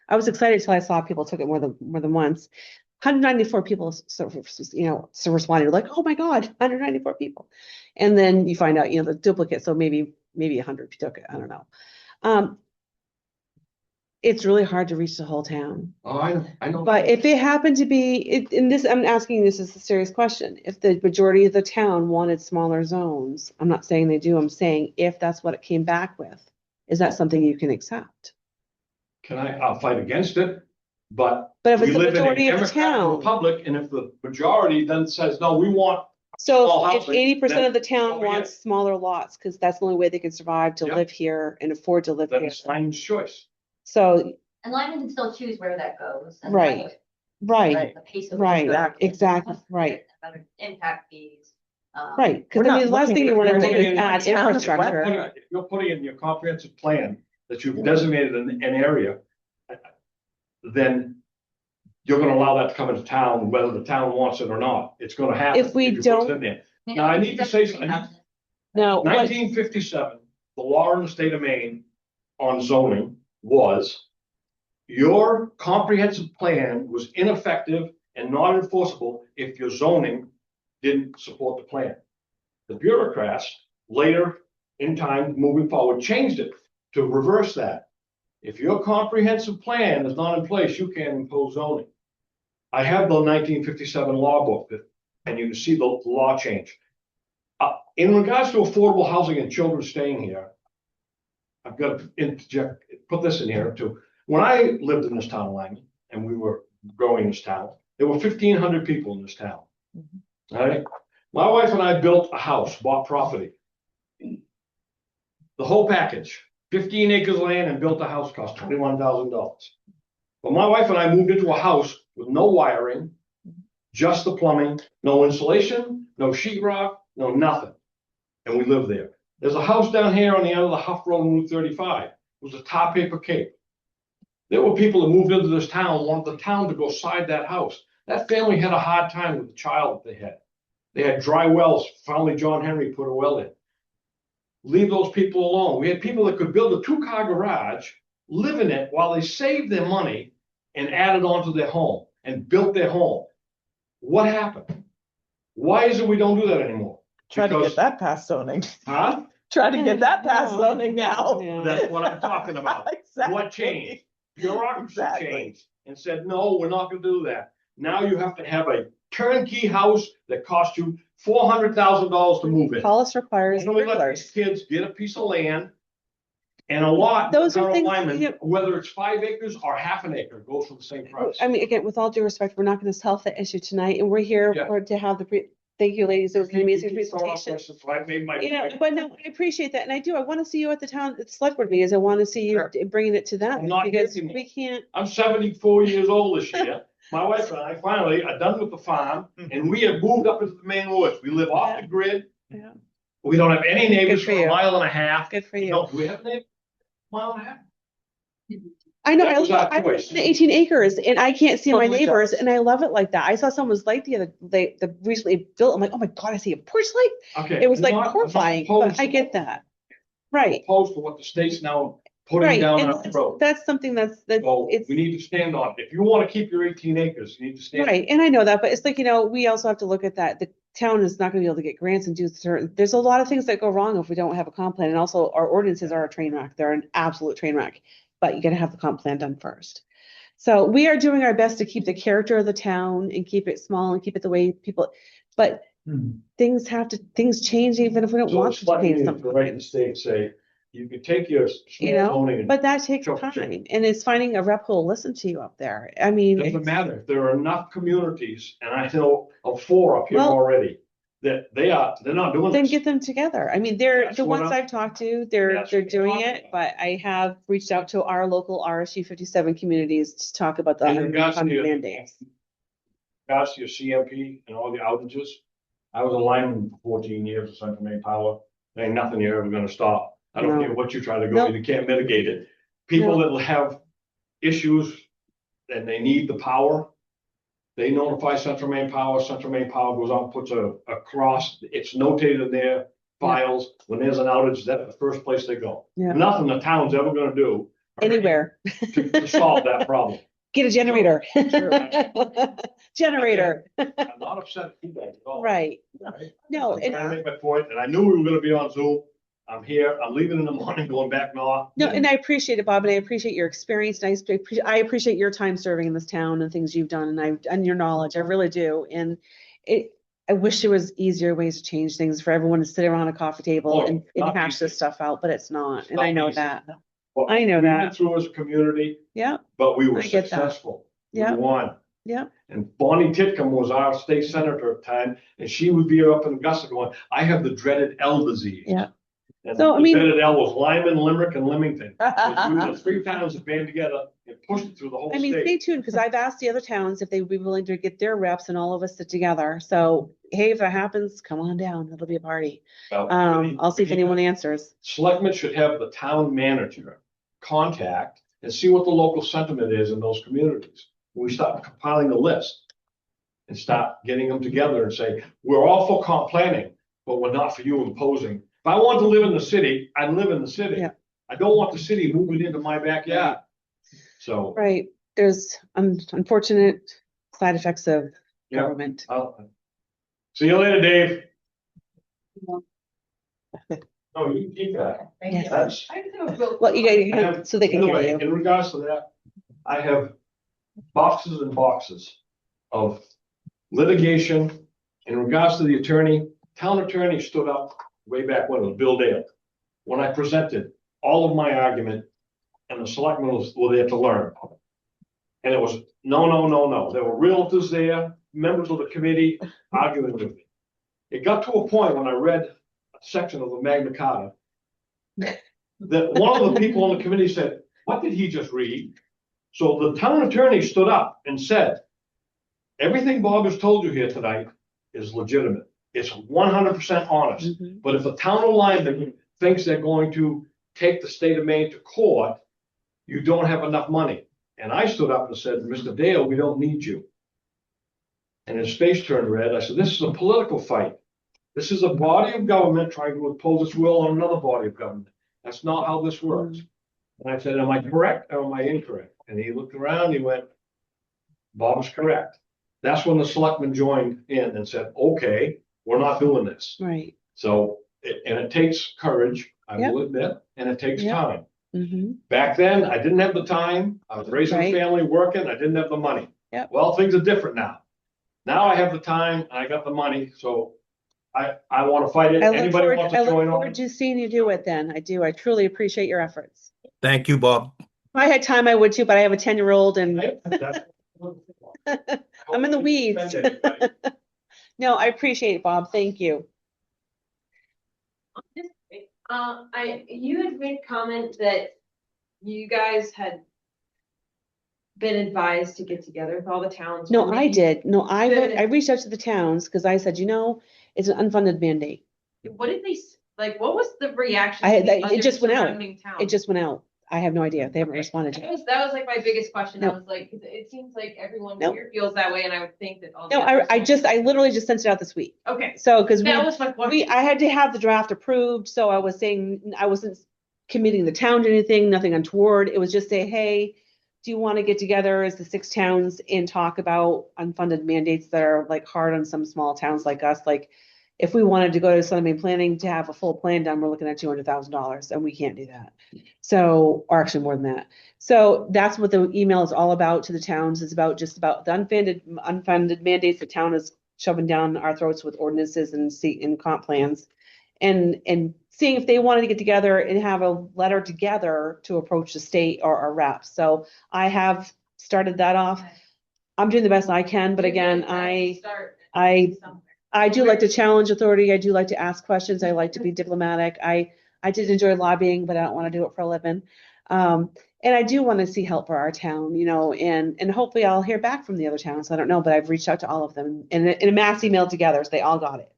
I was excited till I saw people took it more than once. 194 people responded like, oh my God, 194 people. And then you find out, the duplicate, so maybe 100 took it, I don't know. It's really hard to reach the whole town. Oh, I know. But if it happened to be, in this, I'm asking this as a serious question. If the majority of the town wanted smaller zones, I'm not saying they do, I'm saying if that's what it came back with, is that something you can accept? I'll fight against it, but But if we it's the live in a majority of the democratic town, republic, and if the majority then says, no, we want, so small if housing, 80% then of the town over here. wants smaller lots, because that's the only way they can survive to Yep. live here and afford to live then here. it's Lyman's choice. So, And Lyman can still choose where that goes. and Right. that's right, The pace of. right, Exactly. exactly, right, Impact fees. right. Because We're I not mean, the last looking thing you at want to do building is a add town of infrastructure. Wetmore. If you're putting in your comprehensive plan that you've designated an area, then you're gonna allow that to come into town, whether the town wants it or not. It's gonna happen. If we you put it don't- in there. Now, I need to say something. Now, what, 1957, the law in the state of Maine on zoning was your comprehensive plan was ineffective and not enforceable if your zoning didn't support the plan. The bureaucrats later in time, moving forward, changed it to reverse that. If your comprehensive plan is not in place, you can't impose zoning. I have the 1957 law book, and you can see the law change. In regards to affordable housing and children staying here, I've got to interject, put this in here too. When I lived in this town of Lyman and we were growing this town, there were 1,500 people in this town. All right. My wife and I built a house, bought property. The whole package, 15 acres of land and built a house cost $21,000. But my wife and I moved into a house with no wiring, just the plumbing, no insulation, no sheetrock, no nothing. And we live there. There's a house down here on the end of the Huff Road on Route 35. It was a tar paper cape. There were people that moved into this town, wanted the town to go side that house. That family had a hard time with the child that they had. They had dry wells. Finally, John Henry put a well in. Leave those people alone. We had people that could build a 2-car garage, live in it while they saved their money and added on to their home and built their home. What happened? Why is it we don't do that anymore? Try to Because- get that past zoning. Huh? Try to get that past zoning now. Yeah. That's what I'm talking about. Exactly. What changed? Bureaucracy Exactly. changed and said, no, we're not gonna do that. Now you have to have a turnkey house that costs you $400,000 to move it. Hollis requires And we let these sprinklers. kids get a piece of land. And a lot, Those are town of things, Lyman, you know- whether it's 5 acres or half an acre, goes for the same price. I mean, again, with all due respect, we're not gonna solve that issue tonight, and we're here Yeah. to have thank you, ladies, it was an amazing You keep throwing out presentation. questions, so I made my. You know, but no, I appreciate that, and I wanna see you at the select board meetings, I wanna see you Sure. bringing it to them, I'm not because here anymore. we can't, I'm 74 years old this year. My wife and I finally are done with the farm and we have moved up into the main woods. We live off the grid. Yeah. We don't have any neighbors Good for for a you. mile and a half. good for you. No, do we have neighbors? Mile and a half? I know, That I was our live choice. in 18 acres, and I can't see my Totally neighbors, does. and I love it like that. I saw someone's light the recently built, I'm like, oh my God, I see a porch light. Okay. It was I'm like not- I'm not horrifying, opposed but I to- get that. Right, Opposed to what the state's now putting right, down and our road. that's something that's, So it's, we need to stand on it. If you want to keep your 18 acres, you need to stand. right, and I know that, but it's like, we also have to look at that, the town is not gonna be able to get grants and do certain, there's a lot of things that go wrong if we don't have a comp plan, and also our ordinances are a train wreck, they're an absolute train wreck, but you gotta have the comp plan done first. So we are doing our best to keep the character of the town and keep it small and keep it the way people, but things change even if we don't So want it's to like change you something. to write the state, say, you could take your You know, zoning and. But that takes Sure, time, sure. and it's finding a rep who'll listen to you up there. I mean, Doesn't it's- matter. If there are enough communities, and I know of 4 up here Well- already, that they're not doing then this. get them together. I mean, they're, That's the what ones I'm- I've talked to, they're That's what I'm doing talking it, about. but I have reached out to our local RSU 57 communities to talk about the In regards to your- mandates. Regards to your CMP and all the outages, I was a lineman for 14 years of Central Maine Power. There ain't nothing you're ever gonna stop. I don't No. care what you try to go, No. you can't mitigate it. People that will have issues and they need the power, they notify Central Maine Power goes out and puts a cross, it's notated in their files. When there's an outage, that's the first place they go. Yeah. Nothing the town's ever gonna do Anywhere. to solve that problem. Get a generator. Sure. Generator, I'm not upset at you guys at all. right. Right? No, I'm trying to make my point, and I knew we were gonna be on Zoom. I'm here, I'm leaving in the morning, going back north. No, and I appreciate it, Bob, and I appreciate your experience, and I appreciate your time serving in this town and things you've done, and your knowledge, I really do, and I wish there was easier ways to change things for everyone to sit around a coffee table Oh, and not hash this easy. stuff out, but it's not, It's and I not know easy. that, But I know we that. went through as a community, yeah, but we were I get that. successful. We Yeah. won. yeah, And Bonnie Titcomb was our state senator at the time, and she would be up in Augusta going, I have the dreaded L disease. Yeah. And So, I the mean- dreaded L was Lyman, Limerick, and Leamington. We were the 3 towns that band together and pushed it through the whole I mean, stay state. tuned, because I've asked the other towns if they would be willing to get their reps and all of us sit together, so, hey, if it happens, come on down, it'll be a party. Well, I'll see if anyone answers. Selectmen should have the town manager contact and see what the local sentiment is in those communities. We start compiling a list and start getting them together and say, we're all for comp planning, but we're not for you imposing. If I wanted to live in the city, I'd live in the city. Yeah. I don't want the city moving into my backyard. So, Right, there's unfortunate side effects of yeah, government. see you later, Dave. No, you can keep that. Yes. That's, I just have a real. Well, you I gotta, have- so they can hear anyway, you. in regards to that, I have boxes and boxes of litigation in regards to the attorney. Town attorney stood up way back when it was Bill Dale. When I presented all of my argument and the selectmen were there to learn. And it was, no. There were realtors there, members of the committee arguing with me. It got to a point when I read a section of the Magna Carta that one of the people on the committee said, what did he just read? So the town attorney stood up and said, everything Bob has told you here tonight is legitimate. It's 100% honest. Mhm. But if the town of Lyman thinks they're going to take the state of Maine to court, you don't have enough money. And I stood up and said, Mr. Dale, we don't need you. And his face turned red. I said, this is a political fight. This is a body of government trying to impose its will on another body of government. That's not how this works. And I said, am I correct or am I incorrect? And he looked around, he went, Bob's correct. That's when the selectmen joined in and said, okay, we're not doing this. Right, So, and it takes courage, I Yep. will admit, and it takes Yep. time. mhm, Back then, I didn't have the time, I was raising a Right. family, working, I didn't have the money. Yep. Well, things are different now. Now I have the time, and I got the money, so I want to fight it. I look Anybody forward, wants I to look join forward on? to seeing you do it then. I do. I truly appreciate your efforts. Thank you, Bob. If I had time, I would too, but I have a 10-year-old and That's- I'm in the weeds. No, I appreciate it, Bob. Thank you. You had made comment that you guys had been advised to get together with all the towns. No, When I you- did. No, Good. I reached out to the towns because I said, it's an unfunded mandate. What did they, like, what was the reaction? I had to the that- it just went out. surrounding towns? It just went out. I have no idea. They haven't Okay. responded yet. That was like my biggest question. I No. was like, 'cause it seems like everyone No. here feels that way, and I would think that all. the No, others I don't. literally just sent it out this week. Okay, So, because that was my question. I had to have the draft approved, so I was saying, I wasn't committing the town to anything, nothing untoward. It was just say, hey, do you want to get together as the 6 towns and talk about unfunded mandates that are like hard on some small towns like us? Like, if we wanted to go to Southern Maine Planning to have a full plan done, we're looking at $200,000 and we can't do that. So, or actually more than that. So that's what the email is all about to the towns. It's about just about the unfunded mandates the town is shoving down our throats with ordinances and comp plans. And seeing if they wanted to get together and have a letter together to approach the state or our reps. So I have started that off. I'm doing the best I can, but again, I do like to challenge authority. I do like to ask questions. I like to be diplomatic. I did enjoy lobbying, but I don't want to do it for a living. And I do want to see help for our town, and hopefully I'll hear back from the other towns. I don't know, but I've reached out to all of them in a mass email together. So they all got it.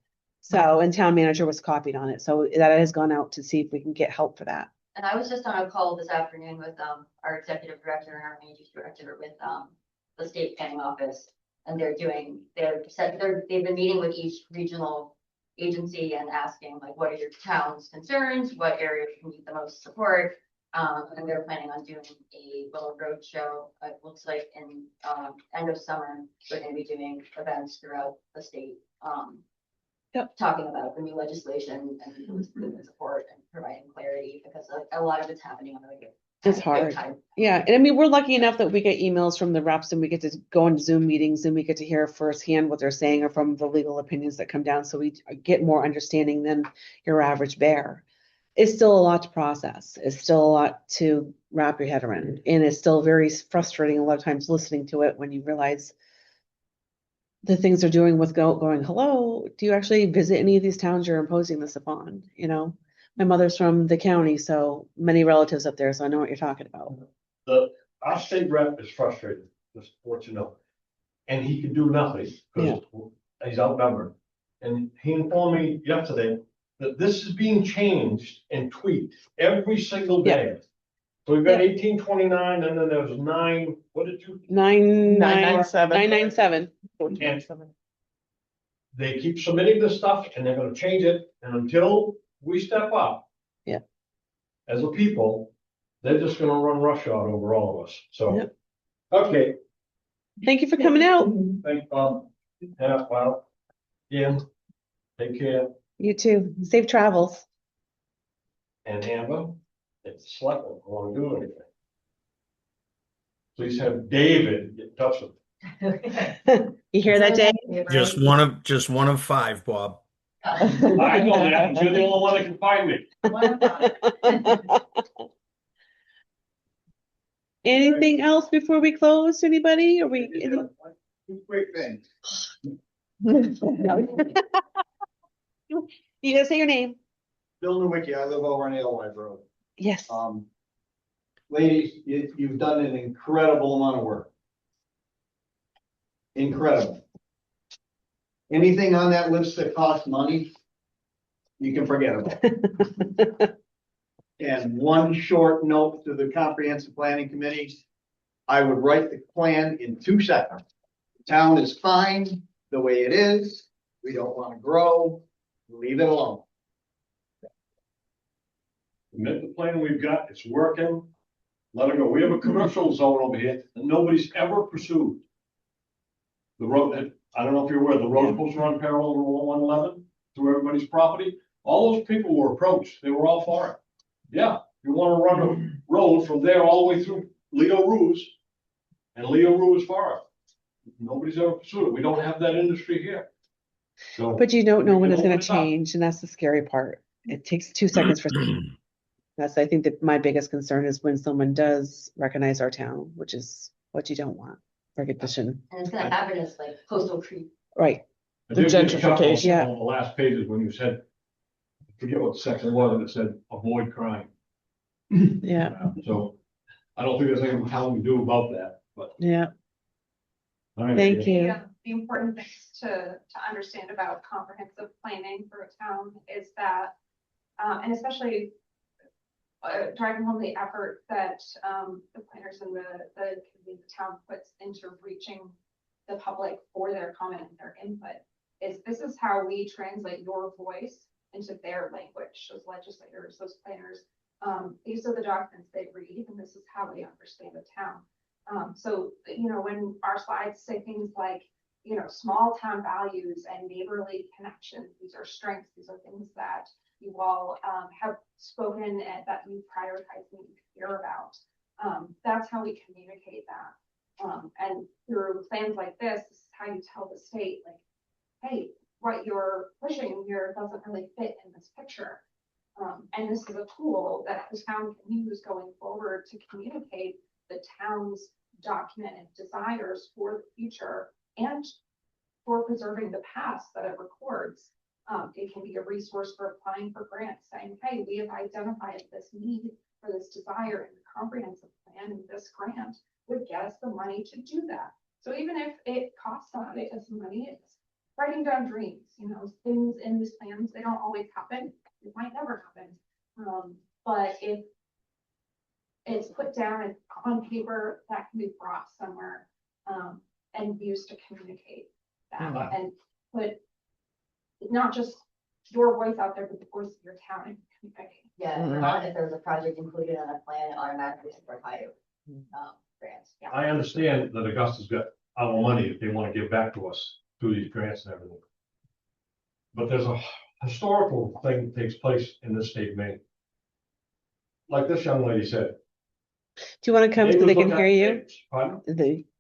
So, and town manager was copied on it. So that has gone out to see if we can get help for that. And I was just on a call this afternoon with our executive director and our land use director with the state planning office. And they've been meeting with each regional agency and asking like, what are your town's concerns? What areas need the most support? And they're planning on doing a little road show. It looks like in end of summer, we're gonna be doing events throughout the state. Talking about the new legislation and the support and providing clarity because a lot of it's happening on the regular. It's hard. Yeah, and I mean, we're lucky enough that we get emails from the reps and we get to go into Zoom meetings and we get to hear firsthand what they're saying or from the legal opinions that come down. So we get more understanding than your average bear. It's still a lot to process. It's still a lot to wrap your head around. And it's still very frustrating a lot of times listening to it when you realize the things they're doing with going, hello, do you actually visit any of these towns you're imposing this upon? My mother's from the county, so many relatives up there, so I know what you're talking about. Our state rep is frustrated, just to let you know. And he can do nothing because he's outnumbered. And he informed me yesterday that this is being changed and tweaked every single day. So we've got 1829 and then there's 9, what did you? 997. 997. They keep submitting this stuff and they're gonna change it, and until we step up. As a people, they're just gonna run roughshod over all of us, so. Okay, Thank you for coming out. thanks, Bob. Yeah, well, take care, You too. Safe travels. and Amber, it's select, I wanna do anything. Please have David get in touch with me. You hear that, Dave? Just one of 5, Bob. I know that, you're the only one that can find me. Anything else before we close, anybody? Are we? Great things. You gotta say your name. Bill Nowicki, I live over on Alewife Road. Yes. Ladies, you've done an incredible amount of work. Incredible. Anything on that list that costs money, you can forget about. And one short note to the comprehensive planning committee, I would write the plan in 2 seconds. The town is fine the way it is. We don't want to grow. Leave it alone. Admit the plan we've got, it's working. Let it go. We have a commercial zone over here that nobody's ever pursued. The road, I don't know if you're aware, the road supposed to run parallel to 111 through everybody's property. All those people were approached. They were all for it. Yeah, you want to run a road from there all the way through Leo Ruse, and Leo Ruse for it. Nobody's ever pursued it. We don't have that industry here. So. But you don't know when it's Open gonna it up. change, and that's the scary part. It takes 2 seconds for, that's, I think that my biggest concern is when someone does recognize our town, which is what you don't want, recognition, And it's gonna happen as like coastal creep. right? I The did get a chuckle gentrification. Yeah. On the last pages when you said, I forget what the section was, and it said, avoid crime. Yeah, So I don't think there's anything town can do about that, but. yeah, all right. thank you. The important things to understand about comprehensive planning for a town is that, and especially driving home the effort that the planners and the town puts into reaching the public for their comment and their input, is this is how we translate your voice into their language, those legislators, those planners. These are the documents they read, and this is how they understand the town. So, you know, when our slides say things like, you know, small town values and neighborly connections, these are strengths, these are things that you all have spoken and that you prioritize and you care about. That's how we communicate that. And through plans like this is how you tell the state, like, hey, what you're pushing here doesn't really fit in this picture. And this is a tool that the town can use going forward to communicate the town's documented desires for the future and for preserving the past that it records. It can be a resource for applying for grants, saying, hey, we have identified this need for this desire in the comprehensive plan, and this grant would get us the money to do that. So even if it costs somebody some money, it's writing down dreams, you know, things in these plans, they don't always happen. It might never happen. But if it's put down and on paper, that can be brought somewhere and used to communicate that and put not just your voice out there, but the voice of your town and community. Yeah, if there's a project included on a plan, it automatically support higher grants. Yeah. I understand that Augusta's got our money that they want to give back to us through these grants and everything. But there's a historical thing that takes place in this state of Maine. Like this young lady said. Do you want to come so neighbors they can look hear at you? neighbors. Pardon?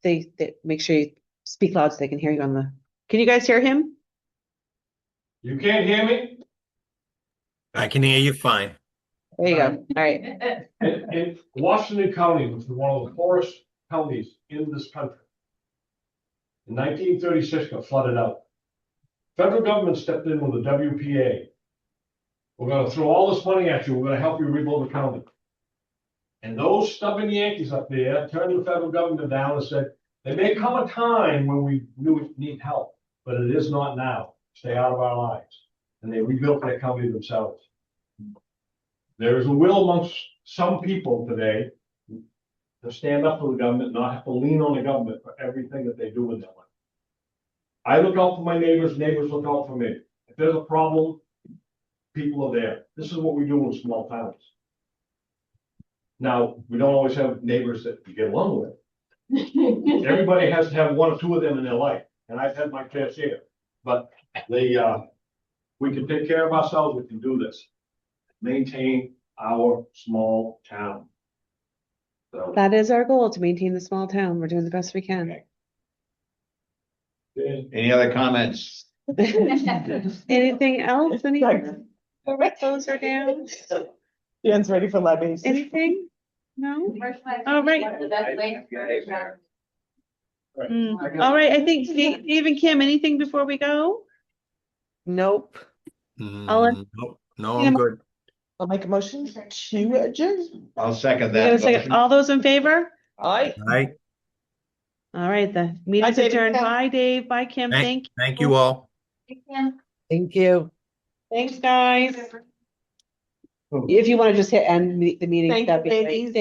They make sure you speak loud so they can hear you on the, can you guys hear him? You can't hear me? I can hear you fine. There you go. All right. In Washington County, which is one of the poorest counties in this country. In 1936 got flooded out. Federal government stepped in with the WPA. We're gonna throw all this money at you, we're gonna help you rebuild the county. And those stubborn Yankees up there turned the federal government down and said, there may come a time when we need help, but it is not now. Stay out of our lives. And they rebuilt their county themselves. There is a will amongst some people today to stand up for the government, not have to lean on the government for everything that they do in their life. I look out for my neighbors, neighbors look out for me. If there's a problem, people are there. This is what we do in small towns. Now, we don't always have neighbors that you get along with. Everybody has to have one or two of them in their life, and I've had my fair share. But we can take care of ourselves, we can do this. Maintain our small town. So, That is our goal, to maintain the small town. We're doing the best we can. Any other comments? Anything else? Anything? Close her down? Dan's ready for levies. Anything? No? All right. The best way. All right, I think Steve and Kim, anything before we go? Nope. Alan? No, I'm good. I'll make a motion to adjourn. I'll second We got a that second. motion. All those in favor? Aye. Right. All right, the meeting's David. adjourned. Bye, Dave. Bye, Kim. Thank you. Thank you all. Thank you. Thanks, guys. If you want to just hit end the meeting, Thank that'd you, be great. ladies. Thank